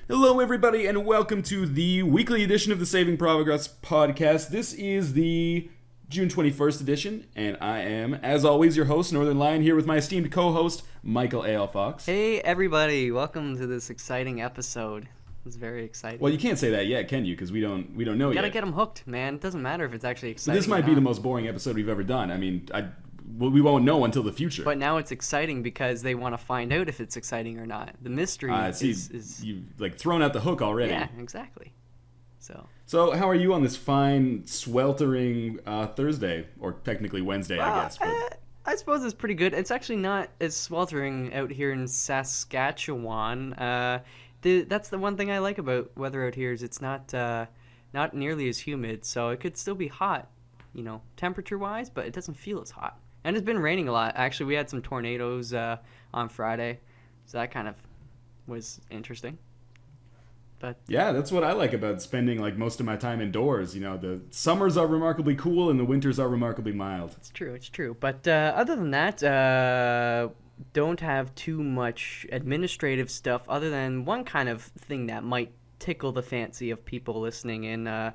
Hello, everybody, and welcome to the weekly edition of the Saving Progress podcast. This is the June 21st edition, and I am, as always, your host, Northernlion, here with my esteemed co-host, Michaelalfox. Hey, everybody! Welcome to this exciting episode. It's very exciting. Well, you can't say that yet, can you? Because we don't know yet. You gotta get them hooked, man. It doesn't matter if it's actually But exciting. this might be the most boring episode we've ever done. I mean, we won't know until the future. But now it's exciting because they want to find out if it's exciting or not. The mystery is you've thrown out the hook already. Yeah, exactly. So how are you on this fine, sweltering Thursday, or technically Wednesday, I guess? I suppose it's pretty good. It's actually not as sweltering out here in Saskatchewan. That's the one thing I like about weather out here is it's not nearly as humid, so it could still be hot, temperature-wise, but it doesn't feel as hot. And it's been raining a lot. Actually, we had some tornadoes on Friday, so that kind of was interesting. But yeah, that's what I like about spending most of my time indoors. The summers are remarkably cool and the winters are remarkably mild. It's true. But other than that, don't have too much administrative stuff other than one kind of thing that might tickle the fancy of people listening in. Of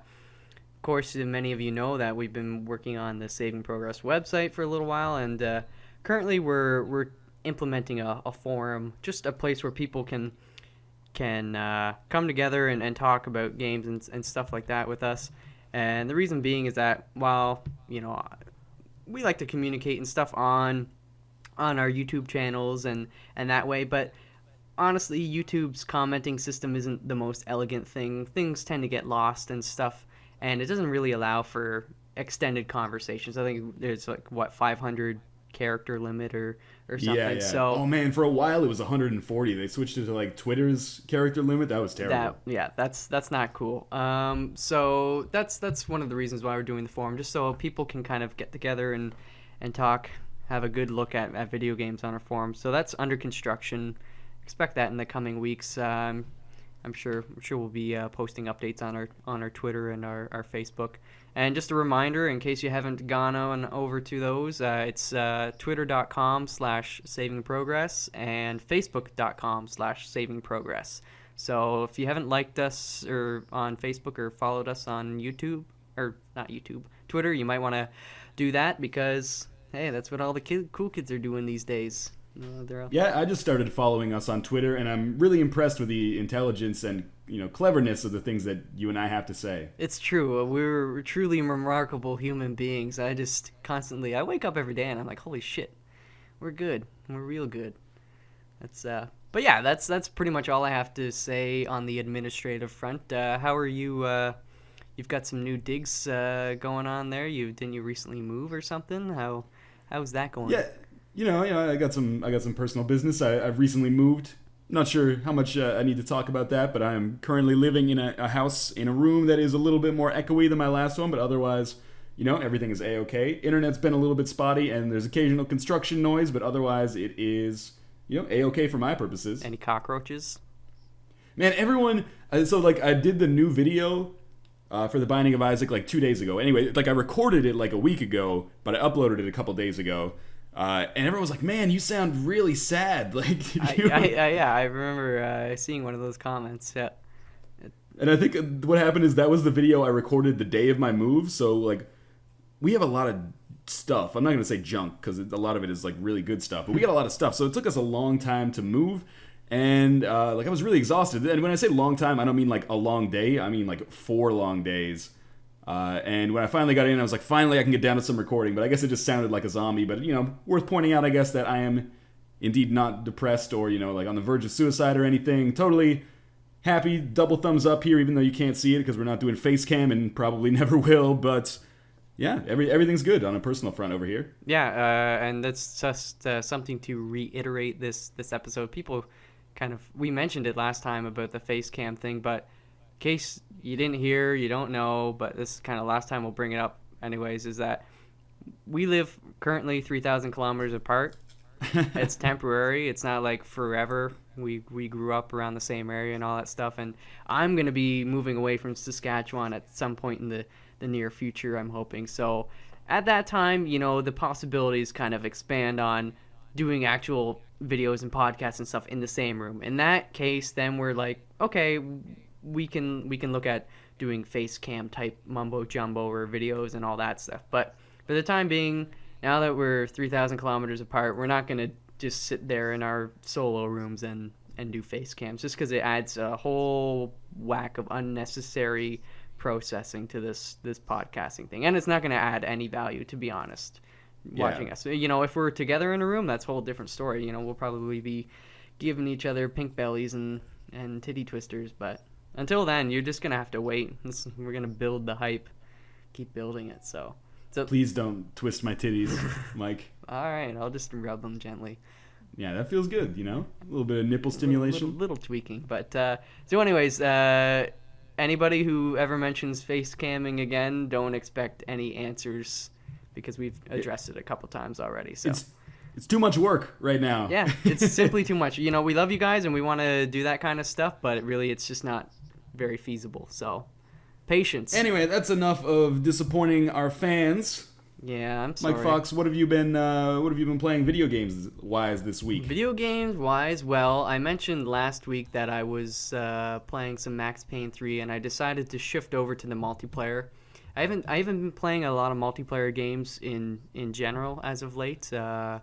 course, many of you know that we've been working on the Saving Progress website for a little while, and currently we're implementing a forum, just a place where people can come together and talk about games and stuff like that with us. And the reason being is that while we like to communicate and stuff on our YouTube channels and that way, but honestly, YouTube's commenting system isn't the most elegant thing. Things tend to get lost and stuff. And it doesn't really allow for extended conversations. I think there's 500 character limit or something. Yeah. So, oh man, for a while it was 140. They switched it to Twitter's character limit. That was terrible. That's not cool. So that's one of the reasons why we're doing the forum, just so people can kind of get together and talk, have a good look at video games on our forum. So that's under construction. Expect that in the coming weeks. I'm sure we'll be posting updates on our Twitter and our Facebook. And just a reminder, in case you haven't gone on over to those, it's twitter.com/savingprogress and facebook.com/savingprogress. So if you haven't liked us or on Facebook or followed us on YouTube, or not YouTube, Twitter, you might want to do that because, hey, that's what all the cool kids are doing these days. Yeah, I just started following us on Twitter, and I'm really impressed with the intelligence and cleverness of the things that you and I have to say. It's true. We're truly remarkable human beings. I wake up every day and I'm like, holy shit, we're good. We're real good. But yeah, that's pretty much all I have to say on the administrative front. How are you? You've got some new digs going on there. Didn't you recently move or something? How's that going? Yeah. I got some personal business. I've recently moved. Not sure how much I need to talk about that, but I am currently living in a house in a room that is a little bit more echoey than my last one, but otherwise, everything is A-okay. Internet's been a little bit spotty, and there's occasional construction noise, but otherwise it is, A-okay for my purposes. Any cockroaches? Man, everyone... So, I did the new video for The Binding of Isaac, 2 days ago. Anyway, I recorded it, a week ago, but I uploaded it a couple days ago. And everyone was like, "Man, you sound really sad." I remember seeing one of those comments. Yeah. And I think what happened is that was the video I recorded the day of my move. So we have a lot of stuff. I'm not gonna say junk because a lot of it is really good stuff, but we got a lot of stuff. So it took us a long time to move, and I was really exhausted. And when I say long time, I don't mean a long day. I mean 4 long days. And when I finally got in, I was like, finally I can get down to some recording. But I guess it just sounded like a zombie. But, worth pointing out, I guess, that I am indeed not depressed or, on the verge of suicide or anything. Totally happy, double thumbs up here, even though you can't see it because we're not doing face cam and probably never will. But, yeah, everything's good on a personal front over here. Yeah, and that's just something to reiterate this episode. People we mentioned it last time about the face cam thing, but... in case you didn't hear, you don't know, but this is kind of last time we'll bring it up anyways, is that we live currently 3,000 kilometers apart. It's temporary. It's not forever. We grew up around the same area and all that stuff, and I'm going to be moving away from Saskatchewan at some point in the near future, I'm hoping. So at that time, the possibilities kind of expand on doing actual videos and podcasts and stuff in the same room. In that case, then we're okay, we can look at doing face cam type mumbo jumbo or videos and all that stuff. But for the time being, now that we're 3,000 kilometers apart, we're not gonna just sit there in our solo rooms and do face cams, just because it adds a whole whack of unnecessary processing to this podcasting thing, and it's not going to add any value, to be honest. Watching us, if we're together in a room, that's a whole different story. We'll probably be giving each other pink bellies and titty twisters, but until then, you're just gonna have to wait. We're gonna build the hype, keep building it. So please don't twist my titties, Mike. All right, I'll just rub them gently. Yeah, that feels good, a little bit of nipple stimulation. Little tweaking. But so anyways, anybody who ever mentions face camming again, don't expect any answers, because we've addressed it a couple times already. So it's too much work right now. Yeah, it's simply too much. We love you guys and we want to do that kind of stuff, but it's just not very feasible. So patience. Anyway, that's enough of disappointing our fans. Yeah, I'm sorry. Mike Fox, what have you been playing video games wise this week? Video games wise, well, I mentioned last week that I was playing some Max Payne 3, and I decided to shift over to the multiplayer. I haven't been playing a lot of multiplayer games in general as of late on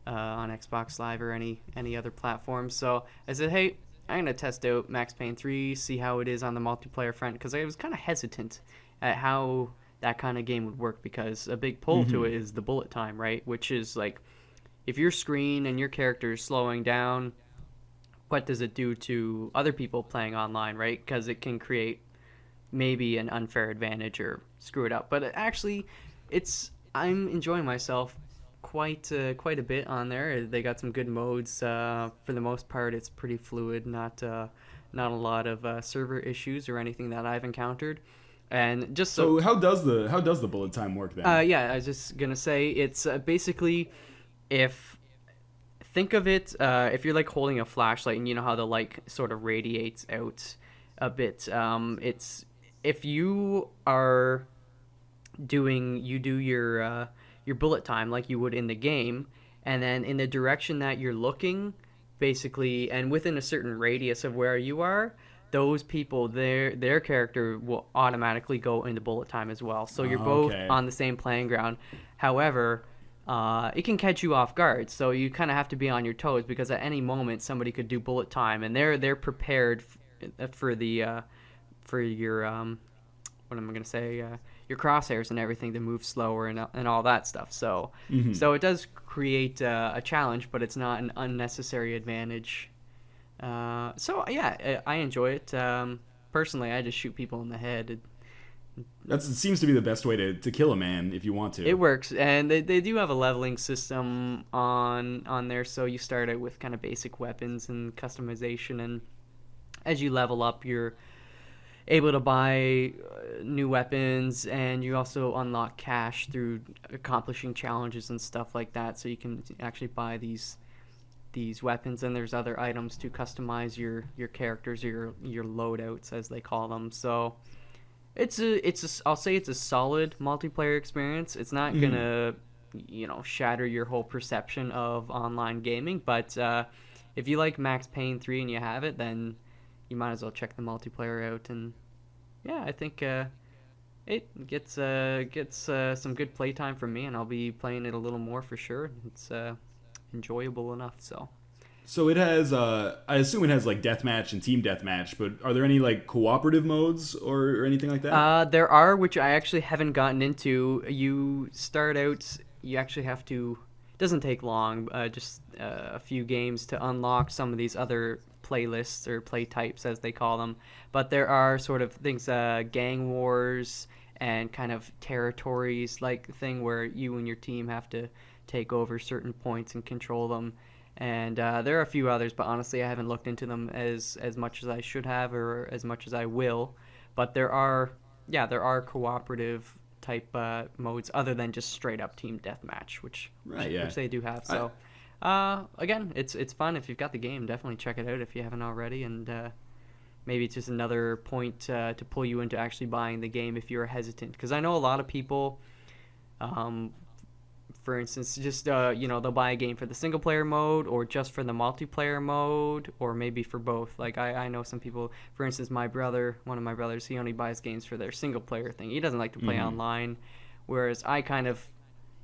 Xbox Live or any other platform. So I said, hey, I'm gonna test out Max Payne 3, see how it is on the multiplayer front, because I was kind of hesitant at how that kind of game would work, because a big pull to it is the bullet time, right? Which is like, if your screen and your character is slowing down, what does it do to other people playing online, right? Because it can create maybe an unfair advantage or screw it up. But actually, I'm enjoying myself quite a bit on there. They got some good modes. For the most part, it's pretty fluid, not a lot of server issues or anything that I've encountered. And just so how does the bullet time work then? Yeah, I was just gonna say, it's basically, think of it, if you're like holding a flashlight and you know how the light sort of radiates out a bit. It's, if you are do your bullet time like you would in the game, and then in the direction that you're looking, basically, and within a certain radius of where you are, those people, their character will automatically go into bullet time as well. So you're both on the same playing ground. However, it can catch you off guard, so you kind of have to be on your toes, because at any moment somebody could do bullet time, and they're prepared for your what am I gonna say? Your crosshairs and everything to move slower and all that stuff. So so it does create a challenge, but it's not an unnecessary advantage. So yeah, I enjoy it. Personally, I just shoot people in the head. It seems to be the best way to kill a man if you want to. It works, and they do have a leveling system on there, so you start out with kind of basic weapons and customization, and as you level up, you're able to buy new weapons, and you also unlock cash through accomplishing challenges and stuff like that, so you can actually buy these weapons, and there's other items to customize your characters, your loadouts as they call them. So I'll say it's a solid multiplayer experience. It's not gonna shatter your whole perception of online gaming, but if you like Max Payne 3 and you have it, then you might as well check the multiplayer out. And yeah, I think it gets some good playtime from me, and I'll be playing it a little more for sure. It's enjoyable enough. So it has I assume it has like deathmatch and team deathmatch, but are there any like cooperative modes or anything like that? There are, which I actually haven't gotten into. You start out, you actually have to, it doesn't take long, just a few games to unlock some of these other playlists or play types as they call them. But there are sort of things, gang wars and kind of territories like thing where you and your team have to take over certain points and control them. And there are a few others, but honestly I haven't looked into them as much as I should have, or as much as I will. But there are cooperative type modes other than just straight up team deathmatch, which they do have. So again, it's fun. If you've got the game, definitely check it out if you haven't already, and maybe it's just another point to pull you into actually buying the game if you're hesitant, because I know a lot of people for instance, just they'll buy a game for the single player mode or just for the multiplayer mode or maybe for both. Like I know some people, for instance, one of my brothers, he only buys games for their single player thing. He doesn't like to play online, whereas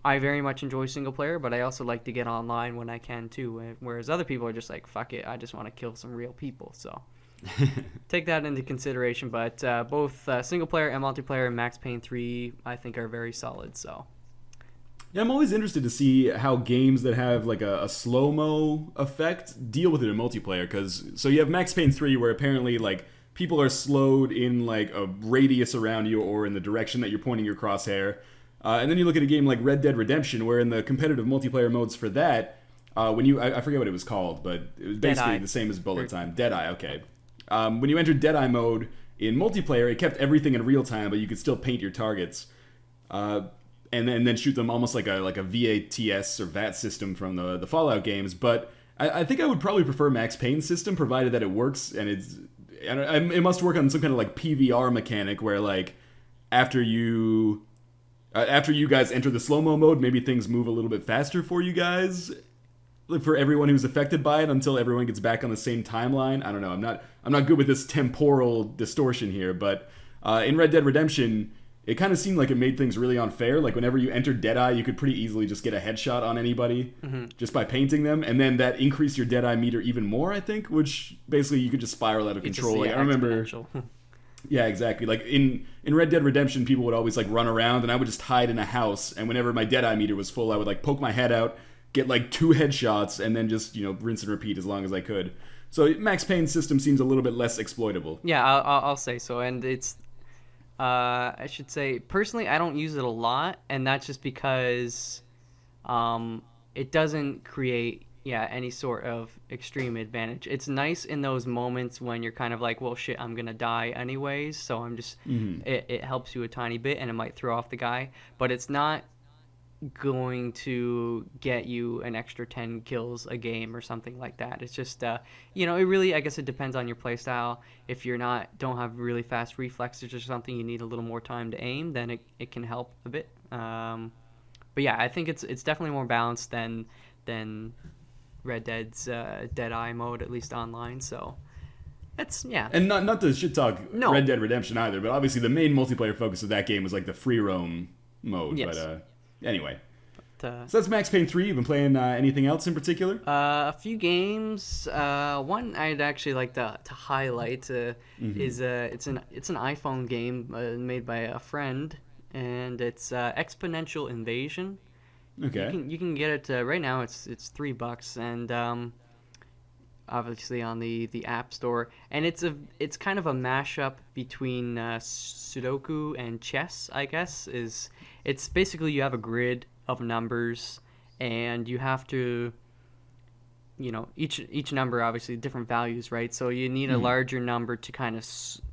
I very much enjoy single player, but I also like to get online when I can too. Whereas other people are just like, fuck it, I just want to kill some real people. So take that into consideration. But both single player and multiplayer and Max Payne 3, I think, are very solid. So yeah, I'm always interested to see how games that have like a slow-mo effect deal with it in multiplayer. So you have Max Payne 3 where apparently like people are slowed in like a radius around you or in the direction that you're pointing your crosshair. And then you look at a game like Red Dead Redemption, where in the competitive multiplayer modes for that, I forget what it was called, but it was basically the same as bullet time. Deadeye, okay. When you entered Deadeye mode in multiplayer, it kept everything in real time, but you could still paint your targets, and then shoot them almost like a VATS or VAT system from the Fallout games. But I think I would probably prefer Max Payne's system, provided that it works, and it must work on some kind of like PVR mechanic where like after you guys enter the slow-mo mode, maybe things move a little bit faster for you guys, for everyone who's affected by it, until everyone gets back on the same timeline. I don't know. I'm not good with this temporal distortion here, but in Red Dead Redemption, it kind of seemed like it made things really unfair. Like whenever you entered Deadeye, you could pretty easily just get a headshot on anybody just by painting them, and then that increased your Deadeye meter even more, I think, which basically you could just spiral out of control. Like, I remember. Yeah, exactly. Like in Red Dead Redemption, people would always like run around, and I would just hide in a house. And whenever my Deadeye meter was full, I would like poke my head out, get like 2 headshots, and then just rinse and repeat as long as I could. So Max Payne's system seems a little bit less exploitable. Yeah, I'll say so. And it's I should say personally, I don't use it a lot, and that's just because it doesn't create any sort of extreme advantage. It's nice in those moments when you're kind of like, well, shit, I'm gonna die anyways, so I'm just it helps you a tiny bit, and it might throw off the guy, but it's not going to get you an extra 10 kills a game or something like that. It's just it really, I guess it depends on your playstyle. If you're don't have really fast reflexes or something, you need a little more time to aim, then it can help a bit. But yeah, I think it's definitely more balanced than Red Dead's Deadeye mode, at least online. So that's and not to shit talk Red Dead Redemption either, but obviously the main multiplayer focus of that game was like the free roam mode. Yes. But anyway, so that's Max Payne 3. You've been playing anything else in particular? A few games. One I'd actually like to highlight is it's an iPhone game made by a friend, and it's Exponential Invasion. Okay. You can get it right now. It's $3, and obviously on the App Store. And it's kind of a mashup between Sudoku and chess, I guess. It's basically you have a grid of numbers, and you have to, each number obviously different values, right? So you need a larger number to kind of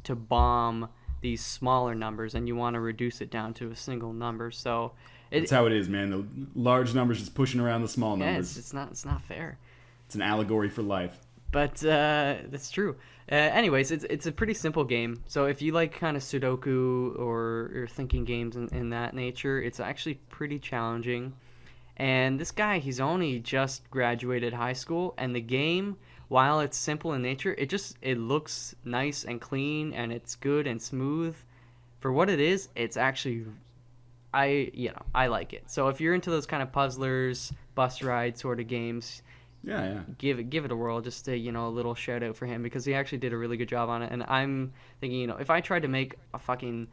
to bomb these smaller numbers, and you want to reduce it down to a single number. So that's how it is, man. The large numbers just pushing around the small numbers. It's not fair. It's an allegory for life. But that's true. Anyways, it's a pretty simple game. So if you like kind of Sudoku or thinking games in that nature, it's actually pretty challenging. And this guy, he's only just graduated high school, and the game, while it's simple in nature, it looks nice and clean, and it's good and smooth. For what it is, it's actually I like it. So if you're into those kind of puzzlers, bus ride sort of games, give it a whirl. Just a little shout out for him, because he actually did a really good job on it. And I'm thinking, if I tried to make a fucking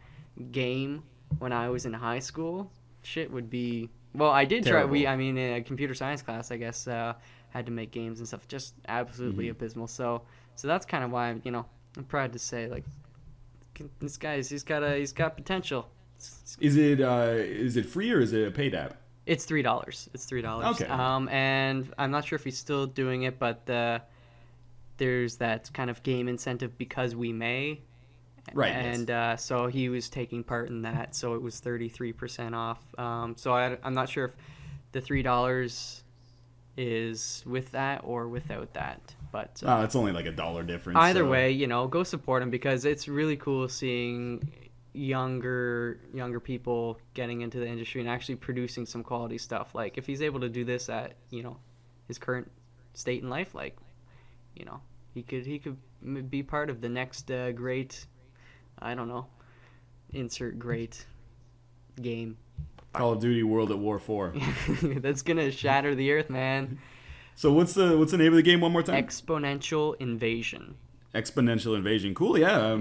game when I was in high school, shit would be. Well, I did terrible. try. In a computer science class, I guess, had to make games and stuff. Just absolutely abysmal. So that's kind of why I'm proud to say, like, this guy's he's got potential. Is it free or is it a paid app? It's $3. It's $3. Okay. And I'm not sure if he's still doing it, but there's that kind of game incentive because we may. Right. And so he was taking part in that, so it was 33% off. So I'm not sure if the $3 is with that or without that, but it's only like $1 difference. Either way, go support him, because it's really cool seeing younger people getting into the industry and actually producing some quality stuff. Like if he's able to do this at his current state in life, like he could be part of the next great, I don't know, insert great game. Call of Duty World at War 4. That's gonna shatter the earth, man. So what's the name of the game one more time? Exponential Invasion. Exponential Invasion. Cool, yeah.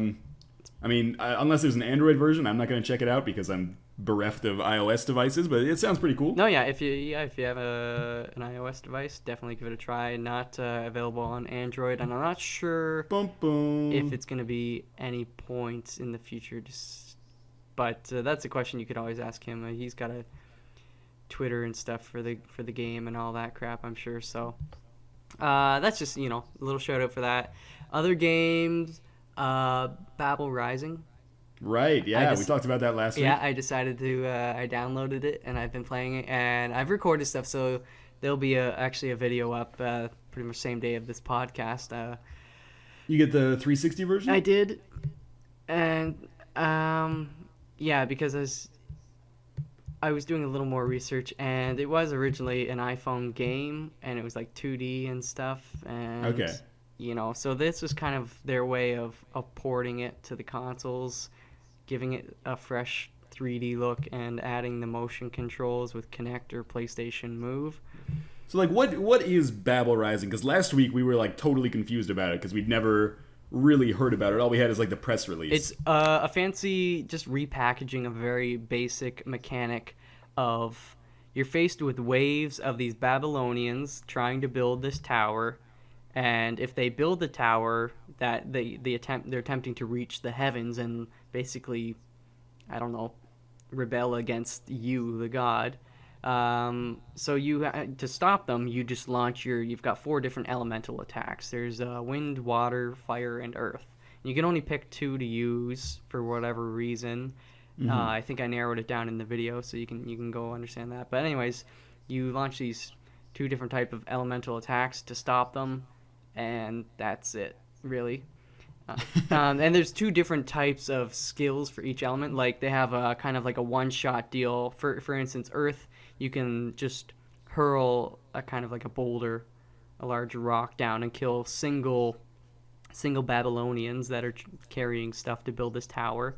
I mean, unless there's an Android version, I'm not going to check it out because I'm bereft of iOS devices, but it sounds pretty cool. No, yeah, if you have an iOS device, definitely give it a try. Not available on Android, and I'm not sure if it's going to be any point in the future. But that's a question you could always ask him. He's got a Twitter and stuff for the game and all that crap, I'm sure. So that's just a little shout out for that. Other games, Babel Rising. Right, yeah, we talked about that last week. Yeah, I decided to I downloaded it and I've been playing it, and I've recorded stuff, so there'll be actually a video up pretty much same day of this podcast. You get the 360 version? I did, and yeah, because I was doing a little more research, and it was originally an iPhone game, and it was like 2D and stuff, and okay. So this was kind of their way of porting it to the consoles, giving it a fresh 3D look, and adding the motion controls with Kinect or PlayStation Move. So, like, what is Babel Rising? Because last week we were, like, totally confused about it because we'd never really heard about it. All we had is, like, the press release. It's a fancy just repackaging of a very basic mechanic of you're faced with waves of these Babylonians trying to build this tower. And if they build the tower, that they're attempting to reach the heavens and basically, I don't know, rebel against you, the god. So to stop them, you just launch you've got 4 different elemental attacks. There's wind, water, fire, and earth. You can only pick 2 to use for whatever reason. Mm-hmm. I think I narrowed it down in the video, so you can go understand that. But anyways, you launch these 2 different type of elemental attacks to stop them. And that's it, really. And there's 2 different types of skills for each element. Like they have a kind of like a one-shot deal. For instance, Earth, you can just hurl a kind of like a boulder, a large rock down, and kill single Babylonians that are carrying stuff to build this tower.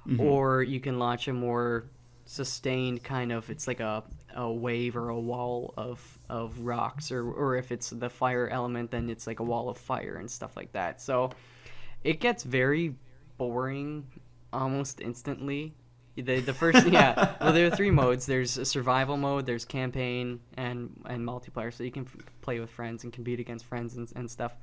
Mm-hmm. Or you can launch a more sustained kind of, it's like a wave or a wall of rocks, or if it's the fire element, then it's like a wall of fire and stuff like that. So it gets very boring almost instantly. The first well, there are 3 modes. There's a survival mode, there's campaign, and multiplayer, so you can play with friends and compete against friends and stuff.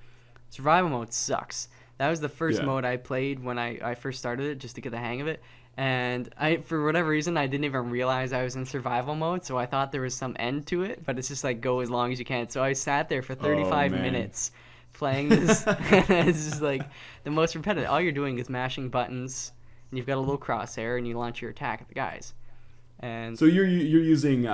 Survival mode sucks. That was the first mode I played when I first started it, just to get the hang of it. And for whatever reason, I didn't even realize I was in survival mode, so I thought there was some end to it, but it's just like go as long as you can. So I sat there for 35 minutes playing this. It's just like the most repetitive. All you're doing is mashing buttons, and you've got a little crosshair, and you launch your attack at the guys. And so you're using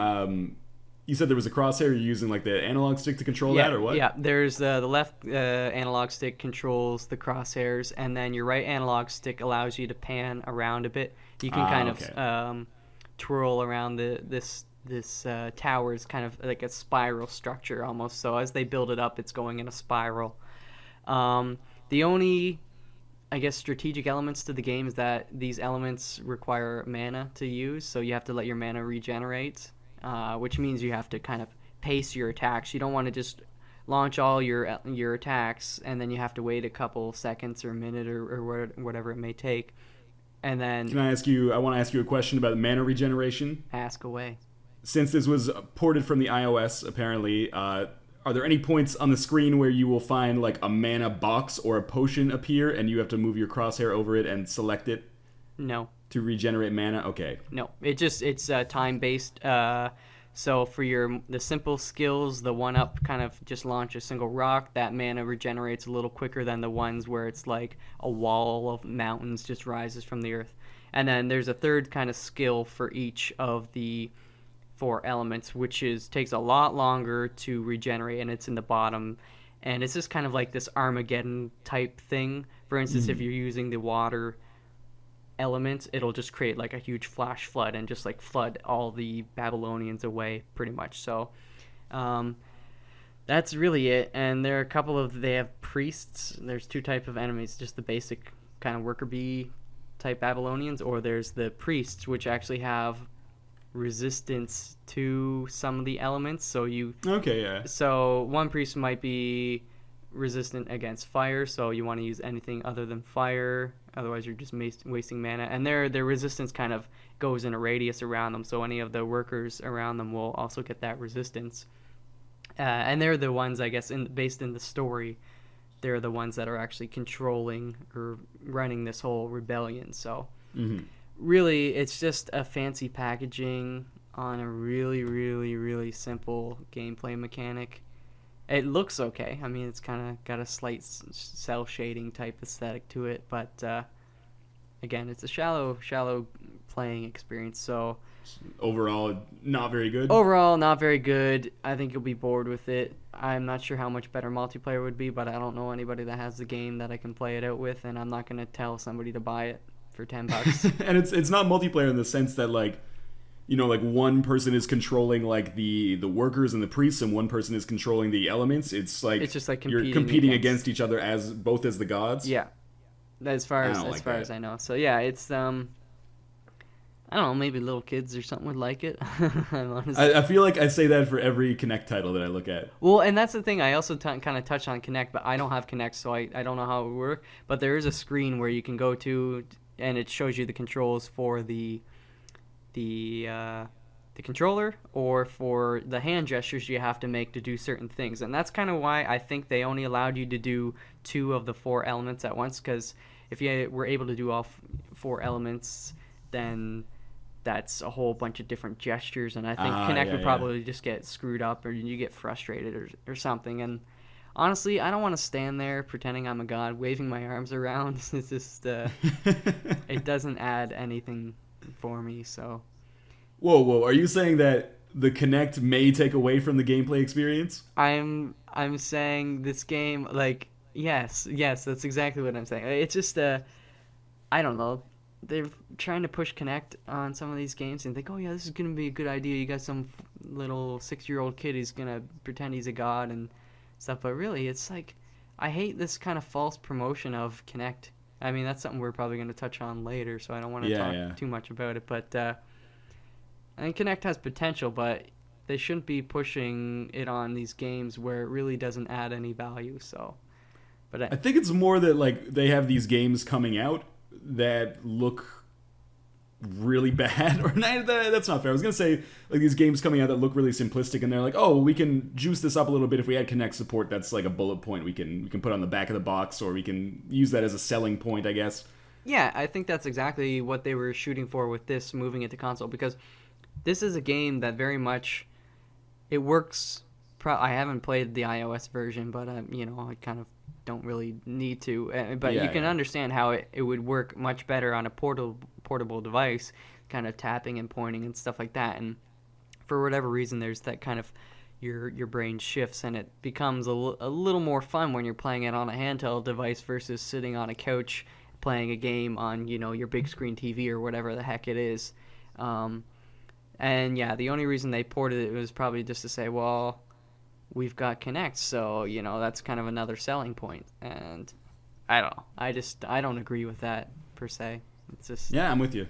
you said there was a crosshair. You're using like the analog stick to control that, or what? Yeah, there's the left analog stick controls the crosshairs, and then your right analog stick allows you to pan around a bit. You can kind of twirl around this tower. Is kind of like a spiral structure almost. So as they build it up, it's going in a spiral. The only, I guess, strategic elements to the game is that these elements require mana to use, so you have to let your mana regenerate. Which means you have to kind of pace your attacks. You don't want to just launch all your attacks and then you have to wait a couple seconds or a minute or whatever it may take. And then I want to ask you a question about mana regeneration. Ask away. Since this was ported from the iOS, apparently, are there any points on the screen where you will find like a mana box or a potion appear and you have to move your crosshair over it and select it? No. To regenerate mana? Okay. No, it's time based. So for the simple skills, the 1-up kind of just launch a single rock. That mana regenerates a little quicker than the ones where it's like a wall of mountains just rises from the earth. And then there's a third kind of skill for each of the 4 elements, which takes a lot longer to regenerate, and it's in the bottom. And it's just kind of like this Armageddon type thing. For instance, if you're using the water element, it'll just create like a huge flash flood and just like flood all the Babylonians away pretty much. So that's really it. And there are a couple of, they have priests. There's two type of enemies, just the basic kind of worker bee type Babylonians, or there's the priests, which actually have resistance to some of the elements. So so one priest might be resistant against fire, so you want to use anything other than fire, otherwise you're just wasting mana. And their resistance kind of goes in a radius around them, so any of the workers around them will also get that resistance. And they're the ones, I guess, based in the story, they're the ones that are actually controlling or running this whole rebellion. So really, it's just a fancy packaging on a really, really, really simple gameplay mechanic. It looks okay. I mean, it's kind of got a slight cell shading type aesthetic to it, but again, it's a shallow playing experience. So overall, not very good. Overall, not very good. I think you'll be bored with it. I'm not sure how much better multiplayer would be, but I don't know anybody that has the game that I can play it out with, and I'm not going to tell somebody to buy it for $10. And it's not multiplayer in the sense that, like, you know, like one person is controlling like the workers and the priests, and one person is controlling the elements. It's just like you're competing against each other as the gods. Yeah, as far as I know. So yeah, it's I don't know, maybe little kids or something would like it. I feel like I say that for every Kinect title that I look at. Well, and that's the thing. I also kind of touch on Kinect, but I don't have Kinect, so I don't know how it would work. But there is a screen where you can go to, and it shows you the controls for the controller, or for the hand gestures you have to make to do certain things. And that's kind of why I think they only allowed you to do 2 of the 4 elements at once, because if you were able to do all 4 elements, then that's a whole bunch of different gestures, and I think Kinect would probably just get screwed up, or you get frustrated or something. And honestly, I don't want to stand there pretending I'm a god waving my arms around. It's just it doesn't add anything for me. So whoa, are you saying that the Kinect may take away from the gameplay experience? I'm saying this game, like, yes, that's exactly what I'm saying. It's just I don't know, they're trying to push Kinect on some of these games and think, oh yeah, this is gonna be a good idea. You got some little 6-year-old kid who's gonna pretend he's a god and stuff, but really, it's like, I hate this kind of false promotion of Kinect. I mean, that's something we're probably going to touch on later, so I don't want to talk too much about it. But I think Kinect has potential, but they shouldn't be pushing it on these games where it really doesn't add any value. So, but I think it's more that, like, they have these games coming out that look really bad, or that's not fair. I was gonna say, like, these games coming out that look really simplistic, and they're like, oh, we can juice this up a little bit if we add Kinect support. That's like a bullet point we can put on the back of the box, or we can use that as a selling point, I guess. Yeah, I think that's exactly what they were shooting for with this, moving it to console, because this is a game that very much, it works. I haven't played the iOS version, but you know, I kind of don't really need to. But you can understand how it would work much better on a portable device, kind of tapping and pointing and stuff like that. And for whatever reason, there's that kind of your brain shifts, and it becomes a little more fun when you're playing it on a handheld device versus sitting on a couch playing a game on, you know, your big screen TV or whatever the heck it is. And yeah, the only reason they ported it was probably just to say, well, we've got Kinect, so, you know, that's kind of another selling point. And I don't know. I don't agree with that per se. It's just, yeah, I'm with you.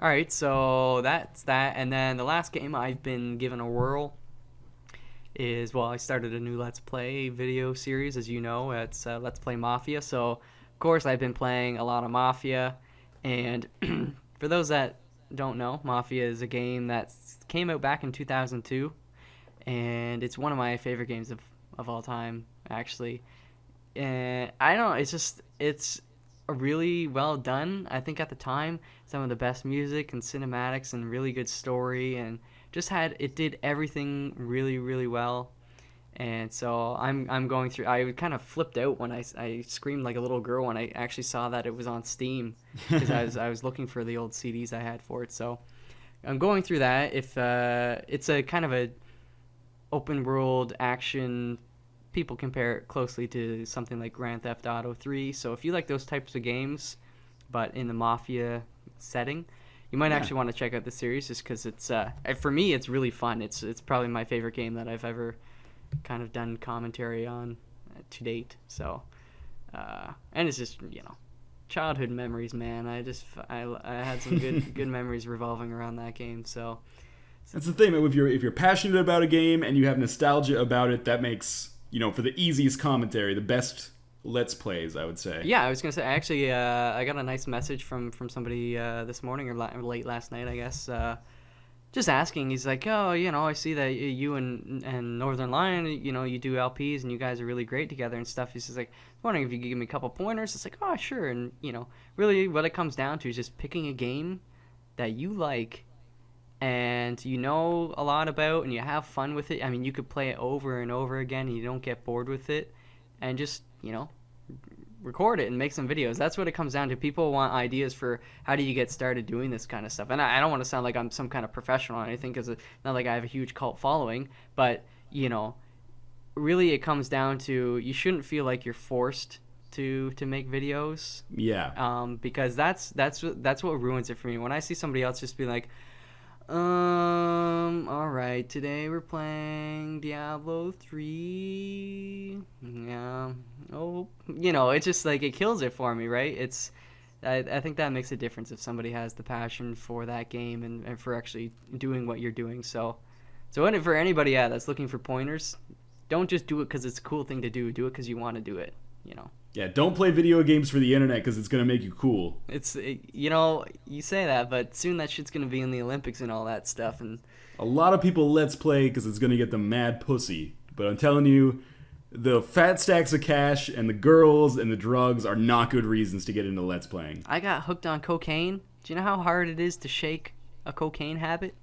All right, so that's that. And then the last game I've been given a whirl is, well, I started a new Let's Play video series, as you know. It's Let's Play Mafia. So, of course, I've been playing a lot of Mafia. And for those that don't know, Mafia is a game that came out back in 2002. And it's one of my favorite games of all time, actually. And I don't know, it's really well done. I think at the time, some of the best music and cinematics and really good story, and it did everything really, really well. And so I'm going through, I kind of flipped out when I screamed like a little girl when I actually saw that it was on Steam, because I was looking for the old CDs I had for it. So I'm going through that. If it's a kind of a open world action, people compare it closely to something like Grand Theft Auto 3. So if you like those types of games, but in the Mafia setting, you might actually want to check out the series just because it's for me it's really fun. It's probably my favorite game that I've ever kind of done commentary on to date. So and it's just childhood memories, man. I had some good memories revolving around that game. So that's the thing. If you're passionate about a game and you have nostalgia about it, that makes for the easiest commentary the best Let's Plays, I would say. Yeah, I was gonna say actually, I got a nice message from somebody this morning or late last night, I guess. Just asking, he's like, oh, I see that you and Northernlion, you do LPs and you guys are really great together and stuff. He's just like, wondering if you could give me a couple pointers. It's like, oh, sure. And really, what it comes down to is just picking a game that you like and a lot about and you have fun with it. I mean, you could play it over and over again and you don't get bored with it, and just record it and make some videos. That's what it comes down to. People want ideas for how do you get started doing this kind of stuff. And I don't want to sound like I'm some kind of professional or anything, because not like I have a huge cult following, but really it comes down to you shouldn't feel like you're forced to make videos. Yeah. Because that's what ruins it for me. When I see somebody else just be like, all right, today we're playing Diablo 3. Yeah. Oh, it's just like it kills it for me, right? I think that makes a difference if somebody has the passion for that game and for actually doing what you're doing. So for anybody that's looking for pointers, don't just do it because it's a cool thing to do. Do it because you want to do it, Yeah, don't play video games for the internet because it's going to make you cool. You say that, but soon that shit's going to be in the Olympics and all that stuff. And a lot of people Let's Play because it's going to get them mad pussy. But I'm telling you, the fat stacks of cash and the girls and the drugs are not good reasons to get into Let's Playing. I got hooked on cocaine. Do you know how hard it is to shake a cocaine habit?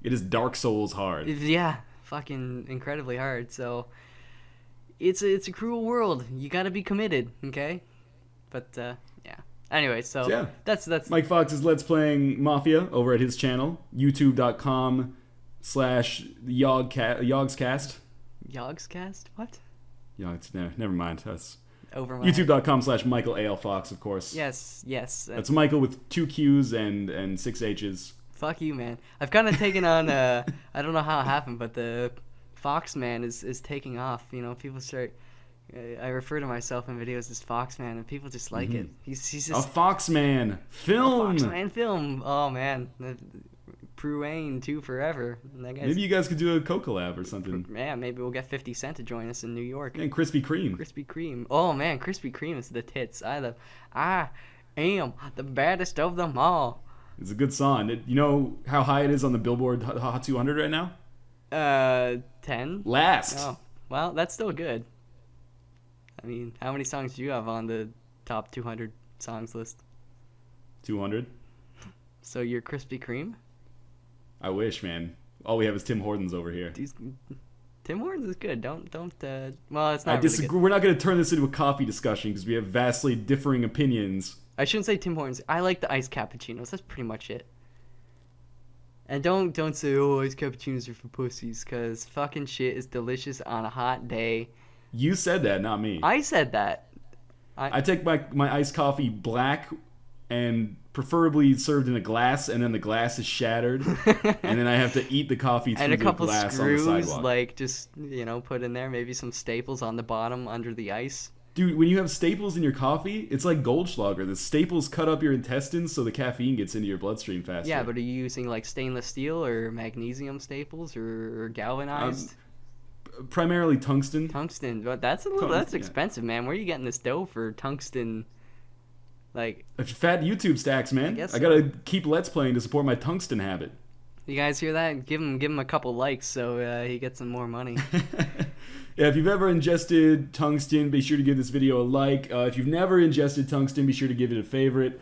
It is Dark Souls hard. Yeah, fucking incredibly hard. So it's a cruel world. You got to be committed, okay? But yeah. Anyway, so yeah. That's Mike Fox is Let's Playing Mafia over at his channel, youtube.com/yogscast. Yogscast? What? Never mind. That's over my youtube.com/Michaelalfox, of course. Yes. That's Michael with 2 Q's and 6 H's. Fuck you, man. I've kind of taken on I don't know how it happened, but the Fox Man is taking off. People start. I refer to myself in videos as Fox Man, and people just like it. He's just a Fox Man film. A Fox Man film. Oh man, Pruane 2 forever. Maybe you guys could do a co-collab or something. Yeah, maybe we'll get 50 Cent to join us in New York. And Krispy Kreme. Krispy Kreme. Oh man, Krispy Kreme is the tits. I am the baddest of them all. It's a good song. You know how high it is on the Billboard Hot 200 right now? 10? Last. Oh, well, that's still good. I mean, how many songs do you have on the top 200 songs list? 200. So you're Krispy Kreme? I wish, man. All we have is Tim Hortons over here. Tim Hortons is good. Don't. Well, it's not. I disagree. We're not going to turn this into a coffee discussion because we have vastly differing opinions. I shouldn't say Tim Hortons. I like the iced cappuccinos. That's pretty much it. And don't say, oh, iced cappuccinos are for pussies, because fucking shit is delicious on a hot day. You said that, not me. I said that. I take my iced coffee black and preferably served in a glass, and then the glass is shattered, and then I have to eat the coffee through and a the couple glass screws, on the sidewalk. like just put in there, maybe some staples on the bottom under the ice. Dude, when you have staples in your coffee, it's like Goldschlager. The staples cut up your intestines so the caffeine gets into your bloodstream faster. Yeah, but are you using like stainless steel or magnesium staples or galvanized? Primarily tungsten. Tungsten, but that's expensive, man. Where are you getting this dough for tungsten? Like fat YouTube stacks, man. I gotta keep Let's Playing to support my tungsten habit. You guys hear that? Give him a couple likes so he gets some more money. Yeah, if you've ever ingested tungsten, be sure to give this video a like. If you've never ingested tungsten, be sure to give it a favorite.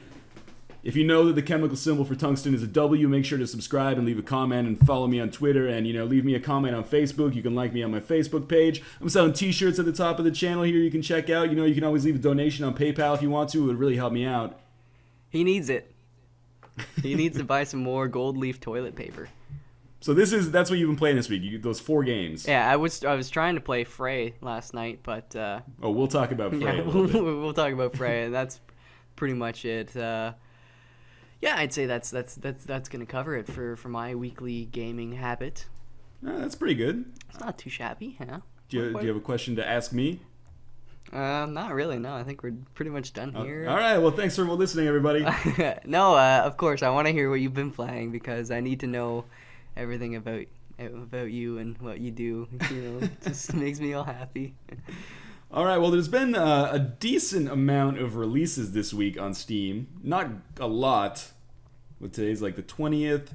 If you know that the chemical symbol for tungsten is a W, make sure to subscribe and leave a comment and follow me on Twitter, and leave me a comment on Facebook. You can like me on my Facebook page. I'm selling t-shirts at the top of the channel here you can check out. You can always leave a donation on PayPal if you want to. It would really help me out. He needs it. He needs to buy some more gold leaf toilet paper. So that's what you've been playing this week. Those 4 games. Yeah, I was trying to play Frey last night, but we'll talk about Frey. Yeah, we'll talk about Frey, and that's pretty much it. Yeah, I'd say that's gonna cover it for my weekly gaming habit. That's pretty good. It's not too shabby, yeah. Do you have a question to ask me? Not really. No, I think we're pretty much done here. All right. Well, thanks for listening, everybody. No, of course I want to hear what you've been playing because I need to know everything about you and what you do. You know, it just makes me all happy. All right. Well, there's been a decent amount of releases this week on Steam. Not a lot. But today's like the 20th.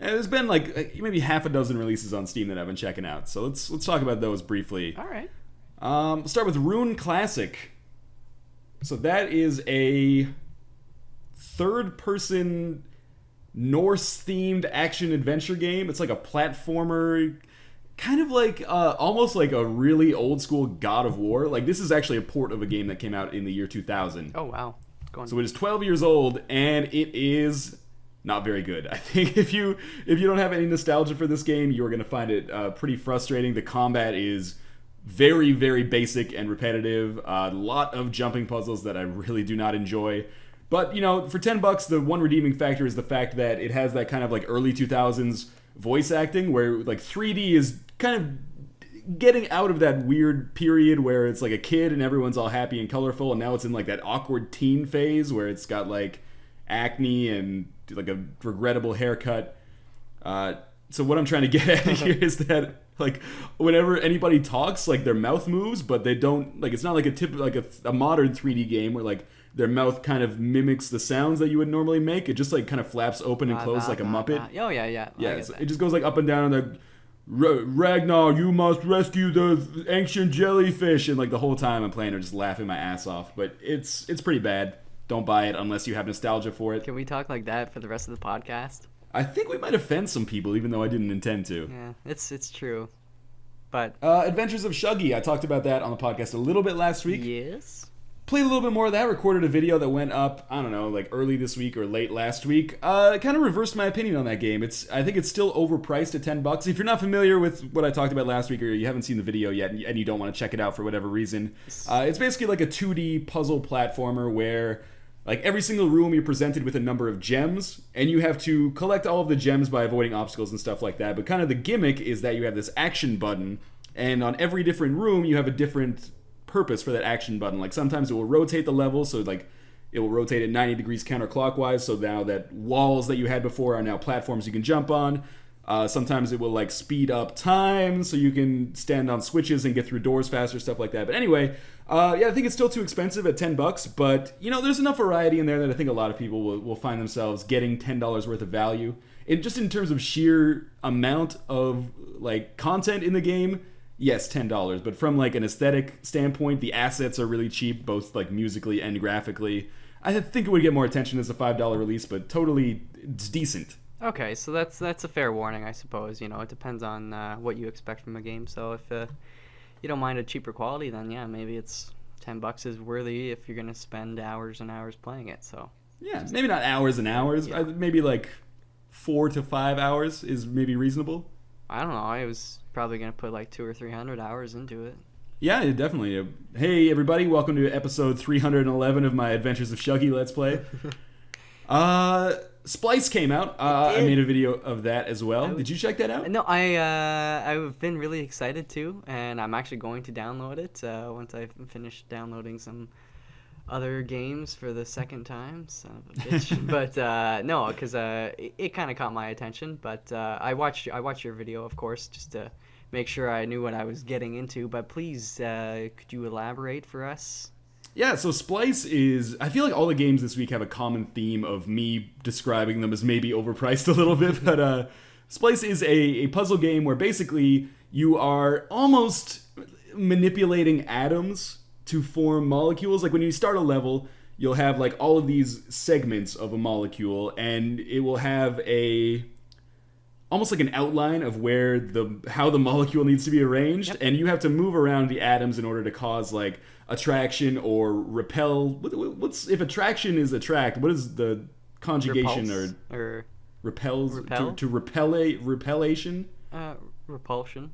And there's been like maybe half a dozen releases on Steam that I've been checking out. So let's talk about those briefly. All right. We'll start with Rune Classic. So that is a third-person Norse-themed action-adventure game. It's like a platformer, kind of like almost like a really old-school God of War. Like this is actually a port of a game that came out in the year 2000. Oh wow! Go on. So it is 12 years old, and it is not very good. I think if you don't have any nostalgia for this game, you're going to find it pretty frustrating. The combat is very, very basic and repetitive. A lot of jumping puzzles that I really do not enjoy. But, you know, for $10, the one redeeming factor is the fact that it has that kind of like early 2000s voice acting where like 3D is kind of getting out of that weird period where it's like a kid and everyone's all happy and colorful, and now it's in like that awkward teen phase where it's got like acne and like a regrettable haircut. So what I'm trying to get at here is that like whenever anybody talks, like their mouth moves, but they don't like it's not like a modern 3D game where like their mouth kind of mimics the sounds that you would normally make. It just like kind of flaps open and closed like a Muppet. Oh yeah. Yeah, it just goes like up and down and like Ragnar, you must rescue the ancient jellyfish, and like the whole time I'm playing, I'm just laughing my ass off. But it's pretty bad. Don't buy it unless you have nostalgia for it. Can we talk like that for the rest of the podcast? I think we might offend some people, even though I didn't intend to. Yeah, it's true. But Adventures of Shuggy, I talked about that on the podcast a little bit last week. Yes. Played a little bit more of that, recorded a video that went up, I don't know, like early this week or late last week. It kind of reversed my opinion on that game. I think it's still overpriced at $10. If you're not familiar with what I talked about last week or you haven't seen the video yet and you don't want to check it out for whatever reason, it's basically like a 2D puzzle platformer where like every single room you're presented with a number of gems, and you have to collect all of the gems by avoiding obstacles and stuff like that. But kind of the gimmick is that you have this action button, and on every different room you have a different purpose for that action button. Like sometimes it will rotate the level, so like it will rotate at 90 degrees counterclockwise, so now that walls that you had before are now platforms you can jump on. Sometimes it will like speed up time so you can stand on switches and get through doors faster, stuff like that. But anyway, I think it's still too expensive at $10, but you know, there's enough variety in there that I think a lot of people will find themselves getting $10 worth of value. Just in terms of sheer amount of like content in the game, yes, $10. But from like an aesthetic standpoint, the assets are really cheap, both like musically and graphically. I think it would get more attention as a $5 release, but totally it's decent. Okay, so that's a fair warning, I suppose. You know, it depends on what you expect from a game. So if you don't mind a cheaper quality, then yeah, maybe it's $10 is worthy if you're gonna spend hours and hours playing it. So yeah, maybe not hours and hours. Yeah. Maybe like 4 to 5 hours is maybe reasonable. I don't know. I was probably gonna put like 200 or 300 hours into it. Yeah, definitely. Hey everybody, welcome to episode 311 of my Adventures of Shuggy Let's Play. Splice came out. I made a video of that as well. Did you check that out? No, I've been really excited too, and I'm actually going to download it once I finish downloading some other games for the second time. Son of a bitch. But no, because it kind of caught my attention. But I watched your video, of course, just to make sure I knew what I was getting into. But please, could you elaborate for us? Yeah, so Splice is... I feel like all the games this week have a common theme of me describing them as maybe overpriced a little bit, but Splice is a puzzle game where basically you are almost manipulating atoms to form molecules. Like when you start a level, you'll have like all of these segments of a molecule, and it will have almost like an outline of how the molecule needs to be arranged, and you have to move around the atoms in order to cause like attraction or repel. What's if attraction is attract? What is the conjugation or repels repel? to repellation? Repulsion.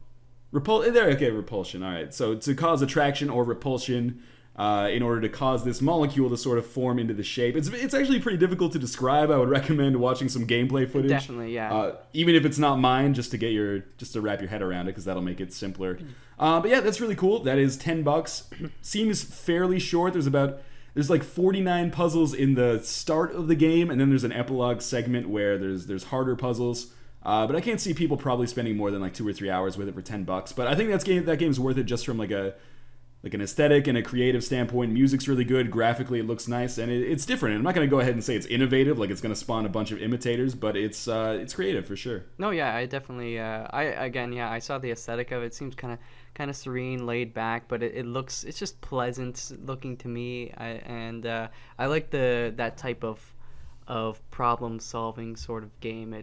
Okay, repulsion. All right. So to cause attraction or repulsion, in order to cause this molecule to sort of form into the shape. It's actually pretty difficult to describe. I would recommend watching some gameplay footage. Definitely, yeah. Even if it's not mine, just to wrap your head around it, because that'll make it simpler. But yeah, that's really cool. That is $10. Seems fairly short. There's like 49 puzzles in the start of the game, and then there's an epilogue segment where there's harder puzzles. But I can't see people probably spending more than like 2 or 3 hours with it for $10. But I think that game's worth it just from like an aesthetic and a creative standpoint. Music's really good. Graphically, it looks nice, and it's different. And I'm not going to go ahead and say it's innovative, like it's going to spawn a bunch of imitators, but it's creative for sure. No, yeah, I definitely. I saw the aesthetic of it. It seems kind of serene, laid back, but it's just pleasant looking to me. I like that type of problem solving sort of game.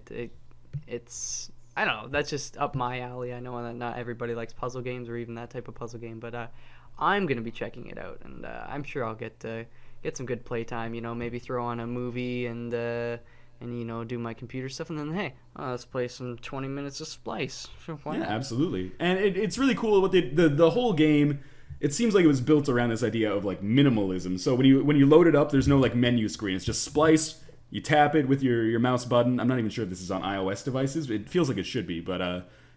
It's I don't know. That's just up my alley. I know that not everybody likes puzzle games or even that type of puzzle game, but I'm gonna be checking it out, and I'm sure I'll get some good playtime. Maybe throw on a movie and do my computer stuff, and then hey, let's play some 20 minutes of Splice. Sure, why not? Absolutely. And it's really cool what the whole game. It seems like it was built around this idea of like minimalism. So when you load it up, there's no like menu screen. It's just Splice. You tap it with your mouse button. I'm not even sure if this is on iOS devices. It feels like it should be, but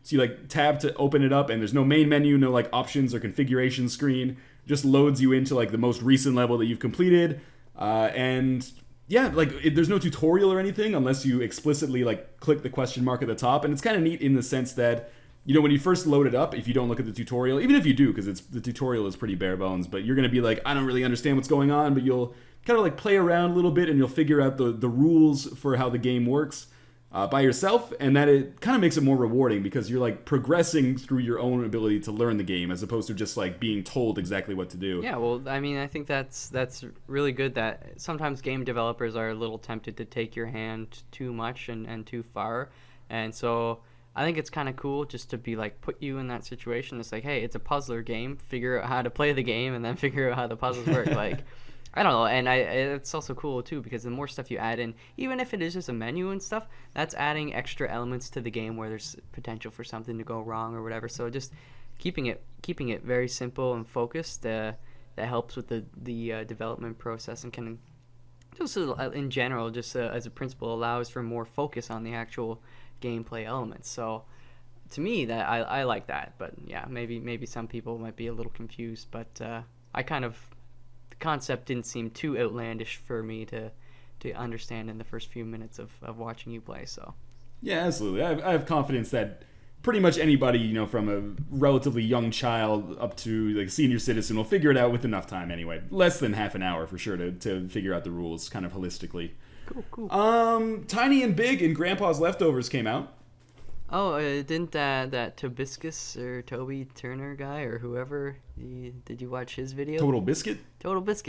so you like tap to open it up, and there's no main menu, no like options or configuration screen. Just loads you into like the most recent level that you've completed, and yeah, like there's no tutorial or anything unless you explicitly like click the question mark at the top. And it's kind of neat in the sense that when you first load it up, if you don't look at the tutorial, even if you do, because the tutorial is pretty bare bones, but you're gonna be like, I don't really understand what's going on, but you'll kind of like play around a little bit and you'll figure out the rules for how the game works by yourself, and that it kind of makes it more rewarding because you're like progressing through your own ability to learn the game as opposed to just like being told exactly what to do. Yeah, well, I mean, I think that's really good that sometimes game developers are a little tempted to take your hand too much and too far, and so I think it's kind of cool just to be like put you in that situation. It's like, hey, it's a puzzler game, figure out how to play the game and then figure out how the puzzles work. Like, I don't know, and it's also cool too because the more stuff you add in, even if it is just a menu and stuff, that's adding extra elements to the game where there's potential for something to go wrong or whatever. So just keeping it very simple and focused, that helps with the development process and can just in general, just as a principle, allows for more focus on the actual gameplay elements. So to me, that I like that, but yeah, maybe some people might be a little confused, but the concept didn't seem too outlandish for me to understand in the first few minutes of watching you play. So yeah, absolutely. I have confidence that pretty much anybody, from a relatively young child up to like senior citizen will figure it out with enough time anyway. Less than half an hour for sure to figure out the rules kind of holistically. Cool. Tiny and Big and Grandpa's Leftovers came out. Oh, didn't that Tobiscus or Toby Turner guy or whoever, did you watch his video? Total Biscuit,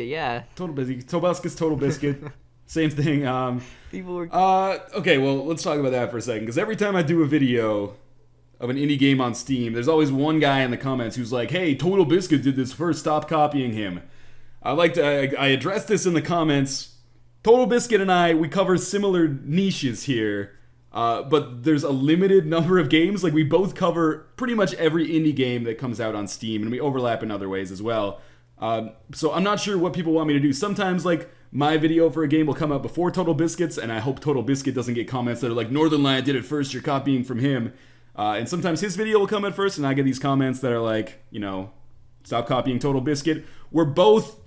yeah. Total Biscuit. Same thing. People were... Okay, well, let's talk about that for a second, because every time I do a video of an indie game on Steam, there's always one guy in the comments who's like, hey, Total Biscuit did this first, stop copying him. I addressed this in the comments. Total Biscuit and we cover similar niches here. But there's a limited number of games. Like, we both cover pretty much every indie game that comes out on Steam, and we overlap in other ways as well. So I'm not sure what people want me to do. Sometimes, like, my video for a game will come out before Total Biscuit's, and I hope Total Biscuit doesn't get comments that are like, Northernlion did it first, you're copying from him. And sometimes his video will come out first, and I get these comments that are like, stop copying Total Biscuit. We're both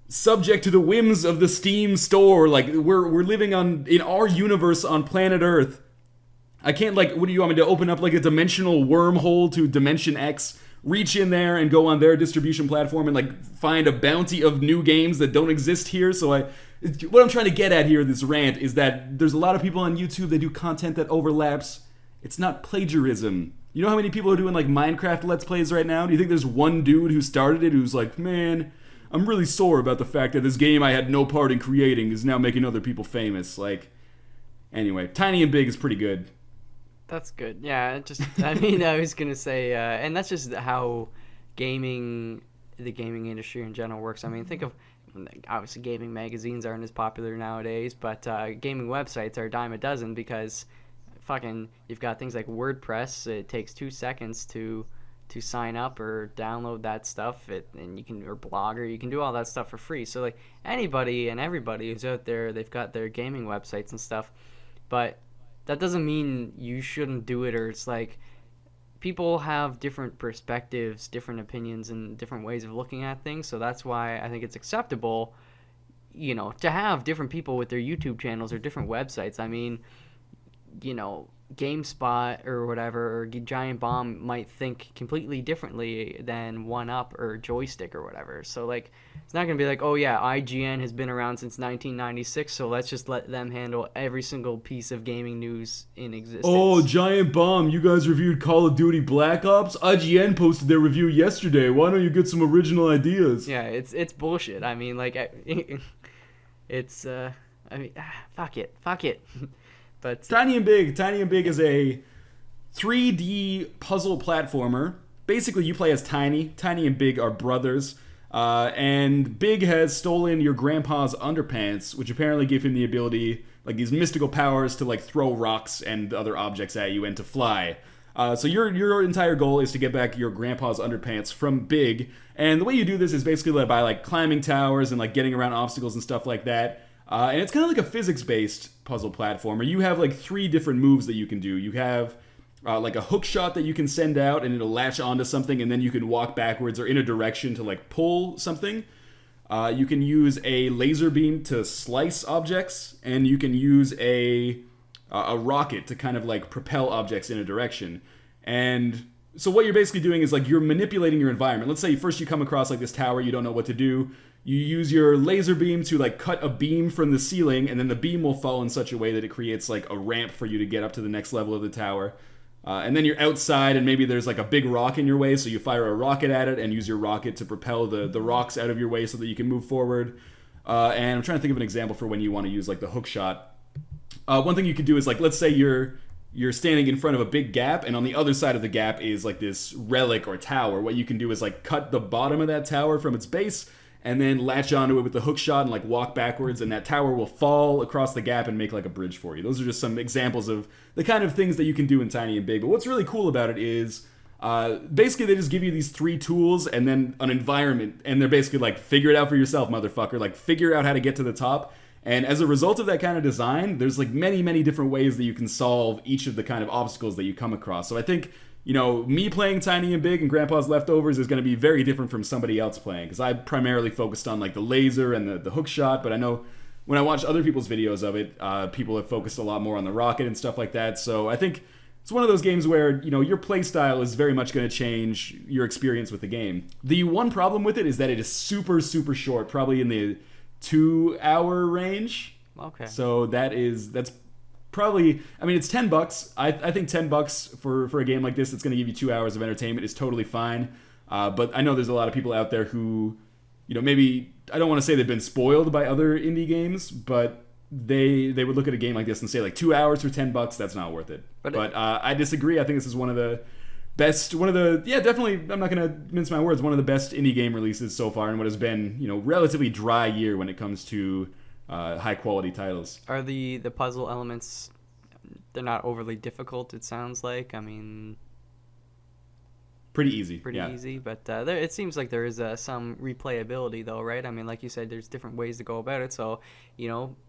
subject to the whims of the Steam store. Like, we're living in our universe on planet Earth. I can't, like, what do you want me to open up, like, a dimensional wormhole to Dimension X, reach in there and go on their distribution platform and, like, find a bounty of new games that don't exist here? So what I'm trying to get at here, this rant, is that there's a lot of people on YouTube that do content that overlaps. It's not plagiarism. You know how many people are doing, like, Minecraft Let's Plays right now? Do you think there's one dude who started it who's like, man, I'm really sore about the fact that this game I had no part in creating is now making other people famous? Like, anyway, Tiny and Big is pretty good. That's good. Yeah, I was going to say, and that's just how the gaming industry in general works. I mean, think of, obviously gaming magazines aren't as popular nowadays, but gaming websites are a dime a dozen because fucking, you've got things like WordPress. It takes 2 seconds to to sign up or download that stuff, and you can, or Blogger, you can do all that stuff for free. So like anybody and everybody who's out there, they've got their gaming websites and stuff, but that doesn't mean you shouldn't do it. Or it's like people have different perspectives, different opinions, and different ways of looking at things. So that's why I think it's acceptable, to have different people with their YouTube channels or different websites. I mean, GameSpot or whatever, or Giant Bomb might think completely differently than 1UP or Joystick or whatever. So like, it's not gonna be like, oh yeah, IGN has been around since 1996, so let's just let them handle every single piece of gaming news in existence. Oh, Giant Bomb, you guys reviewed Call of Duty Black Ops? IGN posted their review yesterday. Why don't you get some original ideas? Yeah, it's bullshit. I mean, like, it's fuck it. But Tiny and Big is a 3D puzzle platformer. Basically, you play as Tiny. Tiny and Big are brothers. And Big has stolen your grandpa's underpants, which apparently give him the ability, like these mystical powers to like throw rocks and other objects at you and to fly. So your entire goal is to get back your grandpa's underpants from Big. And the way you do this is basically by like climbing towers and like getting around obstacles and stuff like that. And it's kind of like a physics-based puzzle platformer. You have like 3 different moves that you can do. You have like a hook shot that you can send out and it'll latch onto something, and then you can walk backwards or in a direction to like pull something. You can use a laser beam to slice objects, and you can use a rocket to kind of like propel objects in a direction. And so what you're basically doing is like you're manipulating your environment. Let's say first you come across like this tower, you don't know what to do. You use your laser beam to like cut a beam from the ceiling, and then the beam will fall in such a way that it creates like a ramp for you to get up to the next level of the tower. And then you're outside, and maybe there's like a big rock in your way, so you fire a rocket at it and use your rocket to propel the rocks out of your way so that you can move forward. And I'm trying to think of an example for when you want to use like the hook shot. One thing you could do is like, let's say you're standing in front of a big gap, and on the other side of the gap is like this relic or tower. What you can do is like cut the bottom of that tower from its base, and then latch onto it with the hook shot and like walk backwards, and that tower will fall across the gap and make like a bridge for you. Those are just some examples of the kind of things that you can do in Tiny and Big. But what's really cool about it is basically they just give you these 3 tools and then an environment, and they're basically like, figure it out for yourself, motherfucker. Like, figure out how to get to the top. And as a result of that kind of design, there's like many different ways that you can solve each of the kind of obstacles that you come across. So I think, me playing Tiny and Big and Grandpa's Leftovers is going to be very different from somebody else playing, because I primarily focused on like the laser and the hook shot, but I know when I watched other people's videos of it, people have focused a lot more on the rocket and stuff like that. So I think it's one of those games where, your play style is very much going to change your experience with the game. The one problem with it is that it is super short, probably in the 2-hour range. Okay. So that's probably, it's $10. I think $10 for a game like this that's going to give you 2 hours of entertainment is totally fine. But I know there's a lot of people out there who, maybe, I don't want to say they've been spoiled by other indie games, but they would look at a game like this and say like 2 hours for $10, that's not worth it. But I disagree. I think this is one of the best, definitely, I'm not going to mince my words, one of the best indie game releases so far in what has been, relatively dry year when it comes to high quality titles. Are the puzzle elements, they're not overly difficult, it sounds like? Pretty easy. Easy, but it seems like there is some replayability though, right? Like you said, there's different ways to go about it. So,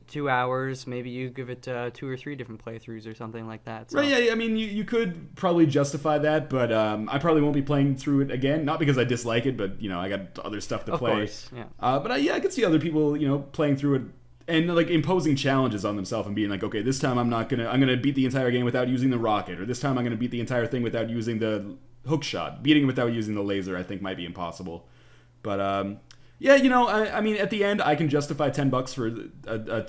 2 hours, maybe you give it 2 or 3 different playthroughs or something like that. So. Right, yeah, you could probably justify that, but I probably won't be playing through it again. Not because I dislike it, but, I got other stuff to play. Of course, yeah. But I could see other people, playing through it and like imposing challenges on themselves and being like, okay, this time I'm gonna beat the entire game without using the rocket, or this time I'm gonna beat the entire thing without using the hook shot. Beating it without using the laser, I think, might be impossible. But at the end, I can justify $10 for a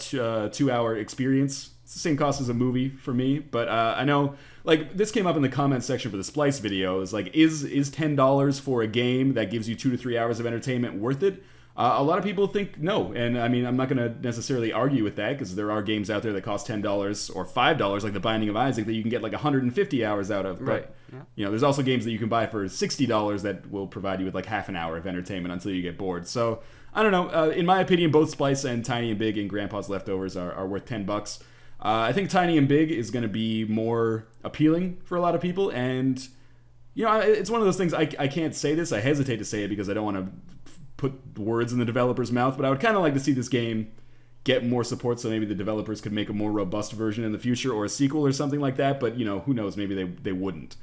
2-hour experience. It's the same cost as a movie for me. But I know, like, this came up in the comments section for the Splice video. It's like, is $10 for a game that gives you 2 to 3 hours of entertainment worth it? A lot of people think no, and I'm not going to necessarily argue with that, because there are games out there that cost $10 or $5, like The Binding of Isaac, that you can get like 150 hours out of. Right. But there's also games that you can buy for $60 that will provide you with like half an hour of entertainment until you get bored. So I don't know. In my opinion, both Splice and Tiny and Big and Grandpa's Leftovers are worth $10. I think Tiny and Big is going to be more appealing for a lot of people, and It's one of those things, I can't say this. I hesitate to say it because I don't want to put words in the developer's mouth, but I would kind of like to see this game get more support so maybe the developers could make a more robust version in the future or a sequel or something like that, but, who knows, maybe they wouldn't.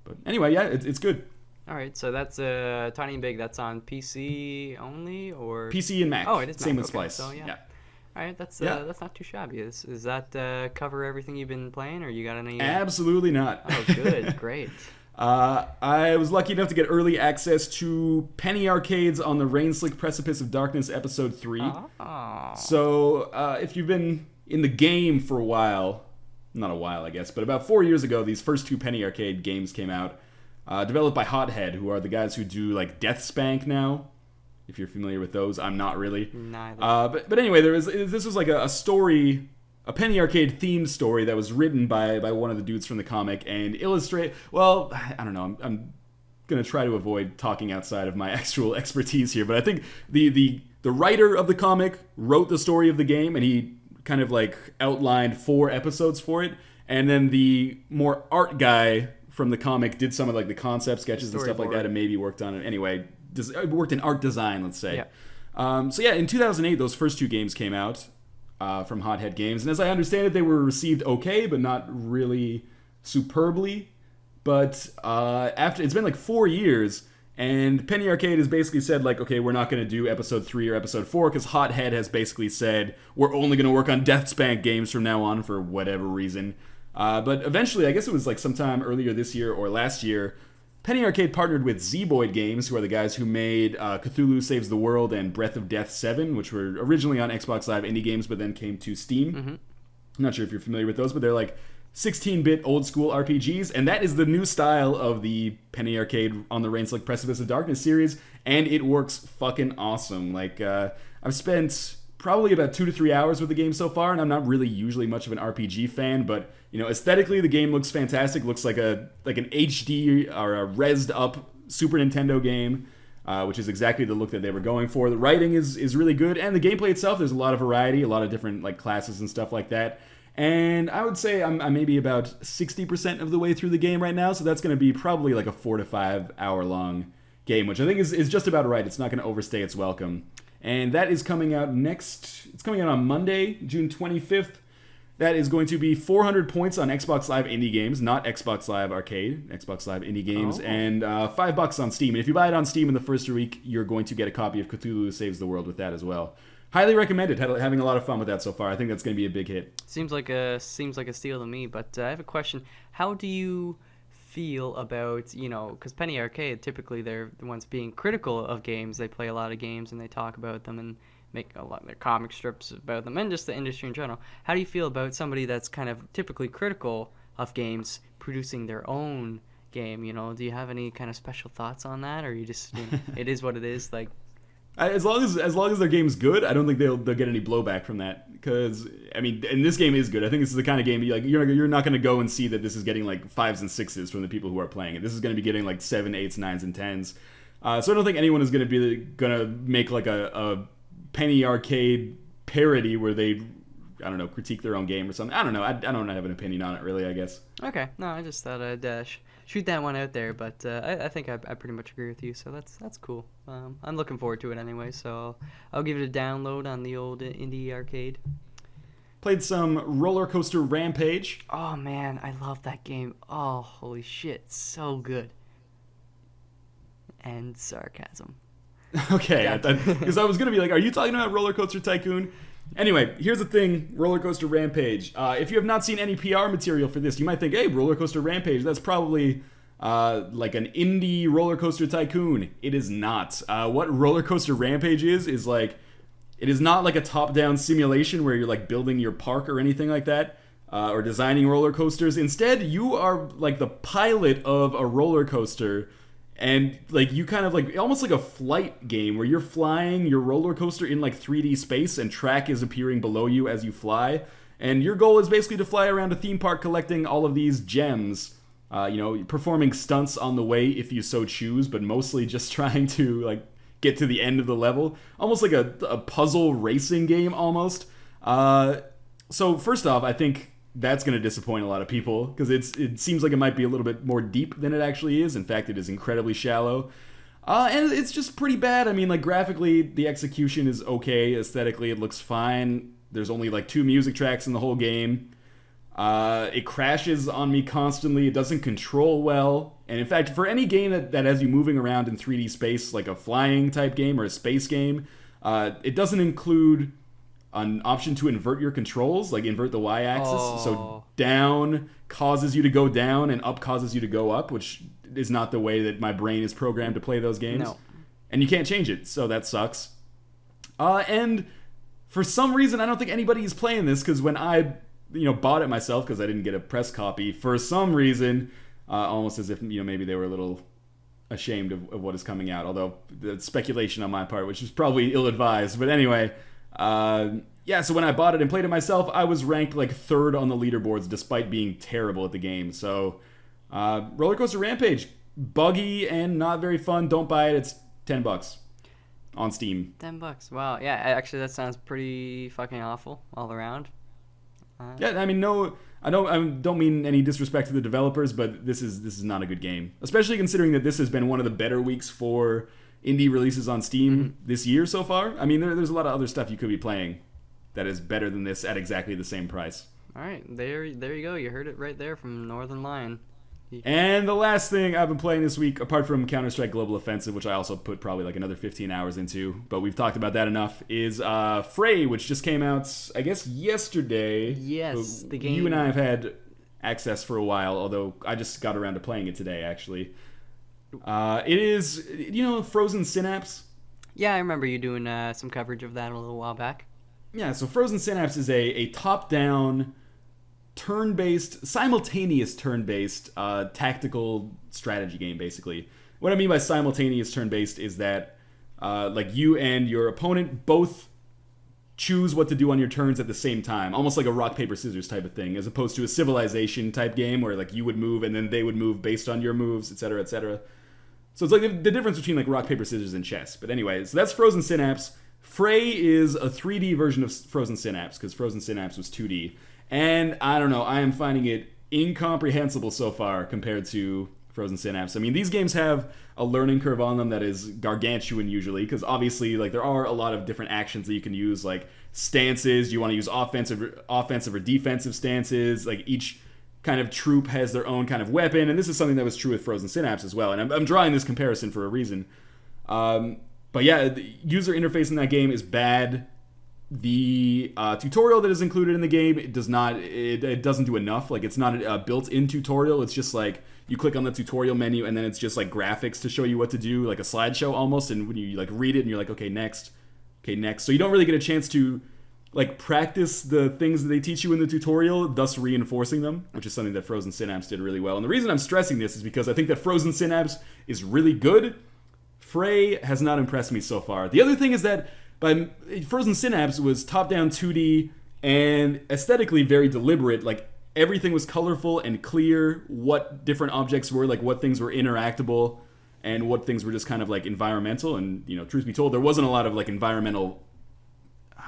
But anyway, yeah, it's good. All right, so that's Tiny and Big. That's on PC only, or PC and Mac. Oh, it is Same Mac. with Splice. So, yeah. All right, that's not too shabby. Does that cover everything you've been playing, or you got any? Absolutely not. Oh, good, great. I was lucky enough to get early access to Penny Arcade's On the Rain-Slick Precipice of Darkness Episode 3. Oh. So, if you've been in the game for a while, not a while, I guess, but about 4 years ago, these first 2 Penny Arcade games came out, developed by Hothead, who are the guys who do, like, Death Spank now. If you're familiar with those, I'm not really. Neither. But anyway, this was like a story, a Penny Arcade themed story that was written by one of the dudes from the comic and illustrate. Well, I don't know. I'm gonna try to avoid talking outside of my actual expertise here, but I think the writer of the comic wrote the story of the game, and he kind of like outlined 4 episodes for it, and then the more art guy from the comic did some of like the concept sketches and stuff like that, and maybe worked on it anyway. Worked in art design, let's say. Yeah. So yeah, in 2008, those first 2 games came out from Hothead Games, and as I understand it, they were received okay, but not really superbly. But after it's been like 4 years, and Penny Arcade has basically said like, okay, we're not going to do episode 3 or episode 4 because Hothead has basically said we're only going to work on Death Spank games from now on for whatever reason. But eventually, I guess it was like sometime earlier this year or last year, Penny Arcade partnered with Z-Boyd Games, who are the guys who made Cthulhu Saves the World and Breath of Death 7, which were originally on Xbox Live indie games, but then came to Steam. Mm-hmm. I'm not sure if you're familiar with those, but they're like 16-bit old-school RPGs, and that is the new style of the Penny Arcade On the Rain-Slick Precipice of Darkness series, and it works fucking awesome. Like, I've spent probably about 2 to 3 hours with the game so far, and I'm not really usually much of an RPG fan, but aesthetically the game looks fantastic. Looks like an HD or a rezzed up Super Nintendo game, which is exactly the look that they were going for. The writing is really good, and the gameplay itself, there's a lot of variety, a lot of different like classes and stuff like that. And I would say I'm maybe about 60% of the way through the game right now, so that's going to be probably like a 4 to 5 hour long game, which I think is just about right. It's not going to overstay its welcome. And that is coming out it's coming out on Monday, June 25th. That is going to be 400 points on Xbox Live Indie Games, not Xbox Live Arcade, Xbox Live Indie Games, and $5 on Steam. And if you buy it on Steam in the first week, you're going to get a copy of Cthulhu Saves the World with that as well. Highly recommended. Having a lot of fun with that so far. I think that's going to be a big hit. Seems like a steal to me, but I have a question. How do you feel about, because Penny Arcade, typically they're the ones being critical of games. They play a lot of games and they talk about them and make a lot of their comic strips about them and just the industry in general. How do you feel about somebody that's kind of typically critical of games producing their own game? Do you have any kind of special thoughts on that, or you just it is what it is? Like, as long as their game's good, I don't think they'll get any blowback from that. Because and this game is good. I think this is the kind of game you're not going to go and see that this is getting like 5s and 6s from the people who are playing it. This is going to be getting like 7, 8s, 9s, and 10s. So I don't think anyone is going to make like a Penny Arcade parody where they, I don't know, critique their own game or something. I don't know. I don't have an opinion on it really, I guess. Okay. No, I just thought I'd shoot that one out there, but I think I pretty much agree with you, so that's cool. I'm looking forward to it anyway, so I'll give it a download on the old Indie Arcade. Played some Roller Coaster Rampage. Oh man, I love that game. Oh, holy shit, so good. And sarcasm. Okay, because I was going to be like, are you talking about Roller Coaster Tycoon? Anyway, here's the thing, Roller Coaster Rampage. If you have not seen any PR material for this, you might think, hey, Roller Coaster Rampage, that's probably like an indie Roller Coaster Tycoon. It is not. What Roller Coaster Rampage is like, it is not like a top-down simulation where you're like building your park or anything like that, or designing roller coasters. Instead, you are like the pilot of a roller coaster. And like you kind of like almost like a flight game where you're flying your roller coaster in like 3D space and track is appearing below you as you fly. And your goal is basically to fly around a theme park collecting all of these gems, performing stunts on the way if you so choose, but mostly just trying to like get to the end of the level. Almost like a puzzle racing game almost. So first off, I think that's going to disappoint a lot of people because it seems like it might be a little bit more deep than it actually is. In fact, it is incredibly shallow. And it's just pretty bad. I mean, like, graphically, the execution is okay. Aesthetically, it looks fine. There's only, like, 2 music tracks in the whole game. It crashes on me constantly. It doesn't control well. And in fact, for any game that has you moving around in 3D space, like a flying type game or a space game, it doesn't include an option to invert your controls, like invert the y-axis. Oh. So down causes you to go down and up causes you to go up, which is not the way that my brain is programmed to play those games. No. And you can't change it, so that sucks. And for some reason, I don't think anybody is playing this, because when I bought it myself, because I didn't get a press copy, for some reason, almost as if maybe they were a little ashamed of what is coming out, although the speculation on my part, which is probably ill-advised. But anyway, so when I bought it and played it myself, I was ranked like 3rd on the leaderboards despite being terrible at the game. So Roller Coaster Rampage, buggy and not very fun. Don't buy it. It's $10 on Steam. $10. Wow. Yeah, actually that sounds pretty fucking awful all around. Yeah, I mean, no, I don't mean any disrespect to the developers, but this is not a good game. Especially considering that this has been one of the better weeks for indie releases on Steam this year so far. I mean, there's a lot of other stuff you could be playing that is better than this at exactly the same price. All right, there you go. You heard it right there from Northernlion. And the last thing I've been playing this week, apart from Counter-Strike Global Offensive, which I also put probably like another 15 hours into, but we've talked about that enough, is Fray, which just came out, I guess, yesterday. Yes, the game. You and I have had access for a while, although I just got around to playing it today, actually. It is, Frozen Synapse? Yeah, I remember you doing some coverage of that a little while back. Yeah, so Frozen Synapse is a top-down, simultaneous turn-based tactical strategy game, basically. What I mean by simultaneous turn-based is that you and your opponent both choose what to do on your turns at the same time, almost like a rock, paper, scissors type of thing, as opposed to a Civilization type game where like you would move and then they would move based on your moves, etc., etc. So it's like the difference between like rock, paper, scissors and chess. But anyway, so that's Frozen Synapse. Fray is a 3D version of Frozen Synapse, because Frozen Synapse was 2D. And I don't know, I am finding it incomprehensible so far compared to Frozen Synapse. I mean, these games have a learning curve on them that is gargantuan usually, because obviously like there are a lot of different actions that you can use, like stances. You want to use offensive or defensive stances. Like each kind of troop has their own kind of weapon, and this is something that was true with Frozen Synapse as well. And I'm drawing this comparison for a reason. But yeah, the user interface in that game is bad. The tutorial that is included in the game, it doesn't do enough. Like, it's not a built-in tutorial. It's just like you click on the tutorial menu and then it's just like graphics to show you what to do, like a slideshow almost. And when you like read it and you're like, okay, next. So you don't really get a chance to like practice the things that they teach you in the tutorial, thus reinforcing them, which is something that Frozen Synapse did really well. And the reason I'm stressing this is because I think that Frozen Synapse is really good. Fray has not impressed me so far. The other thing is that Frozen Synapse was top-down 2D and aesthetically very deliberate. Like, everything was colorful and clear, what different objects were, like what things were interactable and what things were just kind of like environmental. And, truth be told, there wasn't a lot of like environmental...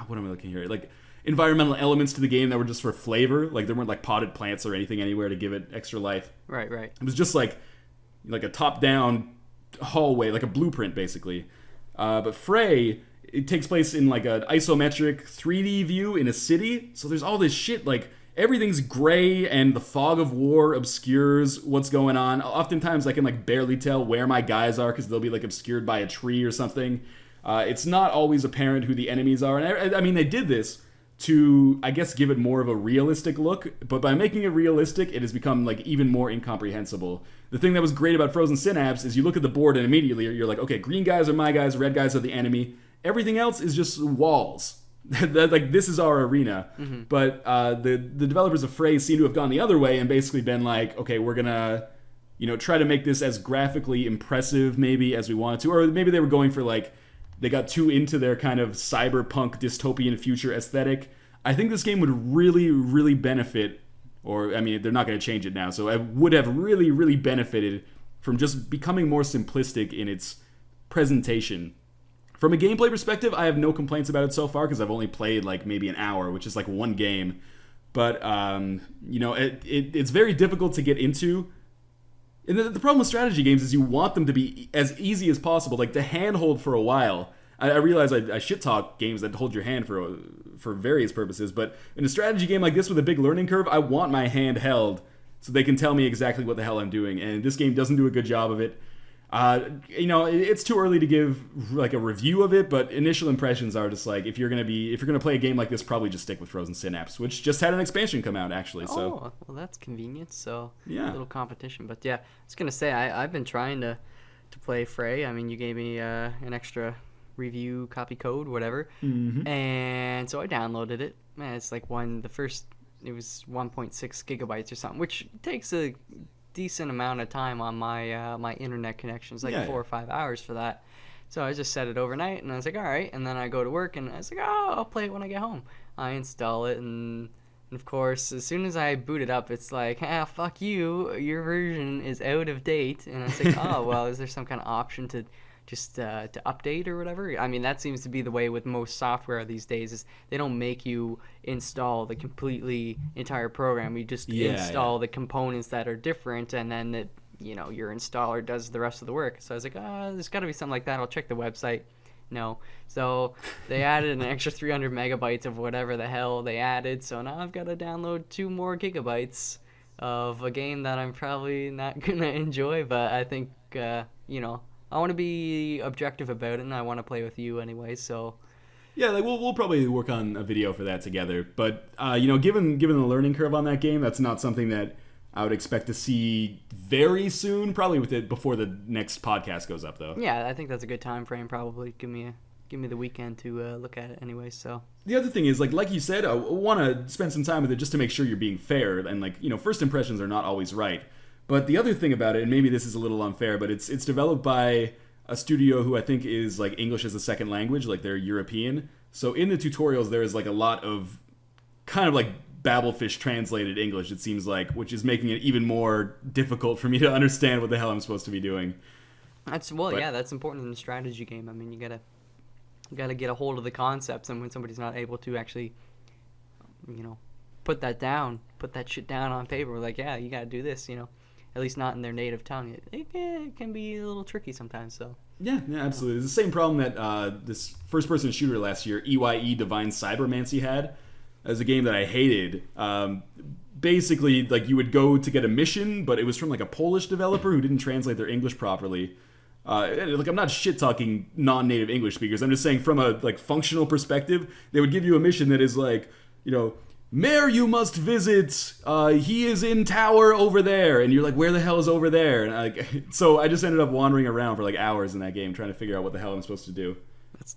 What am I looking here? Like, environmental elements to the game that were just for flavor. Like, there weren't like potted plants or anything anywhere to give it extra life. Right. It was just like a top-down hallway, like a blueprint, basically. But Fray... It takes place in like an isometric 3D view in a city. So there's all this shit, like everything's gray and the fog of war obscures what's going on. Oftentimes I can like barely tell where my guys are because they'll be like obscured by a tree or something. It's not always apparent who the enemies are. And I mean, they did this to, I guess, give it more of a realistic look. But by making it realistic, it has become like even more incomprehensible. The thing that was great about Frozen Synapse is you look at the board and immediately you're like, okay, green guys are my guys, red guys are the enemy. Everything else is just walls. Like, this is our arena. Mm-hmm. But the developers of Fray seem to have gone the other way and basically been like, okay, we're gonna, try to make this as graphically impressive maybe as we wanted to. Or maybe they were going for like, they got too into their kind of cyberpunk dystopian future aesthetic. I think this game would really, really benefit, or I mean, they're not going to change it now, so it would have really, really benefited from just becoming more simplistic in its presentation. From a gameplay perspective, I have no complaints about it so far because I've only played like maybe an hour, which is like one game. but it's very difficult to get into. And the problem with strategy games is you want them to be as easy as possible, like to handhold for a while. I realize I shit talk games that hold your hand for various purposes, but in a strategy game like this with a big learning curve, I want my hand held so they can tell me exactly what the hell I'm doing. And this game doesn't do a good job of it. It's too early to give like a review of it, but initial impressions are just like if you're gonna play a game like this, probably just stick with Frozen Synapse, which just had an expansion come out actually. So well, that's convenient. So yeah, a little competition. But yeah, I was gonna say I've been trying to play Frey. I mean, you gave me an extra review copy code, whatever, and so I downloaded it. Man, it's like it was 1.6 gigabytes or something, which takes a decent amount of time on my my internet connection. It's like 4 or 5 hours for that. So I just set it overnight, and I was like, all right. And then I go to work, and I was like, oh, I'll play it when I get home. I install it, and of course, as soon as I boot it up, it's like, fuck you, your version is out of date. And I was like, oh, well, is there some kind of option to just to update or whatever? I mean, that seems to be the way with most software these days, is they don't make you install the completely entire program. You just install the components that are different, and then your installer does the rest of the work. So I was like, there's got to be something like that. I'll check the website. No. So they added an extra 300 megabytes of whatever the hell they added. So now I've got to download 2 more gigabytes of a game that I'm probably not going to enjoy, but I think, I want to be objective about it, and I want to play with you anyway, so... Yeah, like we'll probably work on a video for that together, but, given the learning curve on that game, that's not something that I would expect to see very soon, probably before the next podcast goes up, though. Yeah, I think that's a good time frame, probably. Give me the weekend to look at it anyway, so... The other thing is, like you said, I want to spend some time with it just to make sure you're being fair, and, first impressions are not always right. But the other thing about it, and maybe this is a little unfair, but it's developed by a studio who I think is like English as a second language, like they're European. So in the tutorials, there is like a lot of kind of like Babelfish translated English, it seems like, which is making it even more difficult for me to understand what the hell I'm supposed to be doing. That's important in a strategy game. I mean, you gotta get a hold of the concepts, and when somebody's not able to actually, put that shit down on paper, like, yeah, you gotta do this, at least not in their native tongue. It can be a little tricky sometimes, so. Yeah, absolutely. It's the same problem that this first-person shooter last year, EYE Divine Cybermancy, had. As a game that I hated. Basically, like, you would go to get a mission, but it was from, like, a Polish developer who didn't translate their English properly. I'm not shit-talking non-native English speakers. I'm just saying from a, like, functional perspective, they would give you a mission that is, like, Mayor you must visit, he is in tower over there, and you're like, where the hell is over there? And so I just ended up wandering around for like hours in that game trying to figure out what the hell I'm supposed to do.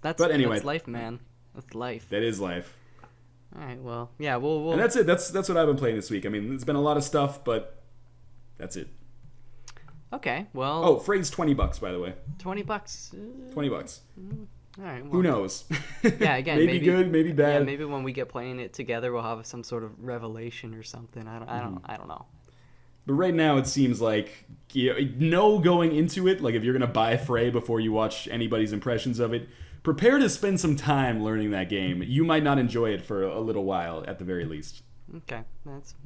But anyway, that's life, man. That's life. That is life. All right, well, yeah, we'll... And that's it. That's what I've been playing this week. I mean, it's been a lot of stuff, but that's it. Okay, well... Oh, Frey's $20, by the way. $20? $20. All right, well, who knows? Yeah, again, maybe good, maybe bad. Yeah, maybe when we get playing it together, we'll have some sort of revelation or something. I don't know. But right now, it seems like going into it. Like if you're gonna buy Frey before you watch anybody's impressions of it, prepare to spend some time learning that game. You might not enjoy it for a little while, at the very least. Okay, that's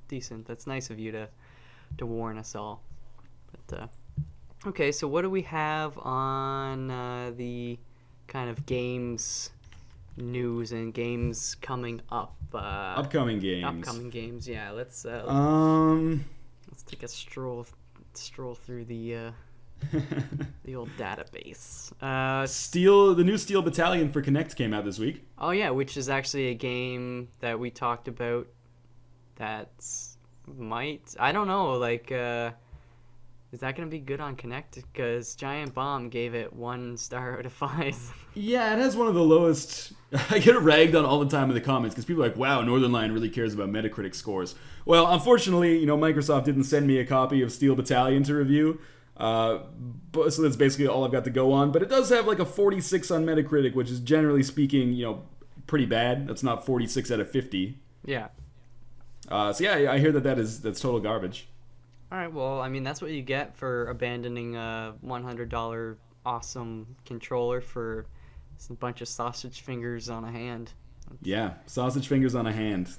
decent. That's nice of you to warn us all. But okay, so what do we have on the kind of games news and games coming up? Upcoming games, yeah. Let's take a stroll through the the old database. The new Steel Battalion for Kinect came out this week. Oh yeah, which is actually a game that we talked about. I don't know, like. Is that going to be good on Kinect? Because Giant Bomb gave it 1 star out of 5. Yeah, it has one of the lowest... I get ragged on all the time in the comments because people are like, wow, Northernlion really cares about Metacritic scores. Well, unfortunately, Microsoft didn't send me a copy of Steel Battalion to review. So that's basically all I've got to go on. But it does have like a 46 on Metacritic, which is generally speaking, pretty bad. That's not 46 out of 50. Yeah. So yeah, I hear that's total garbage. All right, well, I mean, that's what you get for abandoning a $100 awesome controller for a bunch of sausage fingers on a hand. Yeah, sausage fingers on a hand.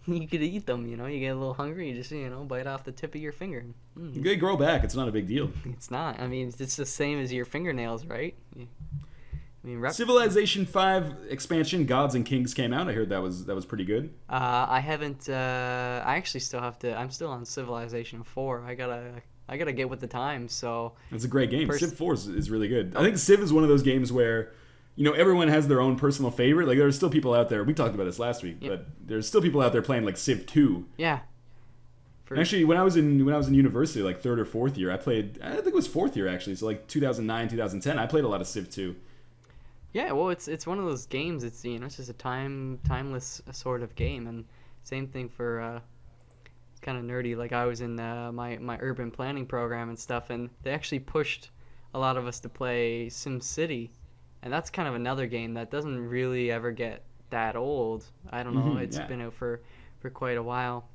you could eat them. You get a little hungry, you just bite off the tip of your finger. They grow back. It's not a big deal. It's not. I mean, it's the same as your fingernails, right? I mean, Civilization 5 expansion, Gods and Kings, came out. I heard that was pretty good. I haven't. I actually still have to. I'm still on Civilization 4. I gotta get with the times. So it's a great game. Civ 4 is really good. I think Civ is one of those games where, everyone has their own personal favorite. Like, there are still people out there. We talked about this last week, but there's still people out there playing like Civ 2. Yeah. Actually, when I was in university, like third or fourth year, I think it was fourth year actually. So like 2009, 2010, I played a lot of Civ 2. Yeah, well, it's one of those games. It's it's just a timeless sort of game, and same thing for it's kind of nerdy. Like, I was in my urban planning program and stuff, and they actually pushed a lot of us to play SimCity, and that's kind of another game that doesn't really ever get that old. I don't know. It's been out for quite a while,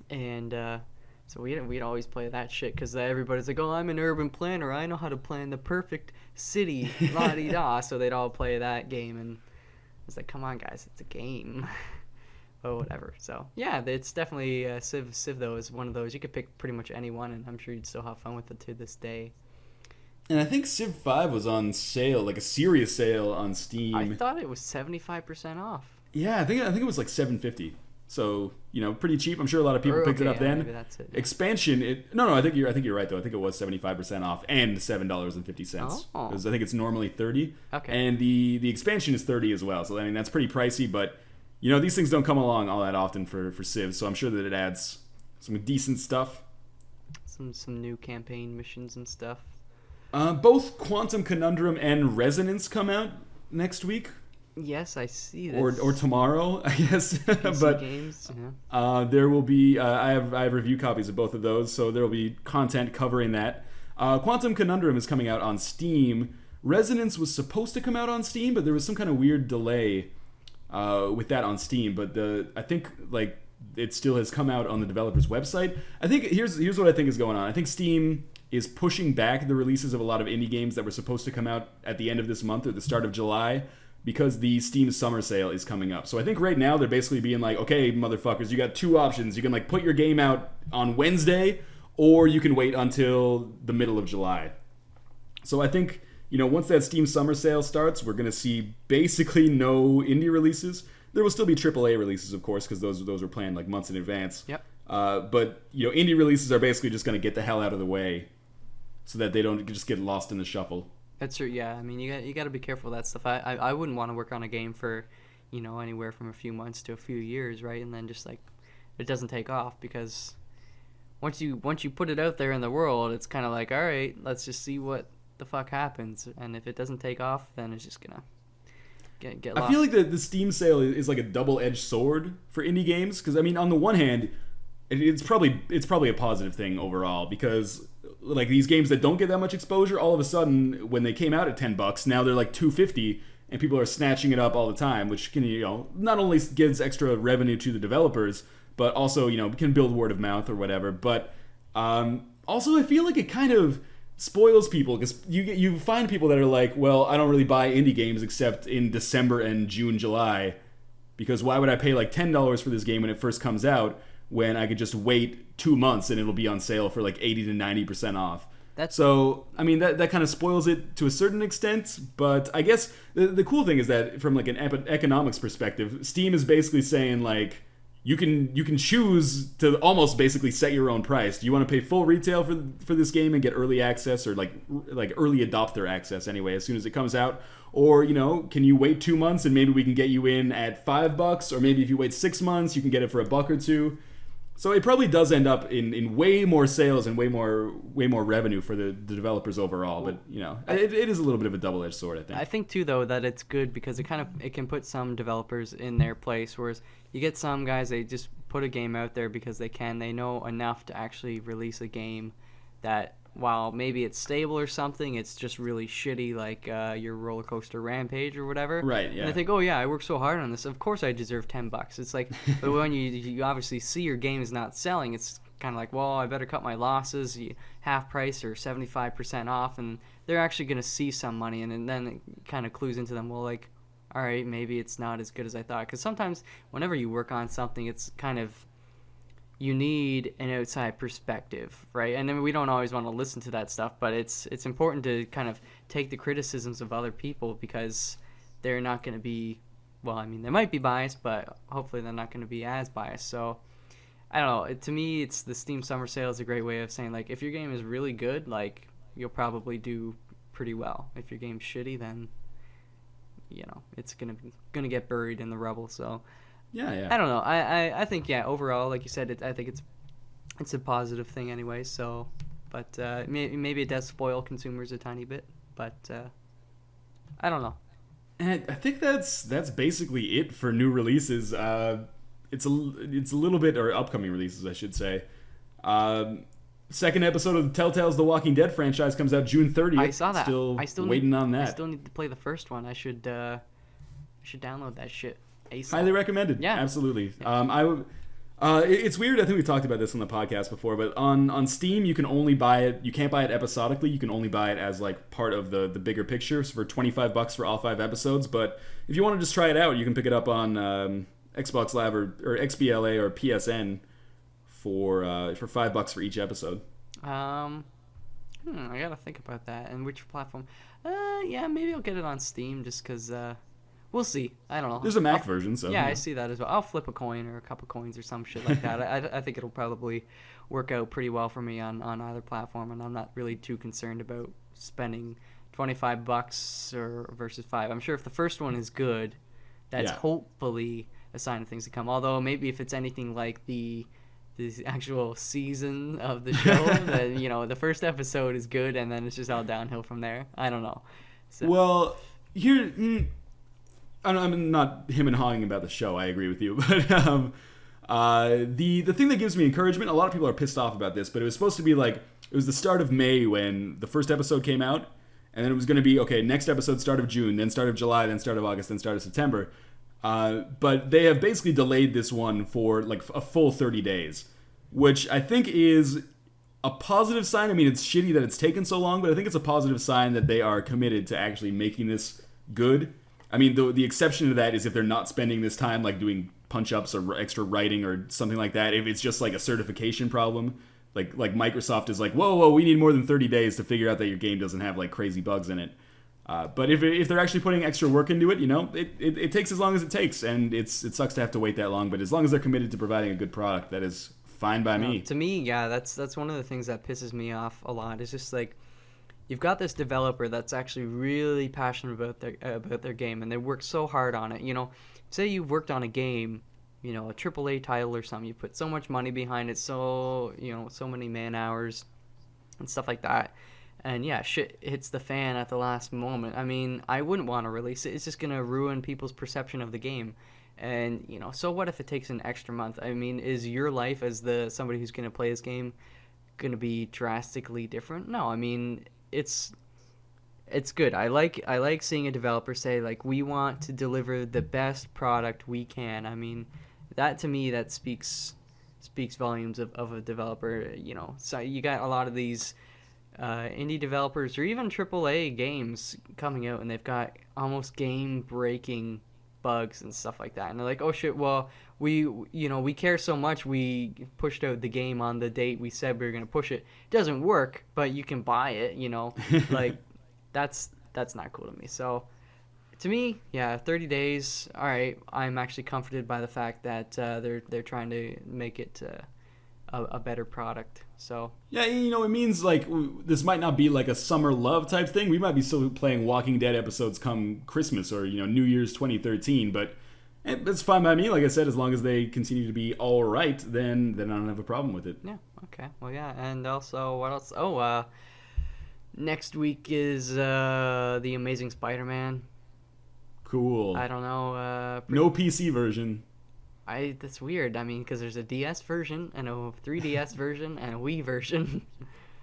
and so we'd always play that shit because everybody's like, oh, I'm an urban planner. I know how to plan the perfect city, la-di-da. So they'd all play that game, and it's like, come on, guys, it's a game. But whatever. So, yeah, it's definitely Civ, though, is one of those. You could pick pretty much any one, and I'm sure you'd still have fun with it to this day. And I think Civ 5 was on sale, like a serious sale on Steam. I thought it was 75% off. Yeah, I think it was like $7.50. So, pretty cheap. I'm sure a lot of people picked it up then. Maybe that's it. Expansion, no, I think you're right though. I think it was 75% off and $7.50. Oh. Because I think it's normally $30. Okay. And the expansion is $30 as well. So I mean, that's pretty pricey, but these things don't come along all that often for Civ, so I'm sure that it adds some decent stuff. Some new campaign missions and stuff. Both Quantum Conundrum and Resonance come out next week. Yes, I see this. Or tomorrow, I guess. PC but games, yeah. there will be. I have review copies of both of those, so there will be content covering that. Quantum Conundrum is coming out on Steam. Resonance was supposed to come out on Steam, but there was some kind of weird delay with that on Steam. But I think like it still has come out on the developer's website. I think here's what I think is going on. I think Steam is pushing back the releases of a lot of indie games that were supposed to come out at the end of this month or the start of July, because the Steam summer sale is coming up. So I think right now they're basically being like, okay, motherfuckers, you got two options. You can like put your game out on Wednesday, or you can wait until the middle of July. So I think, once that Steam summer sale starts, we're going to see basically no indie releases. There will still be AAA releases, of course, because those were planned like months in advance. Yep. But, indie releases are basically just going to get the hell out of the way so that they don't just get lost in the shuffle. That's true. Yeah, I mean, you got to be careful with that stuff. I wouldn't want to work on a game for, anywhere from a few months to a few years, right? And then just like it doesn't take off, because once you put it out there in the world, it's kind of like, all right, let's just see what the fuck happens. And if it doesn't take off, then it's just gonna get lost. I feel like the Steam sale is like a double-edged sword for indie games, because I mean, on the one hand, it's probably a positive thing overall, because like these games that don't get that much exposure, all of a sudden when they came out at $10, now they're like $2.50, and people are snatching it up all the time, which can not only gives extra revenue to the developers, but also can build word of mouth or whatever. But also I feel like it kind of spoils people, because you find people that are like, well, I don't really buy indie games except in December and June, July, because why would I pay like $10 for this game when it first comes out, when I could just wait 2 months and it'll be on sale for like 80 to 90% off. So, I mean, that kind of spoils it to a certain extent, but I guess the cool thing is that from like an economics perspective, Steam is basically saying like, you can choose to almost basically set your own price. Do you want to pay full retail for this game and get early access, or like early adopter access anyway as soon as it comes out? Or, can you wait 2 months and maybe we can get you in at $5, or maybe if you wait 6 months, you can get it for $1 or $2. So it probably does end up in way more sales and way more revenue for the developers overall. But it is a little bit of a double-edged sword, I think. I think too, though, that it's good because it can put some developers in their place, whereas you get some guys, they just put a game out there because they know enough to actually release a game that, while maybe it's stable or something, it's just really shitty, like your roller coaster Rampage or whatever. Right, yeah. And I think, oh yeah, I worked so hard on this. Of course I deserve $10. It's like, but when you obviously see your game is not selling, it's kind of like, well, I better cut my losses, half price or 75% off, and they're actually going to see some money, and then it kind of clues into them, well, like, all right, maybe it's not as good as I thought. Because sometimes whenever you work on something, it's kind of, you need an outside perspective, right? And then we don't always want to listen to that stuff, but it's important to kind of take the criticisms of other people, because they're not going to be, well, I mean, they might be biased, but hopefully they're not going to be as biased. So I don't know. To me, it's the Steam Summer Sale is a great way of saying, like, if your game is really good, like, you'll probably do pretty well. If your game's shitty, then, you know, it's gonna get buried in the rubble. So Yeah. I don't know. I think, yeah, overall, like you said, I think it's a positive thing anyway. So, but maybe it does spoil consumers a tiny bit. But I don't know. And I think that's basically it for new releases. It's a little bit, or upcoming releases, I should say. Second episode of the Telltale's The Walking Dead franchise comes out June 30th. I saw that. Still waiting on that. I still need to play the first one. I should download that shit ASAP. Highly recommended. Yeah, Absolutely. It's weird. I think we talked about this on the podcast before, but on Steam you can only buy it. You can't buy it episodically. You can only buy it as like part of the bigger picture for $25 for all 5 episodes. But if you want to just try it out, you can pick it up on Xbox Live or XBLA or PSN for $5 for each episode. I gotta think about that. And which platform? Yeah, maybe I'll get it on Steam just because. We'll see. I don't know. There's a Mac version, so yeah, I see that as well. I'll flip a coin or a couple coins or some shit like that. I think it'll probably work out pretty well for me on either platform, and I'm not really too concerned about spending $25 versus 5. I'm sure if the first one is good, that's hopefully a sign of things to come. Although maybe if it's anything like the actual season of the show, then the first episode is good, and then it's just all downhill from there. I don't know. So. Well, here. I'm not him and hawing about the show. I agree with you, but the thing that gives me encouragement. A lot of people are pissed off about this, but it was supposed to be like it was the start of May when the first episode came out, and then it was going to be okay. Next episode, start of June, then start of July, then start of August, then start of September. But they have basically delayed this one for like a full 30 days, which I think is a positive sign. I mean, it's shitty that it's taken so long, but I think it's a positive sign that they are committed to actually making this good. I mean, the exception to that is if they're not spending this time like doing punch-ups or extra writing or something like that. If it's just like a certification problem, like Microsoft is like, whoa, we need more than 30 days to figure out that your game doesn't have like crazy bugs in it. But if they're actually putting extra work into it, it takes as long as it takes, and it sucks to have to wait that long. But as long as they're committed to providing a good product, that is fine by me. To me, yeah, that's one of the things that pisses me off a lot. It's just like, you've got this developer that's actually really passionate about their game, and they work so hard on it. Say you've worked on a game, a AAA title or something. You put so much money behind it, so many man hours and stuff like that. And yeah, shit hits the fan at the last moment. I mean, I wouldn't want to release it. It's just gonna ruin people's perception of the game. And so what if it takes an extra month? I mean, is your life as somebody who's gonna play this game gonna be drastically different? No, I mean, it's good. I like seeing a developer say, like, we want to deliver the best product we can. I mean, that to me, that speaks volumes of a developer. So you got a lot of these indie developers or even AAA games coming out, and they've got almost game breaking bugs and stuff like that, and they're like, oh shit, well, we care so much, we pushed out the game on the date we said we were going to push it. It doesn't work, but you can buy it. Like, that's not cool to me. So to me, yeah, 30 days, all right. I'm actually comforted by the fact that they're trying to make it a better product. So yeah, it means like this might not be like a summer love type thing. We might be still playing Walking Dead episodes come Christmas or New Year's 2013, but that's fine by me. Like I said, as long as they continue to be all right, then I don't have a problem with it. Yeah. Okay. Well, yeah. And also, what else? Oh, next week is the Amazing Spider-Man. Cool. I don't know. No PC version. That's weird. I mean, because there's a DS version and a 3DS version and a Wii version.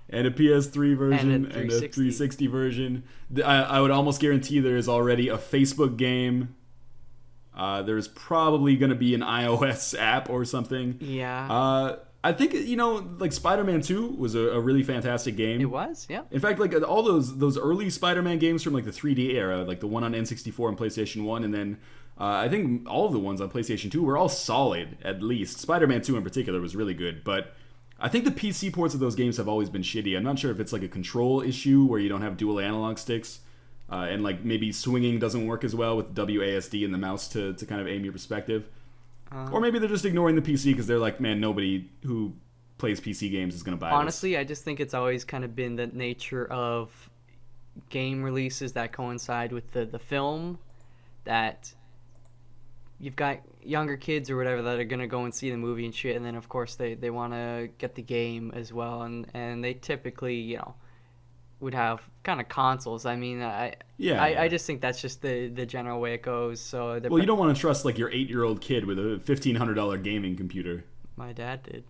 And a PS3 version and a 360 version. I would almost guarantee there is already a Facebook game. There's probably going to be an iOS app or something. Yeah. I think, like Spider-Man 2 was a really fantastic game. It was, yeah. In fact, like all those early Spider-Man games from like the 3D era, like the one on N64 and PlayStation 1, and then I think all of the ones on PlayStation 2 were all solid, at least. Spider-Man 2 in particular was really good, but I think the PC ports of those games have always been shitty. I'm not sure if it's like a control issue where you don't have dual analog sticks, and like maybe swinging doesn't work as well with WASD and the mouse to kind of aim your perspective. Or maybe they're just ignoring the PC because they're like, man, nobody who plays PC games is going to buy Honestly, this. I just think it's always kind of been the nature of game releases that coincide with the film, that you've got younger kids or whatever that are going to go and see the movie and shit, and then of course they want to get the game as well, and they typically, would have kind of consoles. I mean, I just think that's just the general way it goes. So you don't want to trust like your 8-year-old kid with a $1,500 gaming computer. My dad did.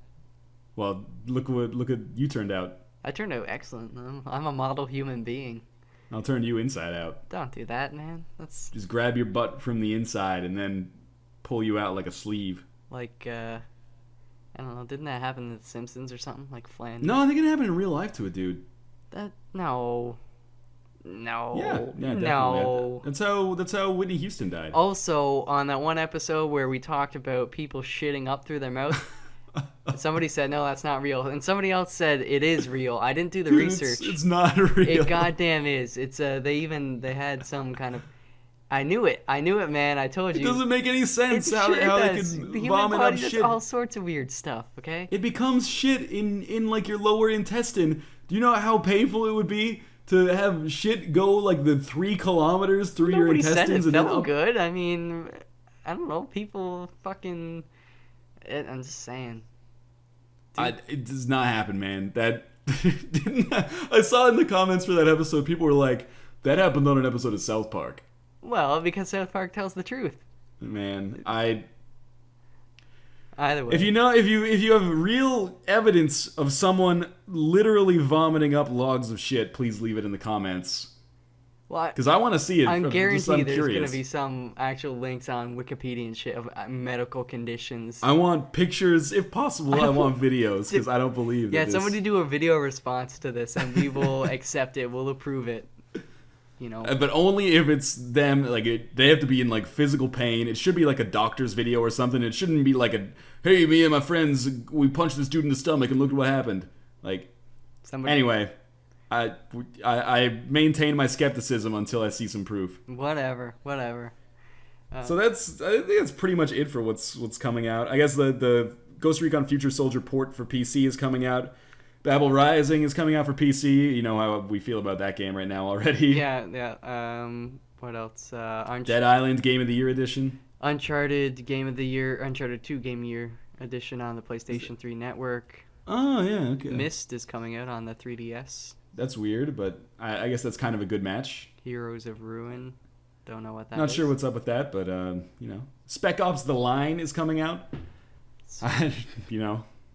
Well, look at you turned out. I turned out excellent. I'm a model human being. I'll turn you inside out. Don't do that, man. That's just grab your butt from the inside and then pull you out like a sleeve. Like I don't know. Didn't that happen in The Simpsons or something? Like Flanders? No, I think it happened in real life to a dude. No. Yeah, definitely. No. That's how Whitney Houston died. Also, on that one episode where we talked about people shitting up through their mouth, somebody said, no, that's not real. And somebody else said, it is real. I didn't do the research. It's not real. It goddamn is. It's they had some kind of... I knew it, man. I told you. It doesn't make any sense how they can vomit up shit. All sorts of weird stuff, okay? It becomes shit in like your lower intestine. Do you know how painful it would be to have shit go like the 3 kilometers through your intestines? Said it felt good. I mean, I don't know. People fucking... I'm just saying. It does not happen, man. That didn't... I saw in the comments for that episode, people were like, that happened on an episode of South Park. Well, because South Park tells the truth. Man, Either way. If you have real evidence of someone literally vomiting up logs of shit, please leave it in the comments. Well, because I want to see it. I guarantee there's going to be some actual links on Wikipedia and shit of medical conditions. I want pictures, if possible. I want videos because I don't believe. Yeah, somebody do a video response to this, and we will accept it. We'll approve it. But only if it's them. Like they have to be in like physical pain. It should be like a doctor's video or something. It shouldn't be like hey, me and my friends, we punched this dude in the stomach and look what happened. Like, anyway, I maintain my skepticism until I see some proof. Whatever. So I think that's pretty much it for what's coming out. I guess the Ghost Recon Future Soldier port for PC is coming out. Babel Rising is coming out for PC. You know how we feel about that game right now already. Yeah. What else? Dead Island Game of the Year edition. Uncharted 2 Game of the Year edition on the PlayStation 3 network. Oh, yeah, okay. Myst is coming out on the 3DS. That's weird, but I guess that's kind of a good match. Heroes of Ruin. Don't know what that is. Not sure what's up with that, but, Spec Ops The Line is coming out.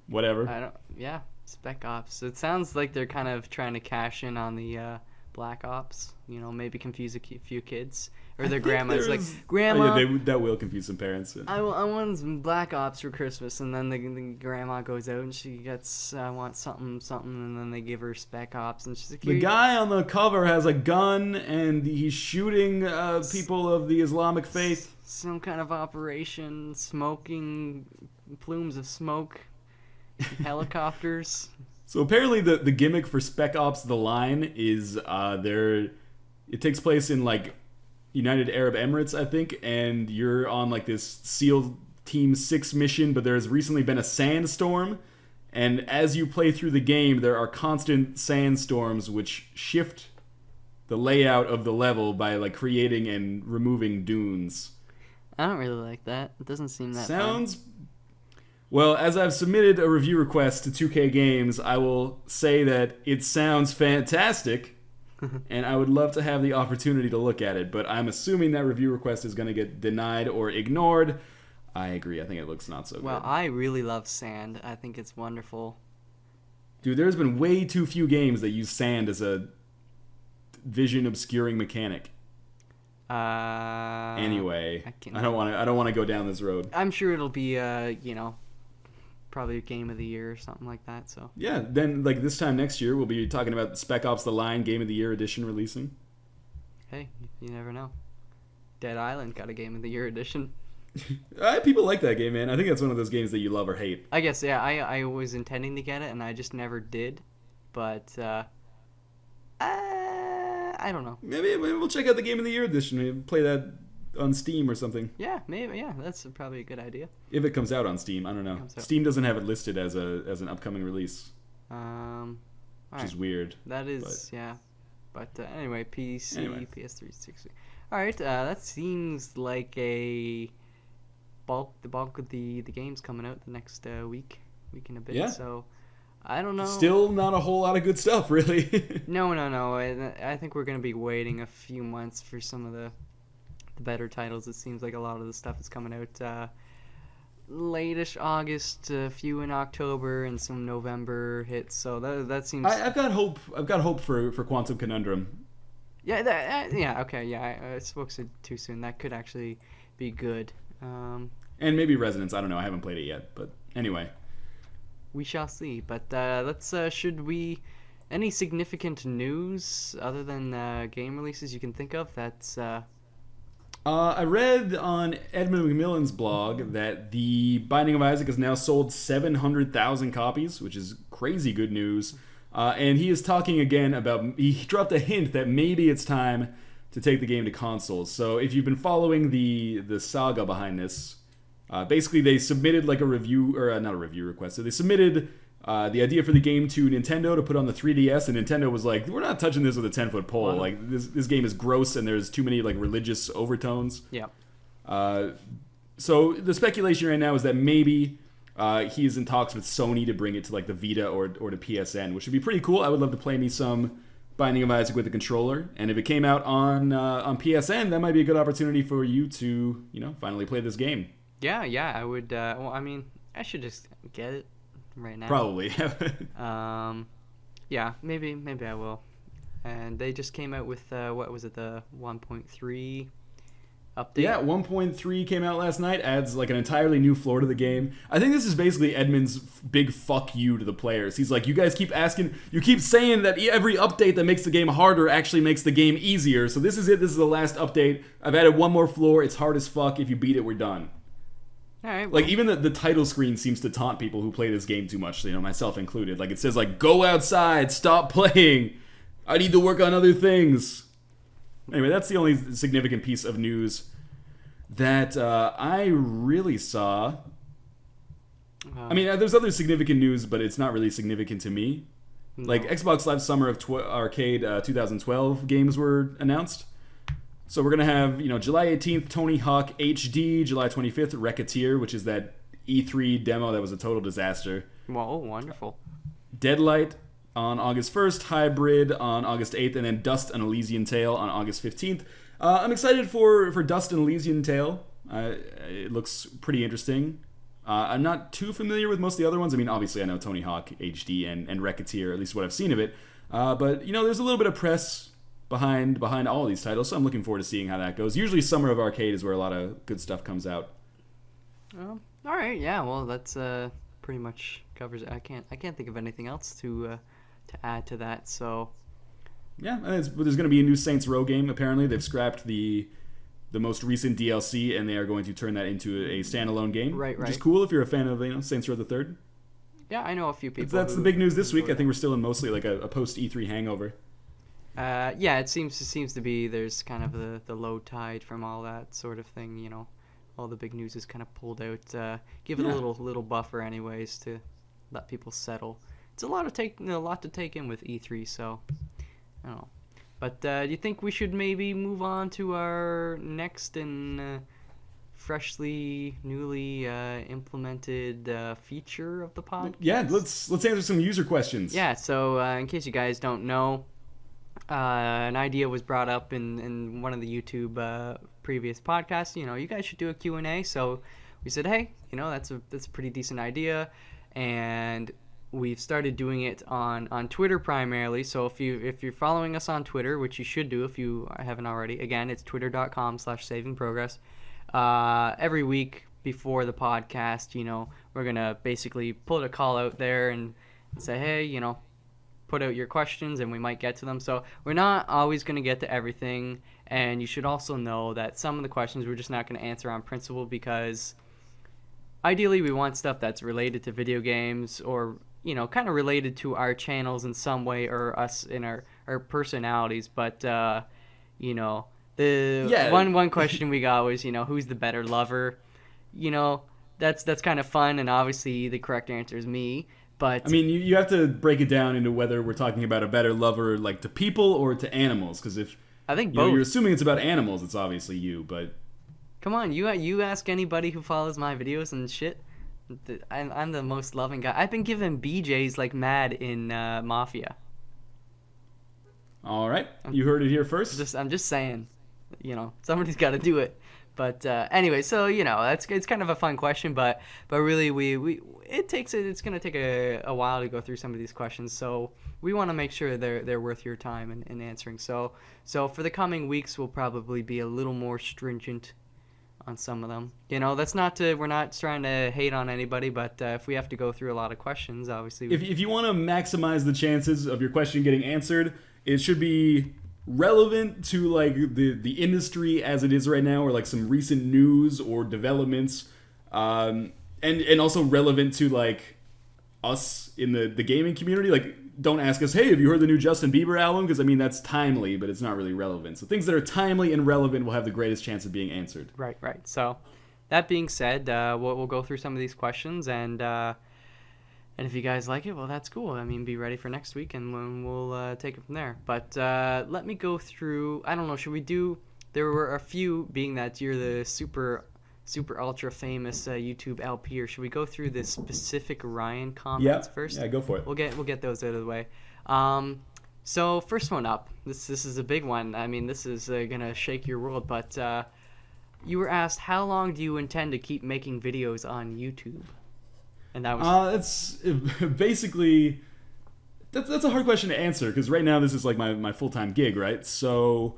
Whatever. Yeah. Spec Ops. It sounds like they're kind of trying to cash in on the Black Ops. Maybe confuse a few kids. Or their grandma's like, Grandma... Oh, yeah, that will confuse some parents. I want some Black Ops for Christmas. And then the grandma goes out and she gets, I want something. And then they give her Spec Ops. And she's like... The guy on the cover has a gun and he's shooting people of the Islamic faith. Some kind of operation. Smoking... Plumes of smoke... Helicopters. So apparently the gimmick for Spec Ops The Line is it takes place in like United Arab Emirates, I think, and you're on like this SEAL Team 6 mission, but there's recently been a sandstorm, and as you play through the game, there are constant sandstorms which shift the layout of the level by like creating and removing dunes. I don't really like that. It doesn't seem that sounds fun. Well, as I've submitted a review request to 2K Games, I will say that it sounds fantastic, and I would love to have the opportunity to look at it, but I'm assuming that review request is going to get denied or ignored. I agree. I think it looks not so good. Well, I really love sand. I think it's wonderful. Dude, there's been way too few games that use sand as a vision-obscuring mechanic. Anyway, I don't want to go down this road. I'm sure it'll be probably a game of the year or something like that. So yeah, then like this time next year we'll be talking about Spec Ops: The Line Game of the Year edition releasing. Hey, you never know. Dead Island got a Game of the Year edition. People like that game, man. I think that's one of those games that you love or hate. I guess, yeah. I was intending to get it, and I just never did. But I don't know. Maybe we'll check out the Game of the Year edition. Maybe play that on Steam or something. Yeah, maybe. Yeah, that's probably a good idea. If it comes out on Steam, I don't know. Steam doesn't have it listed as an upcoming release, which is weird. That is, yeah. But anyway, PC, PS3, 60. All right, that seems like the bulk of the games coming out the next week and a bit. Yeah. So I don't know. Still not a whole lot of good stuff, really. No. I think we're gonna be waiting a few months for some of the better titles. It seems like a lot of the stuff is coming out late-ish August, a few in October, and some November hits. So that seems. I've got hope. I've got hope for Quantum Conundrum. Yeah. Yeah. Okay. Yeah. I spoke too soon. That could actually be good. And maybe Resonance. I don't know. I haven't played it yet. But anyway, we shall see. But let's. Should we? Any significant news other than game releases you can think of? That's. I read on Edmund McMillan's blog that the Binding of Isaac has now sold 700,000 copies, which is crazy good news. And he is talking again about, he dropped a hint that maybe it's time to take the game to consoles. So if you've been following the saga behind this, basically they submitted like a review, or not a review request, so they submitted the idea for the game to Nintendo to put on the 3DS, and Nintendo was like, we're not touching this with a 10-foot pole. Wow. Like, this game is gross and there's too many like religious overtones. Yeah. So the speculation right now is that maybe he is in talks with Sony to bring it to like the Vita or to PSN, which would be pretty cool. I would love to play me some Binding of Isaac with the controller, and if it came out on PSN, that might be a good opportunity for you to finally play this game. Yeah, I would. Well, I mean, I should just get it right now. Probably. Yeah, maybe I will. And they just came out with what was it, the 1.3 update? Yeah, 1.3 came out last night, adds like an entirely new floor to the game. I think this is basically Edmund's big fuck you to the players. He's like, you guys keep saying that every update that makes the game harder actually makes the game easier. So this is it. This is the last update. I've added one more floor. It's hard as fuck. If you beat it, we're done. All right, well. Like, even the title screen seems to taunt people who play this game too much, myself included. Like, it says, like, go outside, stop playing. I need to work on other things. Anyway, that's the only significant piece of news that I really saw. I mean, there's other significant news, but it's not really significant to me. No. Like, Xbox Live Summer of Arcade 2012 games were announced. So we're going to have, July 18th, Tony Hawk HD, July 25th, Racketeer, which is that E3 demo that was a total disaster. Whoa, wonderful. Deadlight on August 1st, Hybrid on August 8th, and then Dust: An Elysian Tale on August 15th. I'm excited for Dust: An Elysian Tale. It looks pretty interesting. I'm not too familiar with most of the other ones. I mean, obviously I know Tony Hawk HD and Racketeer, at least what I've seen of it. But, there's a little bit of press behind all these titles, so I'm looking forward to seeing how that goes. Usually Summer of Arcade is where a lot of good stuff comes out. All right, yeah, well, that's pretty much covers it. I can't think of anything else to add to that, so... Yeah, there's going to be a new Saints Row game, apparently. They've scrapped the most recent DLC, and they are going to turn that into a standalone game. Right. Which is cool if you're a fan of Saints Row the Third. Yeah, I know a few people. That's the big news this week. I think we're still in mostly like a post-E3 hangover. Yeah, it seems to be there's kind of the low tide from all that sort of thing, all the big news is kind of pulled out. Give it a little buffer anyways to let people settle. It's a lot to take in with E3, so I don't know. But do you think we should maybe move on to our next and newly implemented feature of the podcast? Yeah, let's answer some user questions. Yeah, so in case you guys don't know, an idea was brought up in one of the YouTube previous podcasts. You guys should do a Q&A. So we said, hey, that's a pretty decent idea, and we've started doing it on Twitter primarily. So if you're following us on Twitter, which you should do if you haven't already, again, it's twitter.com/savingprogress. Every week before the podcast, we're gonna basically put a call out there and say, hey, put out your questions and we might get to them. So we're not always going to get to everything, and you should also know that some of the questions we're just not going to answer on principle, because ideally we want stuff that's related to video games or kind of related to our channels in some way, or us in our personalities. But the one question we got was who's the better lover. That's kind of fun, and obviously the correct answer is me. But I mean, you have to break it down into whether we're talking about a better lover like to people or to animals, because if I think both. You're assuming it's about animals, it's obviously you. But come on, you ask anybody who follows my videos and shit. I'm the most loving guy. I've been giving BJ's like mad in Mafia. All right, you heard it here first. I'm just saying, somebody's got to do it. But anyway, so it's kind of a fun question, but really it's gonna take a while to go through some of these questions. So we want to make sure they're worth your time in answering. So for the coming weeks, we'll probably be a little more stringent on some of them. We're not trying to hate on anybody, but if we have to go through a lot of questions, obviously. If you want to maximize the chances of your question getting answered, it should be relevant to like the industry as it is right now, or like some recent news or developments, and also relevant to like us in the gaming community. Like, don't ask us, hey, have you heard the new Justin Bieber album? Because I mean, that's timely, but it's not really relevant. So things that are timely and relevant will have the greatest chance of being answered. Right. So that being said, we'll go through some of these questions, and if you guys like it, well, that's cool. I mean, be ready for next week, and we'll take it from there. But let me go through. I don't know. Should we do? There were a few, being that you're the super ultra famous YouTube LP, or should we go through the specific Ryan comments first? Yeah, go for it. We'll get those out of the way. So first one up. This is a big one. I mean, this is gonna shake your world. But you were asked, how long do you intend to keep making videos on YouTube? And that was it's basically that's a hard question to answer, because right now this is like my full-time gig, right? So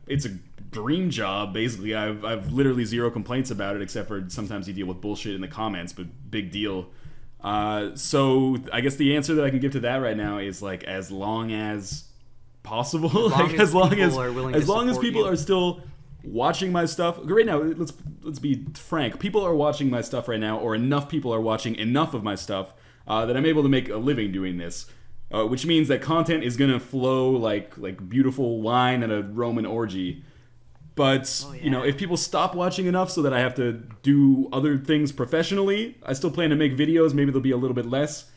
it's a dream job basically. I've literally zero complaints about it, except for sometimes you deal with bullshit in the comments, but big deal. So I guess the answer that I can give to that right now is like as long as possible. As long as people are still watching my stuff right now. Let's be frank. People are watching my stuff right now, or enough people are watching enough of my stuff that I'm able to make a living doing this. Which means that content is gonna flow like beautiful wine at a Roman orgy. But if people stop watching enough so that I have to do other things professionally, I still plan to make videos. Maybe there'll be a little bit less.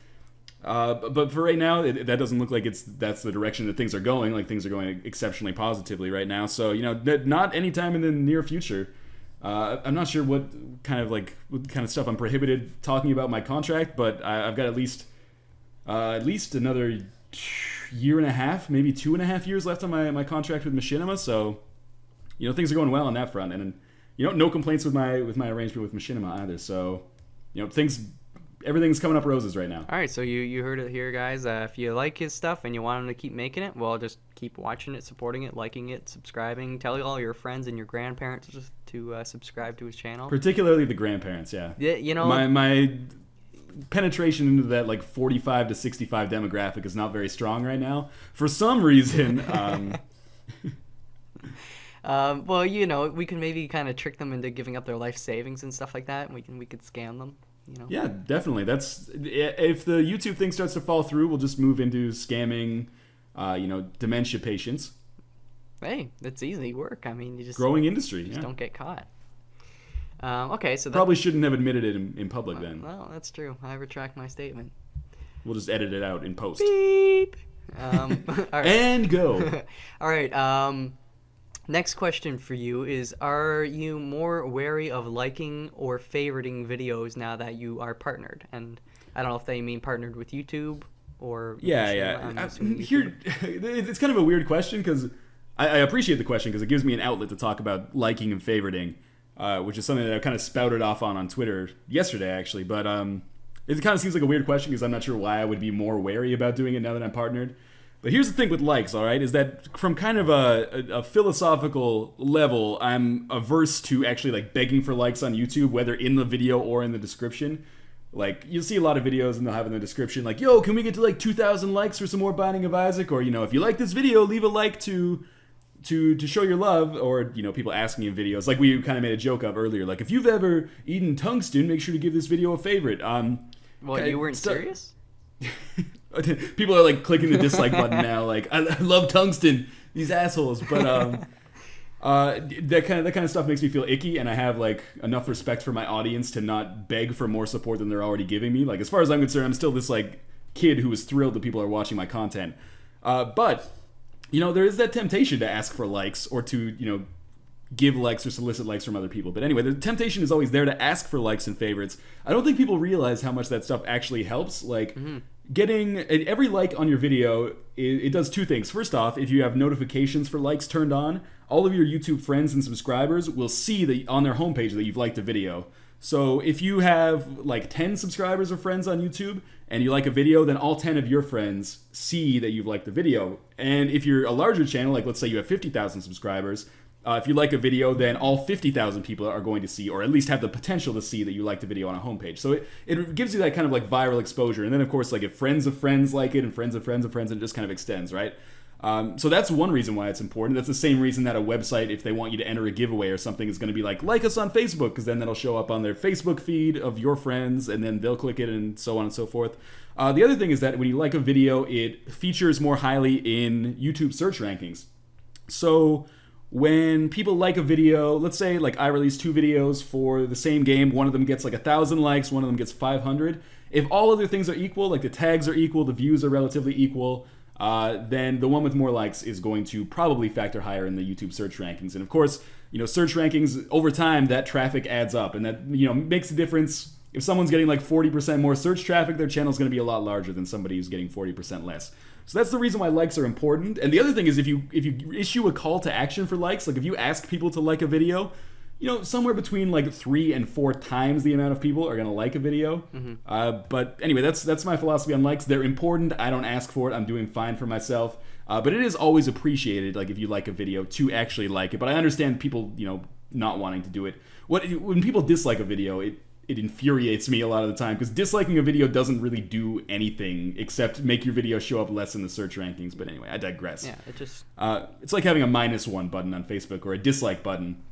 But for right now, that doesn't look like that's the direction that things are going. Like, things are going exceptionally positively right now. So not anytime in the near future. I'm not sure what kind of stuff I'm prohibited talking about in my contract, but I've got at least another year and a half, maybe 2.5 years left on my contract with Machinima. So things are going well on that front, and no complaints with my arrangement with Machinima either. So everything's coming up roses right now. All right, so you heard it here, guys. If you like his stuff and you want him to keep making it, well, just keep watching it, supporting it, liking it, subscribing. Tell all your friends and your grandparents to subscribe to his channel. Particularly the grandparents, yeah. Yeah, my penetration into that like 45 to 65 demographic is not very strong right now for some reason. Well, we can maybe kind of trick them into giving up their life savings and stuff like that, and we could scam them. Yeah, definitely. That's if the YouTube thing starts to fall through, we'll just move into scamming, dementia patients. Hey, that's easy work. I mean, you just growing industry. You just don't get caught. Okay, so probably shouldn't have admitted it in public then. Well, that's true. I retract my statement. We'll just edit it out in post. Beep. All right. And go. All right. Next question for you is, are you more wary of liking or favoriting videos now that you are partnered? And I don't know if they mean partnered with YouTube or... Yeah. Here, it's kind of a weird question, because I appreciate the question, because it gives me an outlet to talk about liking and favoriting, which is something that I kind of spouted off on Twitter yesterday, actually. But It kind of seems like a weird question because I'm not sure why I would be more wary about doing it now that I'm partnered. But here's the thing with likes, all right, is that from kind of a philosophical level, I'm averse to actually like begging for likes on YouTube, whether in the video or in the description. Like, you'll see a lot of videos and they'll have in the description, like, yo, can we get to like 2,000 likes for some more Binding of Isaac? Or, you know, if you like this video, leave a like to show your love. Or, you know, people asking in videos, like we kind of made a joke of earlier, like, if you've ever eaten tungsten, make sure to give this video a favorite. Well, you weren't serious? People are like clicking the dislike button now, like, I love tungsten, these assholes. But that kind of stuff makes me feel icky, and I have like enough respect for my audience to not beg for more support than they're already giving me. Like, as far as I'm concerned, I'm still this like kid who is thrilled that people are watching my content. But you know, there is that temptation to ask for likes or to, you know, give likes or solicit likes from other people. But anyway, the temptation is always there to ask for likes and favorites. I don't think people realize how much that stuff actually helps. Like, getting every like on your video, it does two things. First off, if you have notifications for likes turned on, all of your YouTube friends and subscribers will see that on their homepage that you've liked a video. So if you have like 10 subscribers or friends on YouTube and you like a video, then all 10 of your friends see that you've liked the video. And if you're a larger channel, like let's say you have 50,000 subscribers, if you like a video, then all 50,000 people are going to see, or at least have the potential to see, that you liked the video on a homepage. So it gives you that kind of like viral exposure. And then of course, like if friends of friends like it, and friends of friends of friends, it just kind of extends, right? So that's one reason why it's important. That's the same reason that a website, if they want you to enter a giveaway or something, is going to be like us on Facebook, because then that'll show up on their Facebook feed of your friends, and then they'll click it, and so on and so forth. The other thing is that when you like a video, it features more highly in YouTube search rankings. So when people like a video, let's say like I release 2 videos for the same game, one of them gets like 1,000 likes, one of them gets 500. If all other things are equal, like the tags are equal, the views are relatively equal, then the one with more likes is going to probably factor higher in the YouTube search rankings. And of course, you know, search rankings over time, that traffic adds up, and that, you know, makes a difference. If someone's getting like 40% more search traffic, their channel's going to be a lot larger than somebody who's getting 40% less. So that's the reason why likes are important. And the other thing is, if you issue a call to action for likes, like if you ask people to like a video, you know, somewhere between like 3 and 4 times the amount of people are going to like a video. But anyway, that's my philosophy on likes. They're important. I don't ask for it. I'm doing fine for myself. But it is always appreciated, like if you like a video, to actually like it. But I understand people, you know, not wanting to do it. When people dislike a video, it infuriates me a lot of the time, because disliking a video doesn't really do anything except make your video show up less in the search rankings. But anyway, I digress. Yeah, it just... it's like having a -1 button on Facebook, or a dislike button.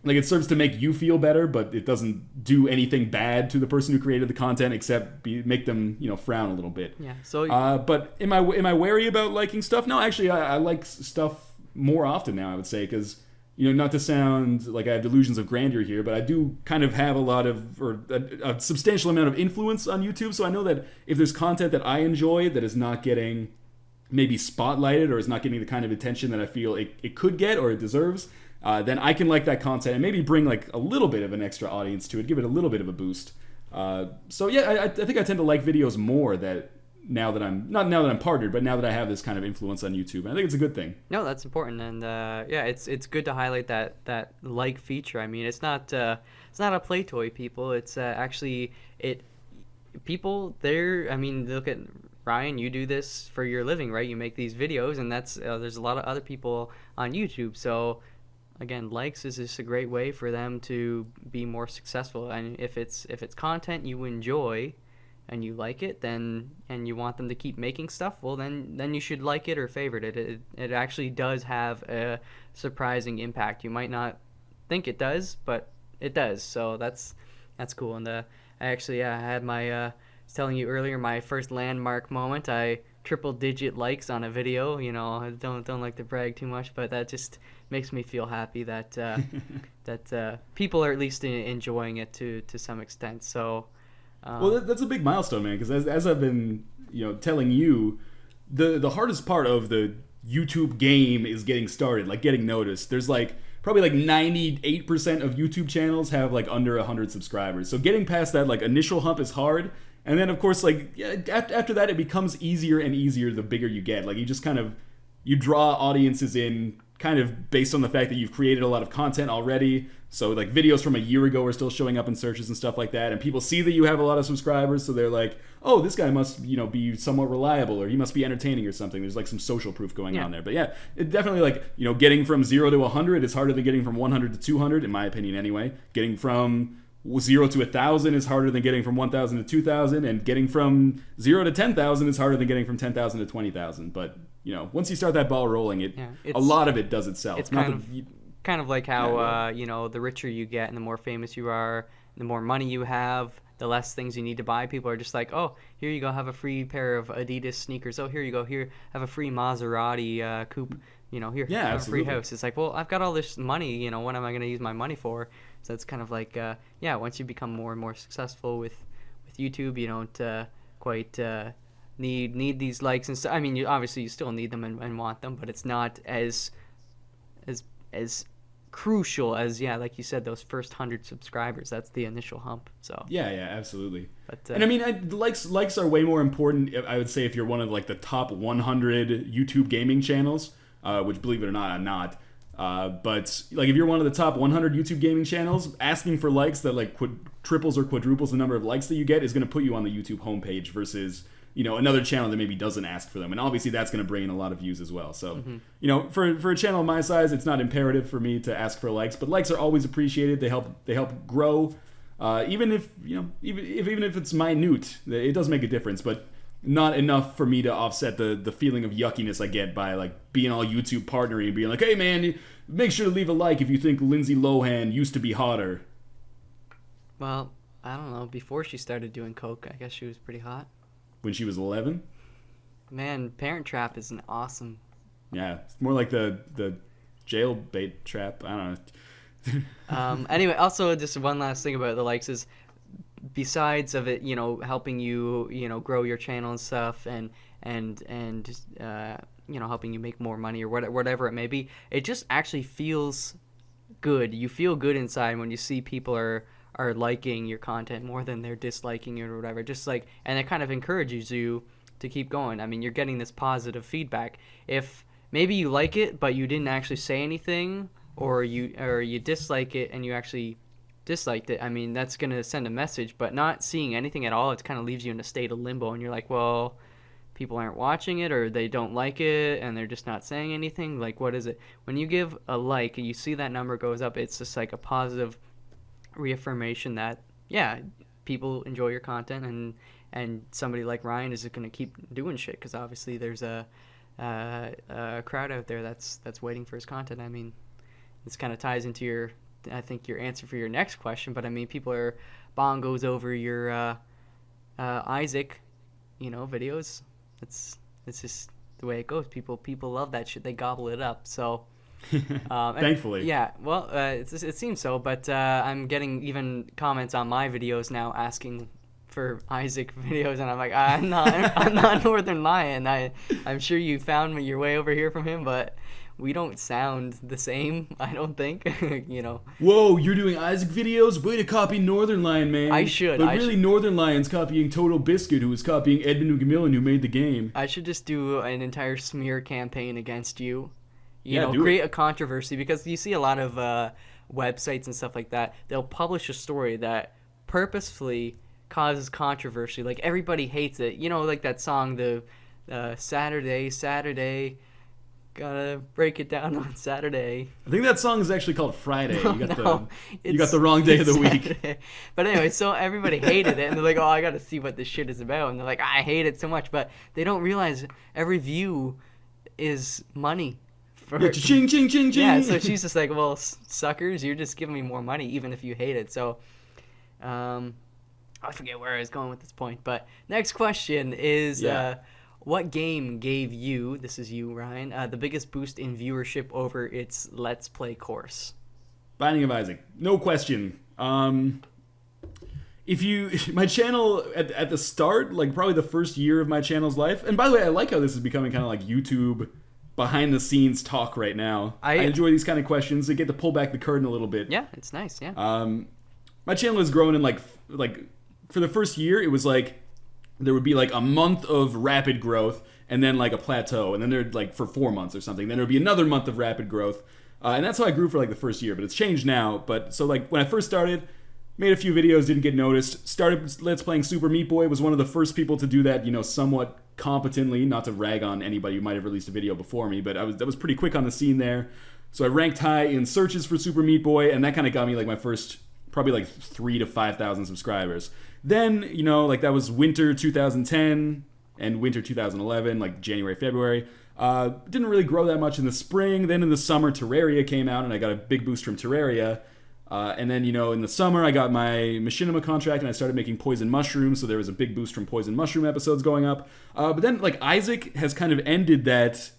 Like, it serves to make you feel better, but it doesn't do anything bad to the person who created the content except make them, you know, frown a little bit. Yeah. So. But am I wary about liking stuff? No, actually, I like stuff more often now, I would say, because, you know, not to sound like I have delusions of grandeur here, but I do kind of have a substantial amount of influence on YouTube. So I know that if there's content that I enjoy that is not getting maybe spotlighted, or is not getting the kind of attention that I feel it could get or it deserves, then I can like that content and maybe bring like a little bit of an extra audience to it, give it a little bit of a boost. So yeah, I think I tend to like videos more now that I'm partnered, but now that I have this kind of influence on YouTube. And I think it's a good thing. No, that's important, and yeah, it's good to highlight that like feature. I mean, it's not a play toy, people. It's actually people there. I mean, look at Ryan. You do this for your living, right? You make these videos, and that's there's a lot of other people on YouTube. So again, likes is just a great way for them to be more successful. And if it's content you enjoy and you like it, then, and you want them to keep making stuff, well, then you should like it or favorite it. It actually does have a surprising impact. You might not think it does, but it does. So that's cool. And I actually had my I was telling you earlier, my first landmark moment. I triple-digit likes on a video. You know, I don't like to brag too much, but that just makes me feel happy that that people are at least enjoying it to some extent. So. Well, that's a big milestone, man, because as I've been, you know, telling you, the hardest part of the YouTube game is getting started, like getting noticed. There's like probably like 98% of YouTube channels have like under 100 subscribers. So getting past that like initial hump is hard. And then of course, like, yeah, after that, it becomes easier and easier the bigger you get. Like, you just kind of, you draw audiences in kind of based on the fact that you've created a lot of content already. So like videos from a year ago are still showing up in searches and stuff like that, and people see that you have a lot of subscribers, so they're like, oh, this guy must, be somewhat reliable, or he must be entertaining or something. There's like some social proof going on there. But yeah, it definitely, like, getting from 0 to 100 is harder than getting from 100 to 200, in my opinion anyway. Getting from 0 to 1,000 is harder than getting from 1,000 to 2,000, and getting from 0 to 10,000 is harder than getting from 10,000 to 20,000. But once you start that ball rolling, a lot of it does itself. It's kind of like how the richer you get and the more famous you are, the more money you have, the less things you need to buy. People are just like, oh, here you go, have a free pair of Adidas sneakers. Oh, here you go, here, have a free Maserati coupe. Here, have absolutely. a free house. It's like, well, I've got all this money. What am I going to use my money for? So it's kind of like, once you become more and more successful with YouTube, you don't quite need these likes and stuff. I mean, you still need them and want them, but it's not as crucial as, like you said, those first 100 subscribers. That's the initial hump. So yeah, absolutely. But and I mean, likes are way more important, I would say, if you're one of like the top 100 YouTube gaming channels, which, believe it or not, I'm not. But like, if you're one of the top 100 YouTube gaming channels, asking for likes that like triples or quadruples the number of likes that you get is going to put you on the YouTube homepage versus another channel that maybe doesn't ask for them. And obviously that's going to bring in a lot of views as well. So, for a channel my size, it's not imperative for me to ask for likes, but likes are always appreciated. They help grow. Even if it's minute, it does make a difference, but not enough for me to offset the feeling of yuckiness I get by like being all YouTube partnery and being like, hey man, make sure to leave a like if you think Lindsay Lohan used to be hotter. Well, I don't know. Before she started doing coke, I guess she was pretty hot. When she was 11? Man, Parent Trap is an awesome... Yeah, it's more like the jailbait trap. I don't know. Anyway, also just one last thing about the likes is, besides of it, helping you, grow your channel and stuff, and helping you make more money or whatever it may be, it just actually feels good. You feel good inside when you see people are liking your content more than they're disliking it or whatever. Just like, and it kind of encourages you to keep going. I mean, you're getting this positive feedback. If maybe you like it, but you didn't actually say anything, or you dislike it and you actually disliked it, I mean, that's going to send a message, but not seeing anything at all, it kind of leaves you in a state of limbo, and you're like, well, people aren't watching it, or they don't like it, and they're just not saying anything. Like, what is it? When you give a like and you see that number goes up, it's just like a positive reaffirmation that people enjoy your content, and somebody like Ryan is going to keep doing shit, because obviously there's a crowd out there that's waiting for his content. I mean, this kind of ties into your answer for your next question, but I mean, people are bongos over your Isaac videos. It's just the way it goes. People love that shit. They gobble it up. So thankfully. Well, it seems so, but I'm getting even comments on my videos now asking for Isaac videos, and I'm like, I'm not Northernlion. I'm sure you found your way over here from him, but we don't sound the same, I don't think. Whoa, you're doing Isaac videos? Way to copy Northernlion, man. I should. But really, Northernlion's copying Total Biscuit, who was copying Edmund McMillan, who made the game. I should just do an entire smear campaign against you. Create a controversy, because you see a lot of websites and stuff like that. They'll publish a story that purposefully causes controversy. Like, everybody hates it. Like that song, the Saturday, gotta break it down on Saturday. I think that song is actually called Friday. You got the wrong day of the Saturday. week. But anyway, so everybody hated it, and they're like, oh, I gotta see what this shit is about. And they're like, I hate it so much. But they don't realize every view is money. Ching, ching, ching, ching. Yeah, so she's just like, well, suckers, you're just giving me more money, even if you hate it. So, I forget where I was going with this point. But next question is, what game gave you, this is you, Ryan, the biggest boost in viewership over its Let's Play course? Binding of Isaac. No question. My channel at the start, like probably the first year of my channel's life, and by the way, I like how this is becoming kind of like YouTube behind the scenes talk right now. I enjoy these kind of questions. They get to pull back the curtain a little bit. Yeah, it's nice, yeah. My channel has grown in like for the first year, it was like there would be like a month of rapid growth and then like a plateau, and then there'd like for 4 months or something, then there would be another month of rapid growth, and that's how I grew for like the first year. But it's changed now. But so like when I first started, made a few videos, didn't get noticed. Started Let's Playing Super Meat Boy, was one of the first people to do that, somewhat competently. Not to rag on anybody who might have released a video before me, but that was pretty quick on the scene there. So I ranked high in searches for Super Meat Boy, and that kind of got me like my first probably like 3,000 to 5,000 subscribers. Then, like that was winter 2010 and winter 2011, like January, February. Didn't really grow that much in the spring. Then in the summer, Terraria came out, and I got a big boost from Terraria. And then, in the summer, I got my machinima contract, and I started making Poison Mushroom, so there was a big boost from Poison Mushroom episodes going up. But then, like, Isaac has kind of ended that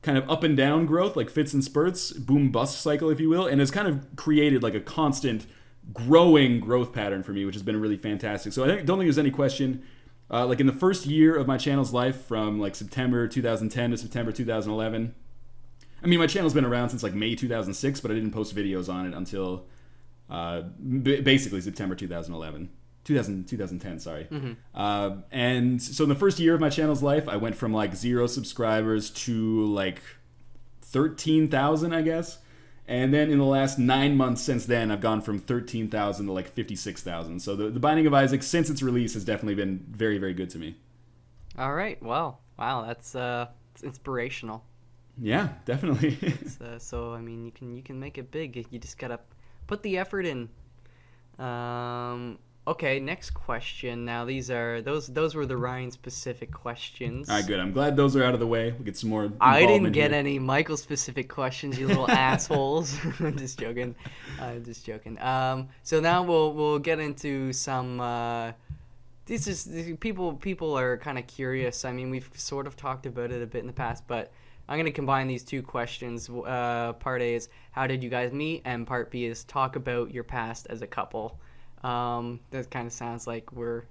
kind of up and down growth, like fits and spurts, boom-bust cycle, if you will, and has kind of created, like, a constant growing growth pattern for me, which has been really fantastic. So don't think there's any question. Like, in the first year of my channel's life, from, like, September 2010 to September 2011... I mean, my channel's been around since like May 2006, but I didn't post videos on it until basically September 2010, sorry. Mm-hmm. And so in the first year of my channel's life, I went from like 0 subscribers to like 13,000, I guess. And then in the last 9 months since then, I've gone from 13,000 to like 56,000. So the Binding of Isaac, since its release, has definitely been very, very good to me. All right. Well, wow, that's it's inspirational. Yeah, definitely. So I mean, you can make it big. You just gotta put the effort in. Okay, next question. Now those were the Ryan specific questions. All right, good. I'm glad those are out of the way. We get some more. I didn't get any Michael specific questions, you little assholes. I'm just joking. So now we'll get into some. People are kind of curious. I mean, we've sort of talked about it a bit in the past, but I'm going to combine these two questions. Part A is, how did you guys meet? And part B is, talk about your past as a couple. That kind of sounds like we're,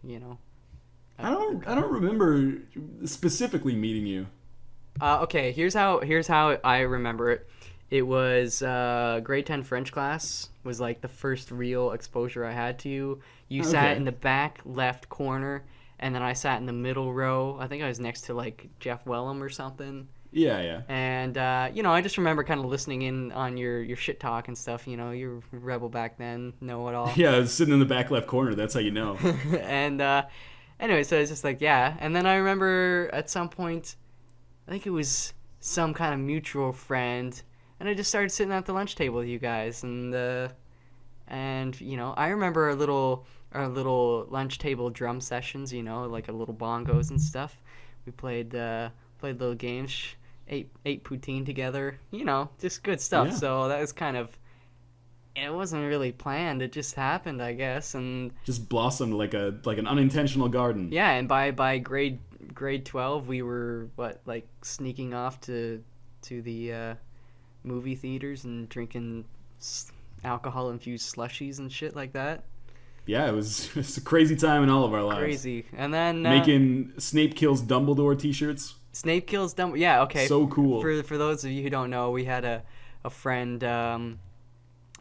I don't remember specifically meeting you. Okay, here's how I remember it. It was grade 10 French class was like the first real exposure I had to you. You sat in the back left corner, and then I sat in the middle row. I think I was next to like Jeff Wellham or something. Yeah. And, I just remember kind of listening in on your shit talk and stuff. You were a rebel back then, know it all. Yeah, I was sitting in the back left corner. That's how you know. And, anyway, so it's just like, yeah. And then I remember at some point, I think it was some kind of mutual friend, and I just started sitting at the lunch table with you guys. And I remember our little lunch table drum sessions, like a little bongos and stuff. We played little games, ate poutine together, just good stuff. Yeah. So that was kind of, it wasn't really planned. It just happened, I guess, and just blossomed like an unintentional garden. Yeah, and by grade 12, we were sneaking off to the movie theaters and drinking alcohol-infused slushies and shit like that. Yeah, it's a crazy time in all of our lives. Crazy. And then making Snape Kills Dumbledore t-shirts. Snape Kills Dumbledore. Yeah, okay. So cool. For those of you who don't know, we had a friend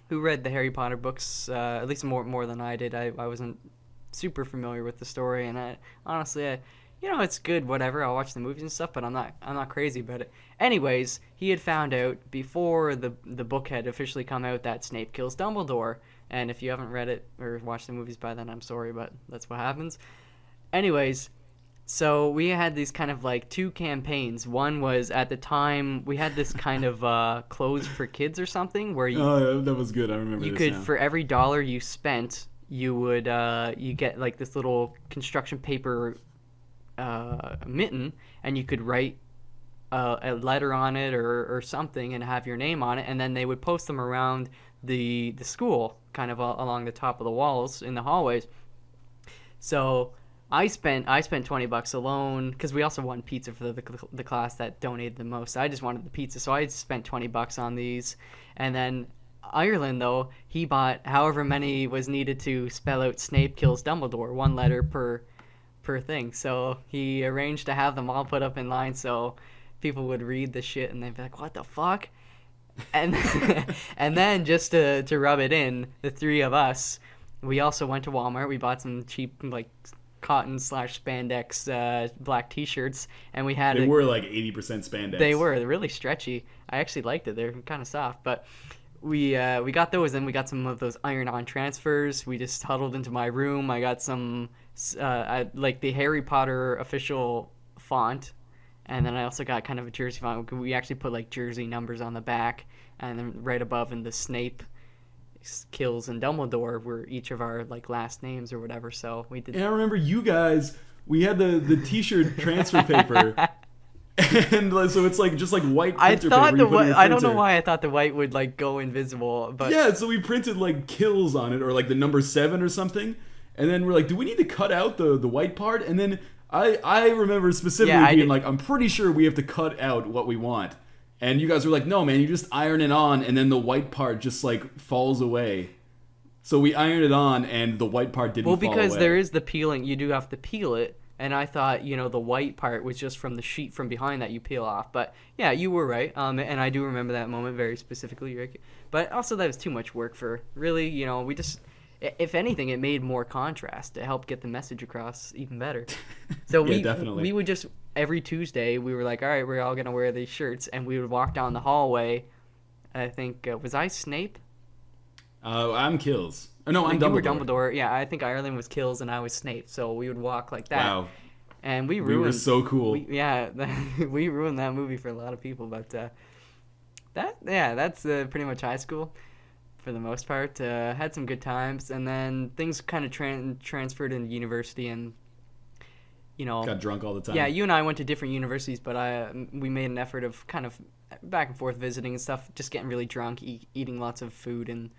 who read the Harry Potter books, at least more than I did. I wasn't super familiar with the story, and I honestly, it's good, whatever. I'll watch the movies and stuff, but I'm not crazy about it. Anyways, he had found out before the book had officially come out that Snape kills Dumbledore. And if you haven't read it or watched the movies by then, I'm sorry, but that's what happens. Anyways, so we had these kind of like two campaigns. One was, at the time, we had this kind of clothes for kids or something where oh, that was good. I remember you this could now. For every $1 you spent, you would you get like this little construction paper mitten, and you could write a letter on it or something and have your name on it, and then they would post them around the school, kind of along the top of the walls in the hallways. So I spent $20 alone, because we also won pizza for the class that donated the most. I just wanted the pizza, so I spent $20 on these. And then Ireland, though, he bought however many was needed to spell out Snape kills Dumbledore, one letter per thing. So he arranged to have them all put up in line so people would read the shit and they'd be like, what the fuck? And then just to rub it in, the three of us, we also went to Walmart. We bought some cheap cotton / spandex black T-shirts, and we had They were like 80% spandex. They were really stretchy. I actually liked it. They're kind of soft, but we got those, and we got some of those iron-on transfers. We just huddled into my room. I got some like the Harry Potter official font, and then I also got kind of a jersey font. We actually put like jersey numbers on the back, and then right above in the Snape, Kills, and Dumbledore were each of our like last names or whatever. So we did. And I remember you guys, we had the T-shirt transfer paper, and so it's like just like white printer I thought paper. I don't know why I thought the white would like go invisible, but yeah, so we printed like Kills on it, or like the number 7 or something, and then we're like, do we need to cut out the white part? And then I remember specifically being like, I'm pretty sure we have to cut out what we want. And you guys were like, no, man, you just iron it on, and then the white part just, like, falls away. So we ironed it on, and the white part didn't fall away. Well, because there is the peeling. You do have to peel it. And I thought, the white part was just from the sheet from behind that you peel off. But, yeah, you were right. And I do remember that moment very specifically, Rick. But also that was too much work for, really, we just... If anything, it made more contrast to help get the message across even better. So definitely. We would just, every Tuesday, we were like, all right, we're all going to wear these shirts. And we would walk down the hallway. I think, was I Snape? I'm Kills. Oh, no, I'm Dumbledore. You were Dumbledore. Yeah, I think Ireland was Kills and I was Snape. So we would walk like that. Wow. And we were so cool. We ruined that movie for a lot of people. But that's pretty much high school. For the most part, had some good times, and then things kind of transferred into university, and got drunk all the time. Yeah, you and I went to different universities, but we made an effort of kind of back and forth visiting and stuff, just getting really drunk, eating lots of food, and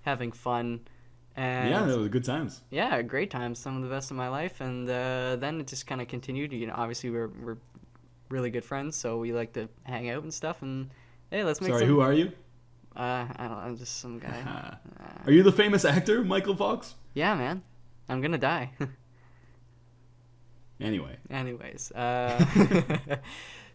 having fun. And yeah, that was good times. Yeah, great times, some of the best of my life, and then it just kind of continued. Obviously we're really good friends, so we like to hang out and stuff, and hey, let's make. Sorry, who are you? I don't know, I'm just some guy. Are you the famous actor, Michaelalfox? Yeah, man. I'm gonna die. Anyways.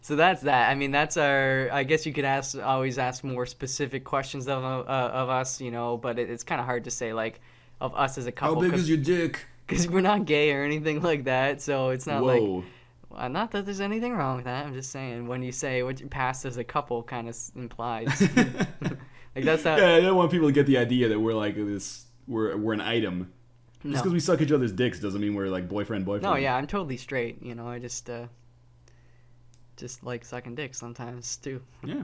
So that's that. I mean, that's our... I guess you could always ask more specific questions of us, but it's kind of hard to say, like, of us as a couple. How big is your dick? Because we're not gay or anything like that, so it's not Whoa. like... Not that there's anything wrong with that. I'm just saying, when you say what you passed as a couple kind of implies... Like that's not... Yeah, I don't want people to get the idea that we're like this. We're an item. Just because we suck each other's dicks doesn't mean we're like boyfriend. No, yeah, I'm totally straight. I just like sucking dicks sometimes too. Yeah.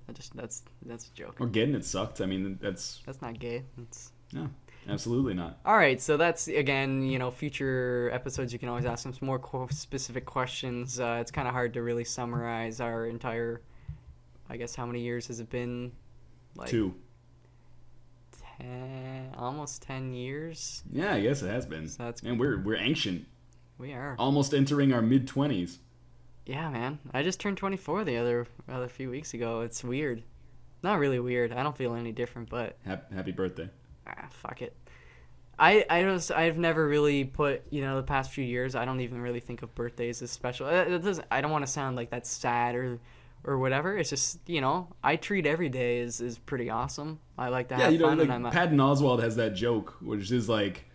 That's a joke. Or getting it sucked. I mean, that's not gay. No, absolutely not. All right, so that's again, future episodes. You can always ask some more specific questions. It's kind of hard to really summarize our entire. I guess how many years has it been? Like 2. Almost 10 years. Yeah, I guess it has been. So and we're ancient. We are almost entering our mid-20s. Yeah, man. I just turned 24 the other few weeks ago. It's weird. Not really weird. I don't feel any different, but happy birthday. Fuck it. I've never really put, the past few years, I don't even really think of birthdays as special. I don't want to sound like that's sad or whatever. It's just, I treat every day as pretty awesome. I like to have fun. Like Patton Oswalt has that joke, which is like,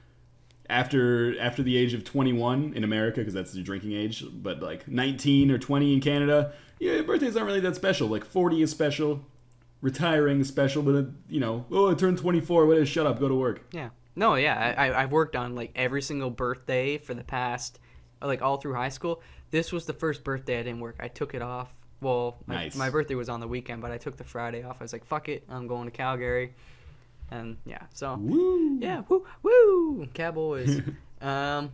after the age of 21 in America, because that's the drinking age, but like 19 or 20 in Canada, birthdays aren't really that special. Like 40 is special, retiring is special, but I turned 24, what is, shut up, go to work. Yeah. No, yeah, I've worked on like every single birthday for the past, like all through high school. This was the first birthday I didn't work. I took it off. Well, my birthday was on the weekend, but I took the Friday off. I was like, fuck it, I'm going to Calgary. And yeah, so woo. Yeah, woo, Cowboys. All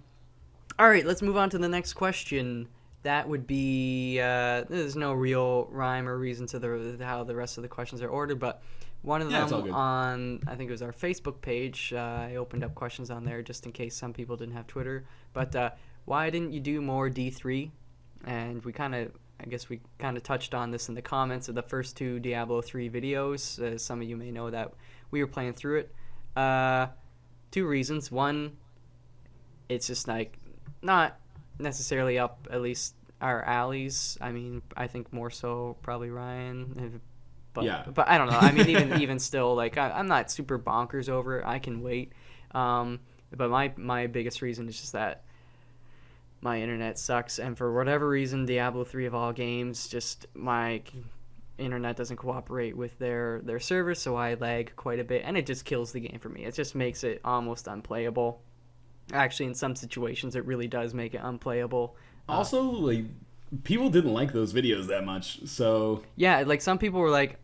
right, let's move on to the next question. That would be there's no real rhyme or reason to how the rest of the questions are ordered, but one of them on, I think it was our Facebook page. I opened up questions on there just in case some people didn't have Twitter. But why didn't you do more D3? And we kind of touched on this in the comments of the first 2 Diablo 3 videos. Some of you may know that we were playing through it. 2 reasons. One, it's just like not necessarily up at least our alleys. I mean, I think more so probably Ryan. But I don't know. I mean, even still, like I'm not super bonkers over it. I can wait. But my biggest reason is just that my internet sucks, and for whatever reason, Diablo 3 of all games, just my internet doesn't cooperate with their server, so I lag quite a bit, and it just kills the game for me. It just makes it almost unplayable. Actually, in some situations, it really does make it unplayable. Also, like, people didn't like those videos that much, so... Yeah, like, some people were like,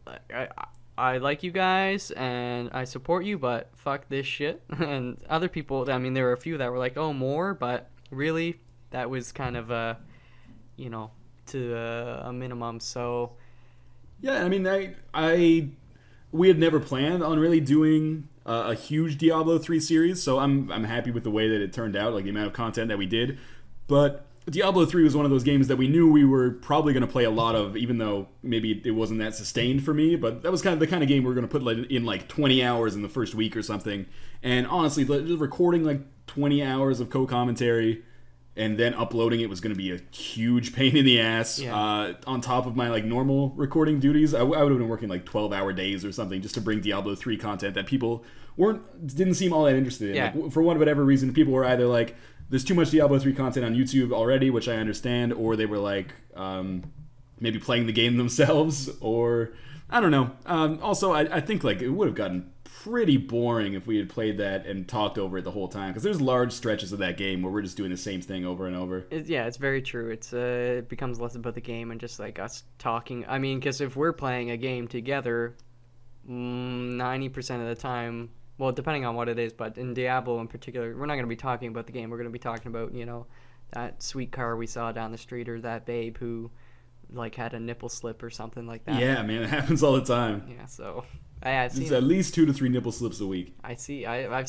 I like you guys, and I support you, but fuck this shit. And other people, I mean, there were a few that were like, oh, more, but really, that was kind of, to a minimum, so... Yeah, I mean, we had never planned on really doing a huge Diablo 3 series, so I'm happy with the way that it turned out, like the amount of content that we did. But Diablo 3 was one of those games that we knew we were probably going to play a lot of, even though maybe it wasn't that sustained for me. But that was kind of the kind of game we were going to put in like 20 hours in the first week or something. And honestly, recording like 20 hours of co-commentary and then uploading it was going to be a huge pain in the ass. Yeah. On top of my like normal recording duties, I would have been working like 12-hour days or something just to bring Diablo 3 content that people didn't seem all that interested in. Yeah. Like, for whatever reason, people were either like, there's too much Diablo 3 content on YouTube already, which I understand, or they were like maybe playing the game themselves, or I don't know. Also, I think like it would have gotten pretty boring if we had played that and talked over it the whole time, because there's large stretches of that game where we're just doing the same thing over and over. It's very true. It becomes less about the game and just like us talking. I mean, because if we're playing a game together, 90% of the time, well, depending on what it is, but in Diablo in particular, we're not going to be talking about the game. We're going to be talking about, that sweet car we saw down the street, or that babe who like had a nipple slip or something like that. Yeah, man, it happens all the time. Yeah, so I've seen It's at least 2 to 3 nipple slips a week. I've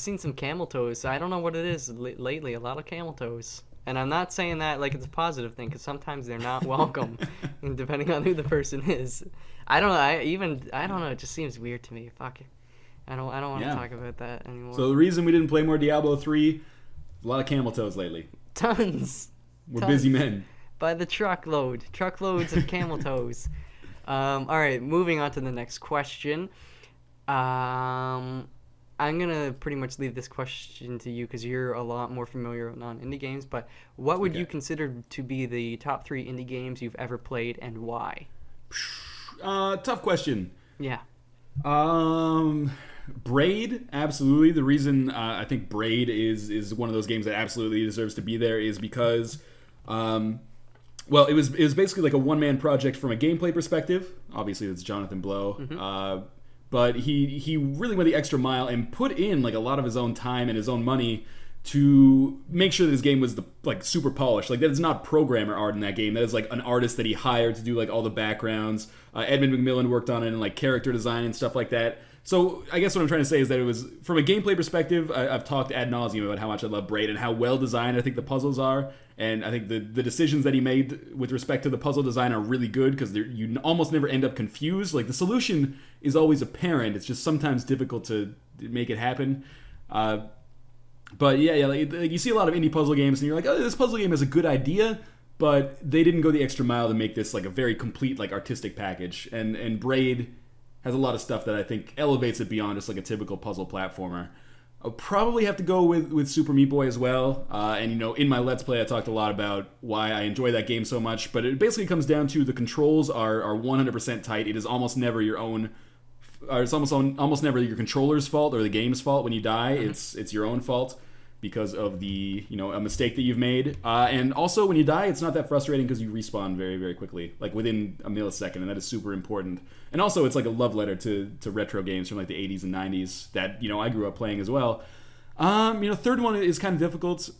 seen some camel toes. I don't know what it is lately. A lot of camel toes, and I'm not saying that like it's a positive thing, because sometimes they're not welcome, depending on who the person is. I don't know. I don't know. It just seems weird to me. Fuck it. I don't want to talk about that anymore. So the reason we didn't play more Diablo 3, a lot of camel toes lately. Tons. We're busy men. By the truckloads of camel toes. All right, moving on to the next question. I'm gonna pretty much leave this question to you, because you're a lot more familiar on indie games. But what would you consider to be the top 3 indie games you've ever played, and why? Tough question. Yeah. Braid, absolutely. The reason I think Braid is one of those games that absolutely deserves to be there is because, well, it was basically like a one-man project from a gameplay perspective. Obviously, that's Jonathan Blow. Mm-hmm. But he really went the extra mile and put in like a lot of his own time and his own money to make sure that his game was like super polished. Like, that is not programmer art in that game. That is like an artist that he hired to do like all the backgrounds. Edmund McMillan worked on it, and like character design and stuff like that. So I guess what I'm trying to say is that it was, from a gameplay perspective, I've talked ad nauseum about how much I love Braid and how well designed I think the puzzles are. And I think the decisions that he made with respect to the puzzle design are really good, because you almost never end up confused. Like, the solution is always apparent. It's just sometimes difficult to make it happen. But yeah, like you see a lot of indie puzzle games, and you're like, oh, this puzzle game has a good idea, but they didn't go the extra mile to make this like a very complete like artistic package. And Braid has a lot of stuff that I think elevates it beyond just like a typical puzzle platformer. I'll probably have to go with Super Meat Boy as well. And in my Let's Play, I talked a lot about why I enjoy that game so much. But it basically comes down to the controls are 100% tight. It is almost never your own. Or it's almost never your controller's fault or the game's fault when you die. Mm-hmm. It's your own fault because of the a mistake that you've made. And also when you die, it's not that frustrating because you respawn very, very quickly, like within a millisecond, and that is super important. And also it's like a love letter to retro games from like the 80s and 90s that I grew up playing as well. Third one is kind of difficult.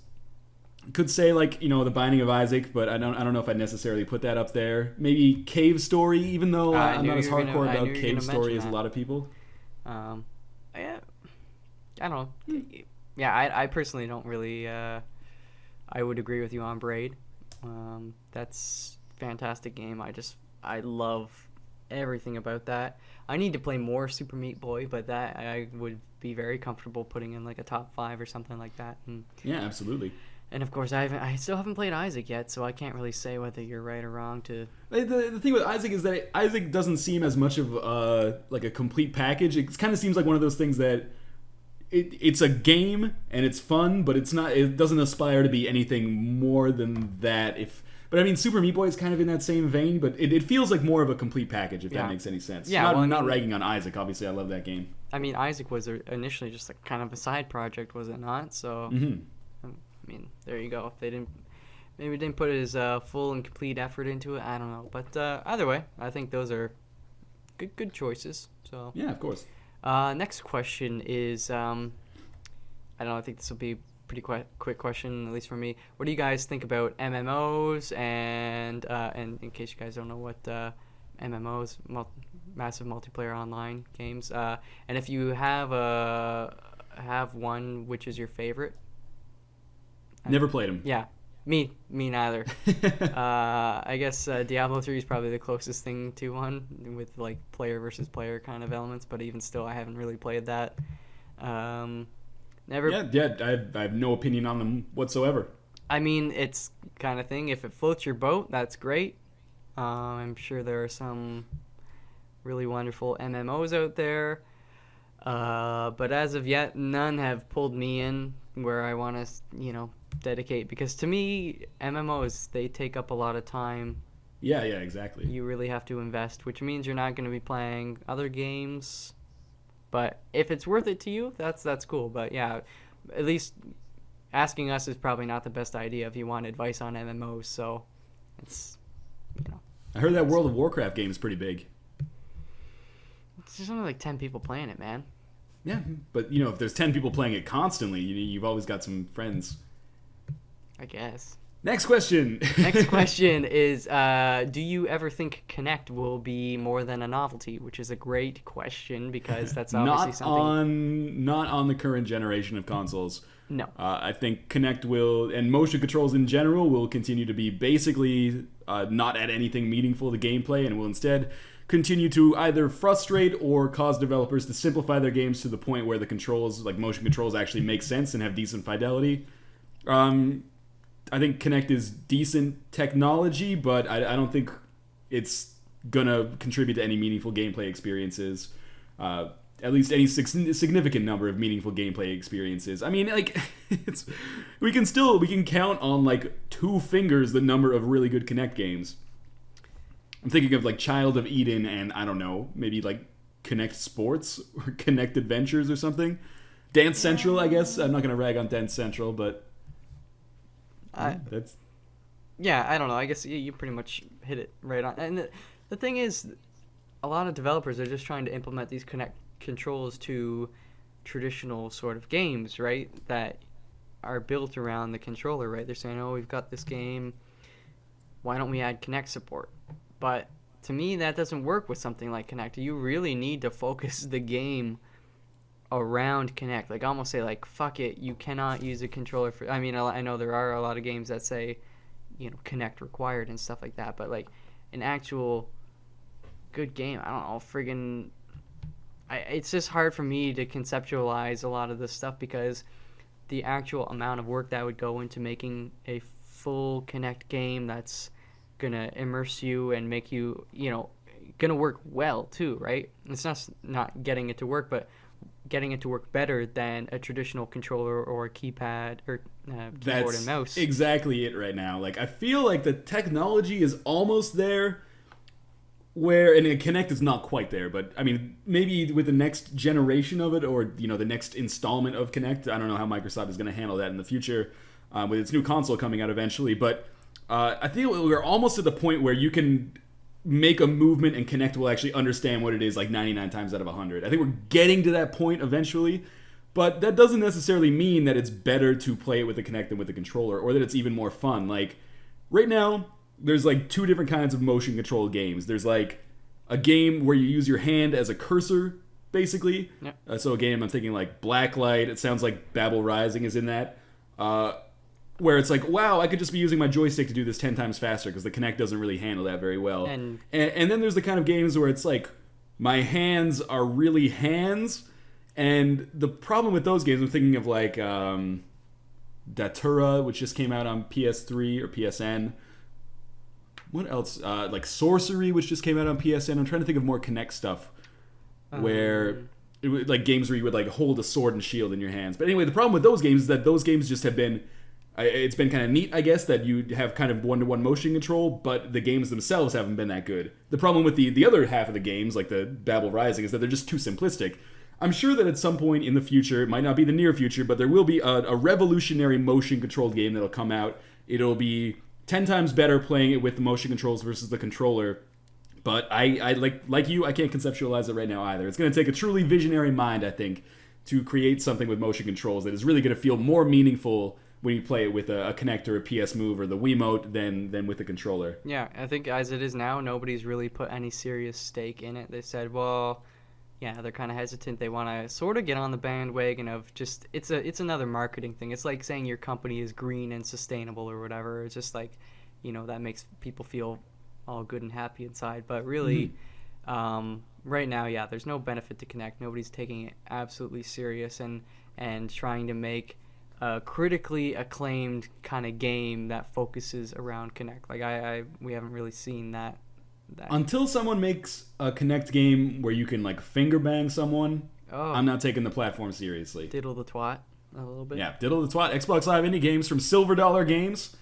Could say like The Binding of Isaac, but I don't know if I'd necessarily put that up there. Maybe Cave Story, even though I'm not as hardcore about Cave Story as a lot of people. Yeah, I don't know. Yeah, I personally don't really. I would agree with you on Braid. That's a fantastic game. I love everything about that. I need to play more Super Meat Boy, but that I would be very comfortable putting in like a top 5 or something like that. Yeah, absolutely. And of course, I still haven't played Isaac yet, so I can't really say whether you're right or wrong. The thing with Isaac is that Isaac doesn't seem as much of like a complete package. It kind of seems like one of those things that it's a game and it's fun, but it's not. It doesn't aspire to be anything more than that. But I mean, Super Meat Boy is kind of in that same vein, but it feels like more of a complete package, if that makes any sense. Yeah, not ragging on Isaac. Obviously, I love that game. I mean, Isaac was initially just like kind of a side project, was it not? So, I mean, there you go. If they didn't put his full and complete effort into it, I don't know. But either way, I think those are good choices. So yeah, of course. Next question is, I don't know. I think this will be a pretty quick question, at least for me. What do you guys think about MMOs? And in case you guys don't know what MMOs, massive multiplayer online games, and if you have one, which is your favorite? Never played them. Yeah, me neither. I guess Diablo 3 is probably the closest thing to one with like player versus player kind of elements, but even still, I haven't really played that. Never. Yeah. I have no opinion on them whatsoever. I mean, it's kind of thing. If it floats your boat, that's great. I'm sure there are some really wonderful MMOs out there, but as of yet, none have pulled me in where I want to, dedicate. Because to me, MMOs, they take up a lot of time. Yeah, exactly. You really have to invest, which means you're not going to be playing other games. But if it's worth it to you, that's cool. But yeah, at least asking us is probably not the best idea if you want advice on MMOs. So it's, I heard that World of Warcraft game is pretty big. It's just only like 10 people playing it, man. Yeah, but if there's 10 people playing it constantly, you've always got some friends. I guess. Next question. Next question is, do you ever think Kinect will be more than a novelty? Which is a great question because that's obviously something... Not on the current generation of consoles. No. I think Kinect will, and motion controls in general, will continue to be basically not add anything meaningful to gameplay, and will instead continue to either frustrate or cause developers to simplify their games to the point where the controls, like motion controls, actually make sense and have decent fidelity. I think Kinect is decent technology, but I don't think it's gonna contribute to any meaningful gameplay experiences. At least any significant number of meaningful gameplay experiences. I mean, like, we can count on like 2 fingers the number of really good Kinect games. I'm thinking of like Child of Eden and I don't know, maybe like Kinect Sports or Kinect Adventures or something. Dance Central, I guess. I'm not gonna rag on Dance Central, but that's... Yeah, I don't know. I guess you pretty much hit it right on. And the thing is, a lot of developers are just trying to implement these Kinect controls to traditional sort of games, right? That are built around the controller, right? They're saying, oh, we've got this game. Why don't we add Kinect support? But to me, that doesn't work with something like Kinect. You really need to focus the game around Kinect. Like, almost say, like, fuck it, you cannot use a controller for... I mean, I know there are a lot of games that say, Kinect required and stuff like that, but, like, an actual good game, I don't know, friggin'... it's just hard for me to conceptualize a lot of this stuff because the actual amount of work that would go into making a full Kinect game that's gonna immerse you and make you, gonna work well, too, right? It's not getting it to work, but getting it to work better than a traditional controller or keypad or keyboard and mouse. That's exactly it right now. Like, I feel like the technology is almost there, and Kinect is not quite there, but I mean, maybe with the next generation of it, or the next installment of Kinect. I don't know how Microsoft is going to handle that in the future with its new console coming out eventually. But I think we're almost at the point where you can make a movement and Kinect will actually understand what it is like 99 times out of 100. I think we're getting to that point eventually, but that doesn't necessarily mean that it's better to play it with the Kinect than with the controller, or that it's even more fun. Like, right now, there's like 2 different kinds of motion control games. There's like a game where you use your hand as a cursor, basically. Yep. So a game, I'm thinking like Blacklight. It sounds like Babel Rising is in that. Where it's like, wow, I could just be using my joystick to do this 10 times faster because the Kinect doesn't really handle that very well. And then there's the kind of games where it's like, my hands are really hands. And the problem with those games, I'm thinking of like Datura, which just came out on PS3 or PSN. What else? Like Sorcery, which just came out on PSN. I'm trying to think of more Kinect stuff where like games where you would like hold a sword and shield in your hands. But anyway, the problem with those games is that those games just have been, it's been kind of neat, I guess, that you have kind of one-to-one motion control, but the games themselves haven't been that good. The problem with the other half of the games, like the Babel Rising, is that they're just too simplistic. I'm sure that at some point in the future, it might not be the near future, but there will be a revolutionary motion-controlled game that'll come out. It'll be 10 times better playing it with the motion controls versus the controller. But I like you, I can't conceptualize it right now either. It's going to take a truly visionary mind, I think, to create something with motion controls that is really going to feel more meaningful when you play it with a Kinect or a PS Move or the Wiimote than with the controller. Yeah, I think as it is now, nobody's really put any serious stake in it. They said, well, yeah, they're kind of hesitant. They want to sort of get on the bandwagon of just, it's another marketing thing. It's like saying your company is green and sustainable or whatever. It's just like, that makes people feel all good and happy inside. But really, right now, yeah, there's no benefit to Kinect. Nobody's taking it absolutely serious and trying to make a critically acclaimed kind of game that focuses around Kinect. Like we haven't really seen that. Until someone makes a Kinect game where you can like finger bang someone, I'm not taking the platform seriously. Diddle the twat a little bit. Yeah, diddle the twat. Xbox Live indie games from Silver Dollar Games.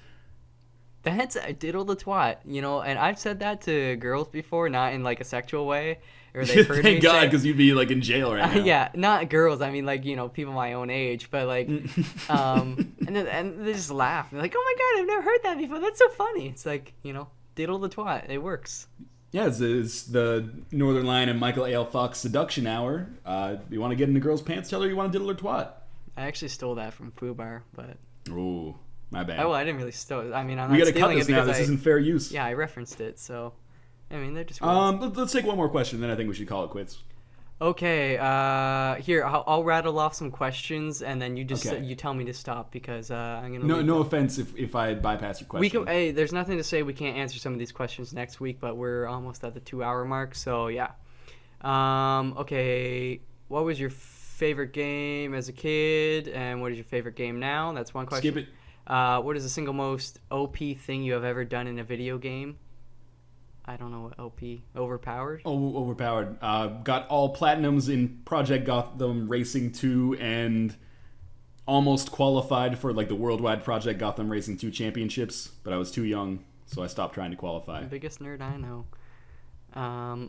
That's a diddle the twat, and I've said that to girls before, not in like a sexual way, or they've heard Thank me God, say, because you'd be like in jail right now. yeah, not girls. I mean, like people my own age, but like, and they just laugh. They're like, "Oh my God, I've never heard that before. That's so funny." It's like diddle the twat. It works. Yeah, it's the Northernlion and Michaelalfox seduction hour. You want to get in the girl's pants? Tell her you want to diddle her twat. I actually stole that from Fubar, but. Ooh. My bad. Oh, well, I didn't really steal it. I mean, I'm we not gotta cut stealing this it now. because This isn't fair use. Yeah, I referenced it, so I mean, they're just. Let's take one more question, then I think we should call it quits. Okay. Here, I'll rattle off some questions, and then you tell me to stop because I'm gonna. No offense if I bypass your question. Hey, there's nothing to say we can't answer some of these questions next week, but we're almost at the 2-hour mark, so yeah. Okay. What was your favorite game as a kid, and what is your favorite game now? That's one question. Skip it. What is the single most OP thing you have ever done in a video game? I don't know what OP. Overpowered? Oh, overpowered. Got all platinums in Project Gotham Racing 2 and almost qualified for like the worldwide Project Gotham Racing 2 championships, but I was too young, so I stopped trying to qualify. The biggest nerd I know.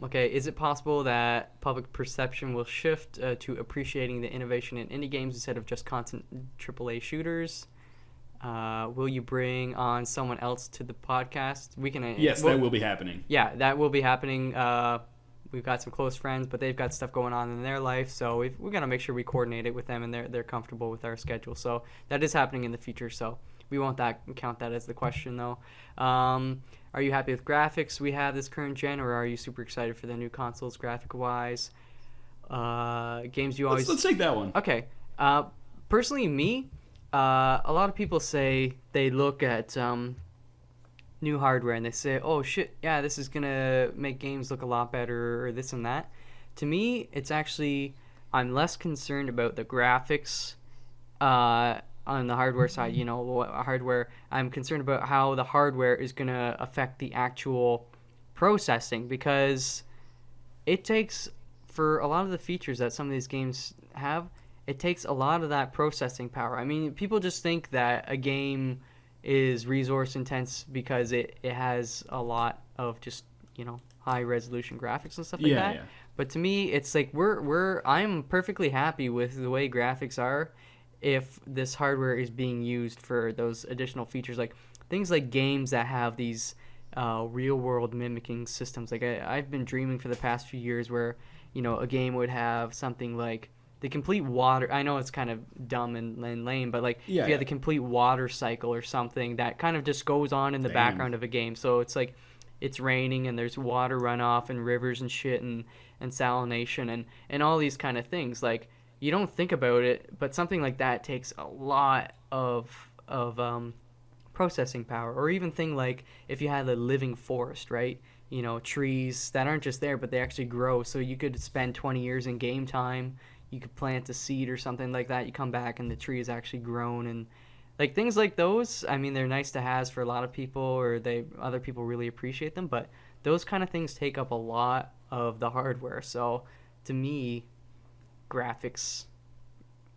Okay, is it possible that public perception will shift to appreciating the innovation in indie games instead of just constant AAA shooters? Will you bring on someone else to the podcast? Yes, that will be happening. Yeah, that will be happening. We've got some close friends, but they've got stuff going on in their life, so we're gonna make sure we coordinate it with them, and they're comfortable with our schedule. So that is happening in the future. So we won't count that as the question though. Are you happy with graphics we have this current gen, or are you super excited for the new consoles graphic wise? Games you always. Let's take that one. Okay. Personally, me. A lot of people say they look at new hardware and they say, oh shit, yeah, this is gonna make games look a lot better or this and that. To me, it's actually, I'm less concerned about the graphics on the hardware side, hardware. I'm concerned about how the hardware is gonna affect the actual processing, because it takes, for a lot of the features that some of these games have, it takes a lot of that processing power. I mean, people just think that a game is resource intense because it has a lot of just, high resolution graphics and stuff like that. Yeah. But to me, it's like I'm perfectly happy with the way graphics are if this hardware is being used for those additional features, like things like games that have these real world mimicking systems. Like I've been dreaming for the past few years where, a game would have something like the complete water. I know it's kind of dumb and lame, but like if you had the complete water cycle or something that kind of just goes on in the background of a game. So it's like it's raining and there's water runoff and rivers and shit and salination and all these kind of things. Like you don't think about it, but something like that takes a lot of processing power. Or even thing like if you had a living forest, right? Trees that aren't just there, but they actually grow. So you could spend 20 years in game time. You could plant a seed or something like that. You come back and the tree is actually grown, and like things like those. I mean, they're nice to have for a lot of people, or other people really appreciate them. But those kind of things take up a lot of the hardware. So to me, graphics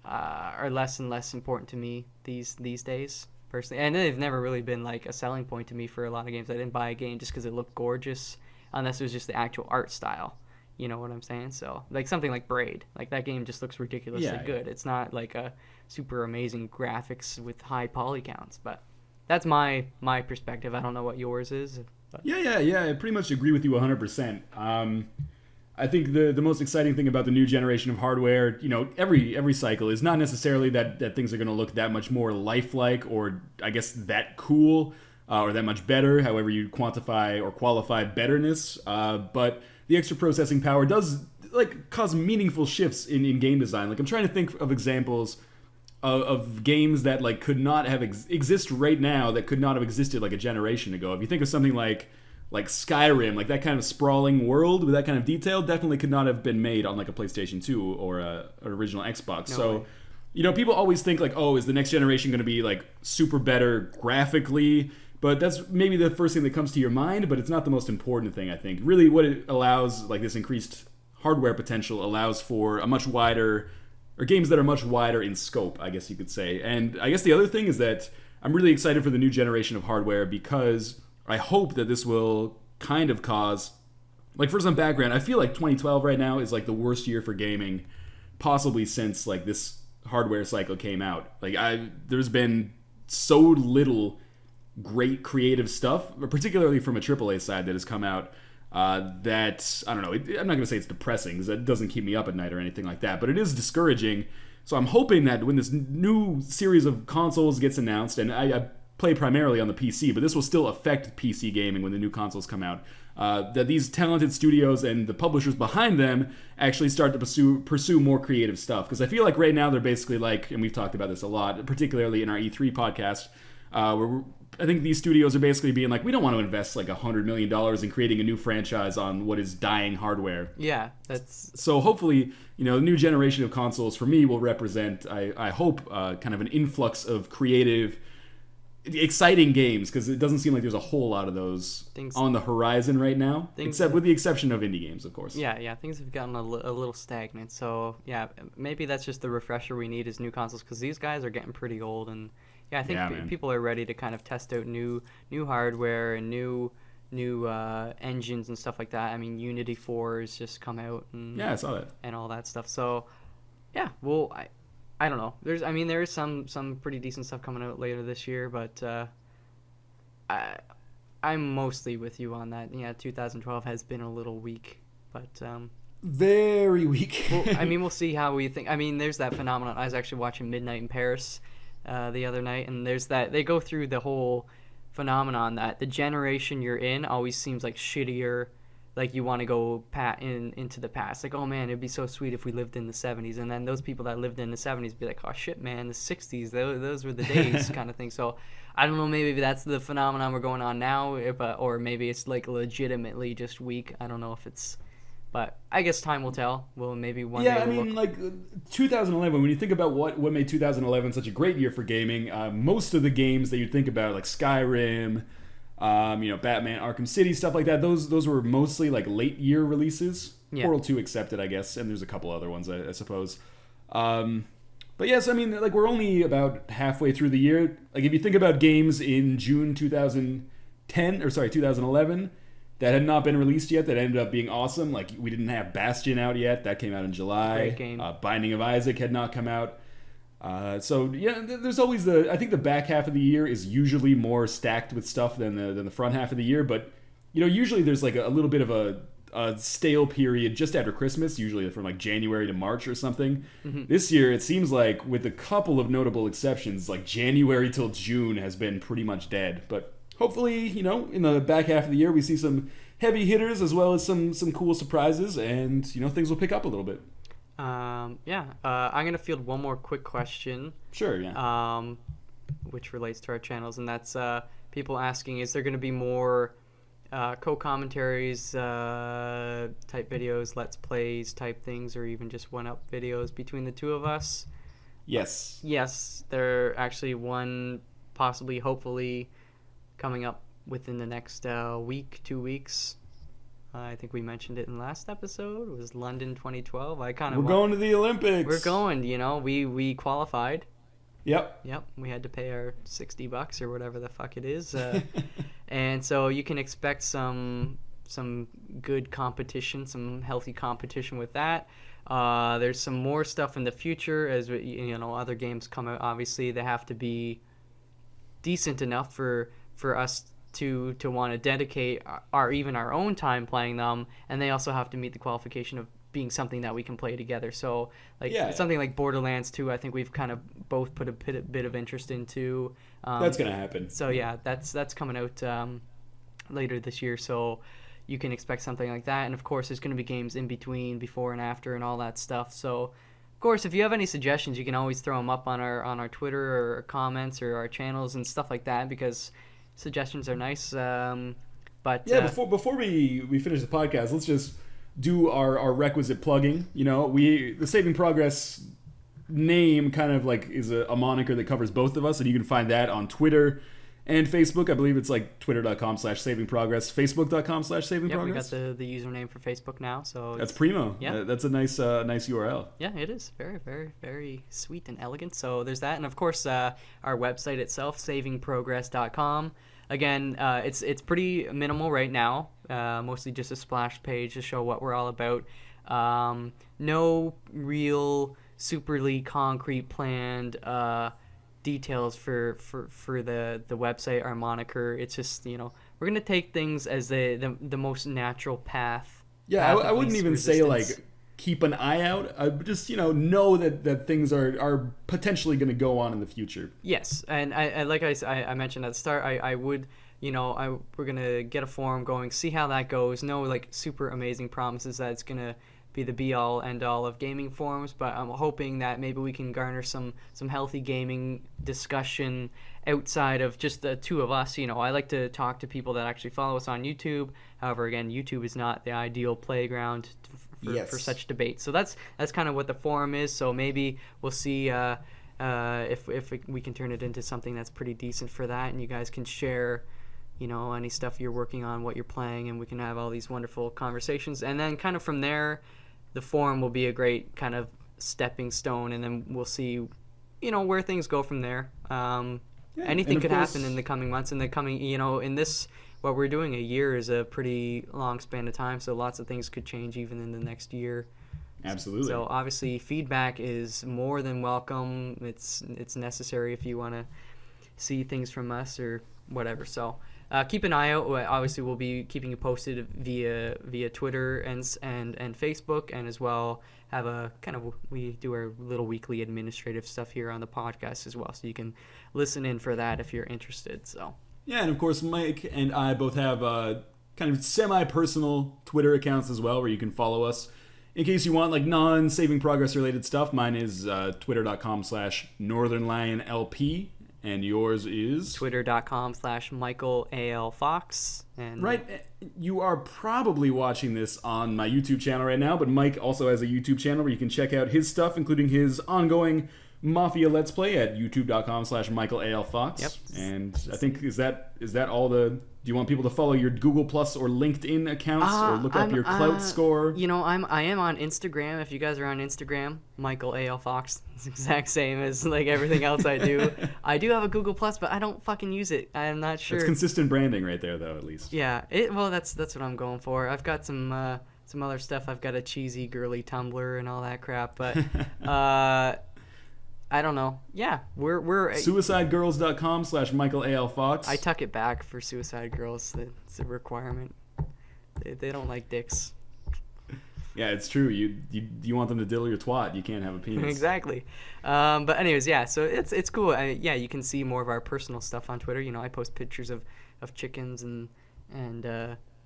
are less and less important to me these days personally, and they've never really been like a selling point to me for a lot of games. I didn't buy a game just because it looked gorgeous, unless it was just the actual art style. You know what I'm saying? So like something like Braid, like that game just looks ridiculously good. It's not like a super amazing graphics with high poly counts, but that's my perspective. I don't know what yours is. But. Yeah. I pretty much agree with you 100%. I think the most exciting thing about the new generation of hardware, every cycle is not necessarily that things are going to look that much more lifelike, or I guess that cool, or that much better, however you quantify or qualify betterness. But the extra processing power does like cause meaningful shifts in game design. Like I'm trying to think of examples of games that like could not have exist right now that could not have existed like a generation ago. If you think of something like Skyrim, like that kind of sprawling world with that kind of detail, definitely could not have been made on like a PlayStation 2 or an original Xbox. No way. People always think like, oh, is the next generation going to be like super better graphically? But that's maybe the first thing that comes to your mind, but it's not the most important thing, I think. Really what it allows, like this increased hardware potential allows for a much wider, or games that are much wider in scope, I guess you could say. And I guess the other thing is that I'm really excited for the new generation of hardware because I hope that this will kind of cause, like for some background, I feel like 2012 right now is like the worst year for gaming, possibly since like this hardware cycle came out. Like there's been so little great creative stuff, particularly from a AAA side that has come out, that, I don't know, I'm not going to say it's depressing because that doesn't keep me up at night or anything like that, but it is discouraging. So I'm hoping that when this new series of consoles gets announced, and I play primarily on the PC, but this will still affect PC gaming when the new consoles come out, that these talented studios and the publishers behind them actually start to pursue more creative stuff. Because I feel like right now they're basically like, and we've talked about this a lot, particularly in our E3 podcast, where I think these studios are basically being like, we don't want to invest like $100 million in creating a new franchise on what is dying hardware. Yeah, that's... So hopefully, the new generation of consoles for me will represent, I hope, kind of an influx of creative, exciting games, because it doesn't seem like there's a whole lot of those on the horizon right now, except with the exception of indie games, of course. Yeah, things have gotten a little stagnant. So yeah, maybe that's just the refresher we need is new consoles, because these guys are getting pretty old, and yeah, I think people are ready to kind of test out new hardware and new engines and stuff like that. I mean, Unity 4 has just come out, and I saw that, and all that stuff. So yeah, well, I don't know. There is some pretty decent stuff coming out later this year, but I'm mostly with you on that. Yeah, 2012 has been a little weak, but very weak. Well, we'll see how we think. There's that phenomenon. I was actually watching Midnight in Paris the other night, and there's that they go through the whole phenomenon that the generation you're in always seems like shittier. Like you want to go into the past, like, oh man, it'd be so sweet if we lived in the 70s, and then those people that lived in the 70s be like, oh shit man, the 60s, those were the days kind of thing. So I don't know, maybe that's the phenomenon we're going on now, or maybe it's like legitimately just weak. I don't know if it's, but I guess time will tell. Well, maybe one day we'll like 2011, when you think about what made 2011 such a great year for gaming, most of the games that you think about, like Skyrim, Batman, Arkham City, stuff like that, those were mostly like late year releases. Yeah. Portal 2 accepted, I guess, and there's a couple other ones, I suppose. But yes, we're only about halfway through the year. Like if you think about games in June 2011 that had not been released yet that ended up being awesome, like we didn't have Bastion out yet, that came out in July. Great game. Binding of Isaac had not come out. So yeah, there's always I think the back half of the year is usually more stacked with stuff than the front half of the year, but usually there's like a little bit of a stale period just after Christmas, usually from like January to March or something. Mm-hmm. This year it seems like, with a couple of notable exceptions, like January till June has been pretty much dead. But hopefully, in the back half of the year we see some heavy hitters as well as some cool surprises, and things will pick up a little bit. I'm gonna field one more quick question. Sure, yeah. Which relates to our channels, and that's people asking, is there gonna be more co-commentaries type videos, let's plays type things, or even just one-up videos between the two of us? Yes, there actually one possibly, hopefully, coming up within the next week, 2 weeks. I think we mentioned it in last episode. It was London 2012. We're going to the Olympics. We're going. We qualified. Yep. We had to pay our $60 or whatever the fuck it is, and so you can expect some good competition, some healthy competition with that. There's some more stuff in the future as other games come out. Obviously, they have to be decent enough for us to want to dedicate our own time playing them, and they also have to meet the qualification of being something that we can play together. So something like Borderlands 2, I think we've kind of both put a bit of interest into. That's gonna happen. So yeah, that's coming out later this year. So you can expect something like that, and of course there's going to be games in between, before and after, and all that stuff. So of course, if you have any suggestions, you can always throw them up on our Twitter or comments or our channels and stuff like that, because suggestions are nice. But yeah, before we finish the podcast, let's just do our requisite plugging. The Saving Progress name kind of like is a moniker that covers both of us, and you can find that on Twitter and Facebook. I believe it's like twitter.com/savingprogress, facebook.com/savingprogress. Yeah, we got the username for Facebook now, so that's primo. Yeah, that's a nice URL. Yeah, it is very, very, very sweet and elegant. So there's that, and of course our website itself, savingprogress.com. Again, it's pretty minimal right now, mostly just a splash page to show what we're all about. No real superly concrete planned details for the website, our moniker. It's just, we're gonna take things as the most natural path. Yeah, I wouldn't even say like keep an eye out. I just know that things are potentially going to go on in the future. Yes, and I like I mentioned at the start, I would we're gonna get a forum going, see how that goes. No like super amazing promises that it's gonna be the be all end all of gaming forums, but I'm hoping that maybe we can garner some healthy gaming discussion outside of just the two of us. I like to talk to people that actually follow us on YouTube. However, again, YouTube is not the ideal playground for such debate. So that's kind of what the forum is. So maybe we'll see if we can turn it into something that's pretty decent for that, and you guys can share any stuff you're working on, what you're playing, and we can have all these wonderful conversations. And then kind of from there, the forum will be a great kind of stepping stone, and then we'll see where things go from there. Anything could happen in the coming months, in the coming in this what we're doing. A year is a pretty long span of time, so lots of things could change even in the next year. Absolutely. So obviously feedback is more than welcome. It's necessary if you want to see things from us or whatever. So keep an eye out. Obviously we'll be keeping you posted via Twitter and Facebook, and as well have a kind of, we do our little weekly administrative stuff here on the podcast as well, so you can listen in for that if you're interested. So yeah, and of course Mike and I both have kind of semi-personal Twitter accounts as well, where you can follow us in case you want like non-Saving Progress related stuff. Mine is twitter.com/NorthernlionLP, and yours is twitter.com/MichaelalFox. And right, you are probably watching this on my YouTube channel right now, but Mike also has a YouTube channel where you can check out his stuff, including his ongoing Mafia Let's Play at youtube.com/MichaelalFox. Yep. And I think is that all the... Do you want people to follow your Google Plus or LinkedIn accounts, or look up your clout score? I am on Instagram. If you guys are on Instagram, Michael A.L. Fox. It's the exact same as like everything else I do. I do have a Google Plus, but I don't fucking use it. I am not sure. It's consistent branding right there, though, at least. Yeah. That's what I'm going for. I've got some other stuff. I've got a cheesy girly Tumblr and all that crap, but I don't know. Yeah, we're suicidegirls.com/MichaelALFox. I tuck it back for Suicide Girls. It's a requirement. They don't like dicks. Yeah, it's true. You want them to diddle your twat. You can't have a penis. Exactly. But anyways, yeah. So it's cool. Yeah, you can see more of our personal stuff on Twitter. I post pictures of chickens and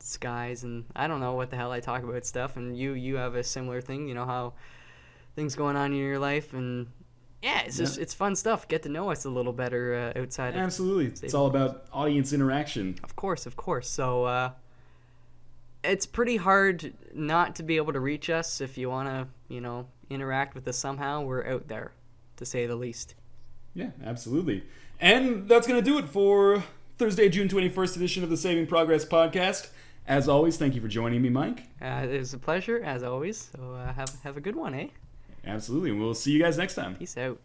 skies, and I don't know what the hell I talk about stuff. And you have a similar thing. How things going on in your life, and yeah, it's fun stuff. Get to know us a little better outside. Absolutely. It's all about audience interaction. Of course. So it's pretty hard not to be able to reach us. If you want to, interact with us somehow, we're out there, to say the least. Yeah, absolutely. And that's going to do it for Thursday, June 21st edition of the Saving Progress podcast. As always, thank you for joining me, Mike. It was a pleasure, as always. So have a good one, eh? Absolutely. And we'll see you guys next time. Peace out.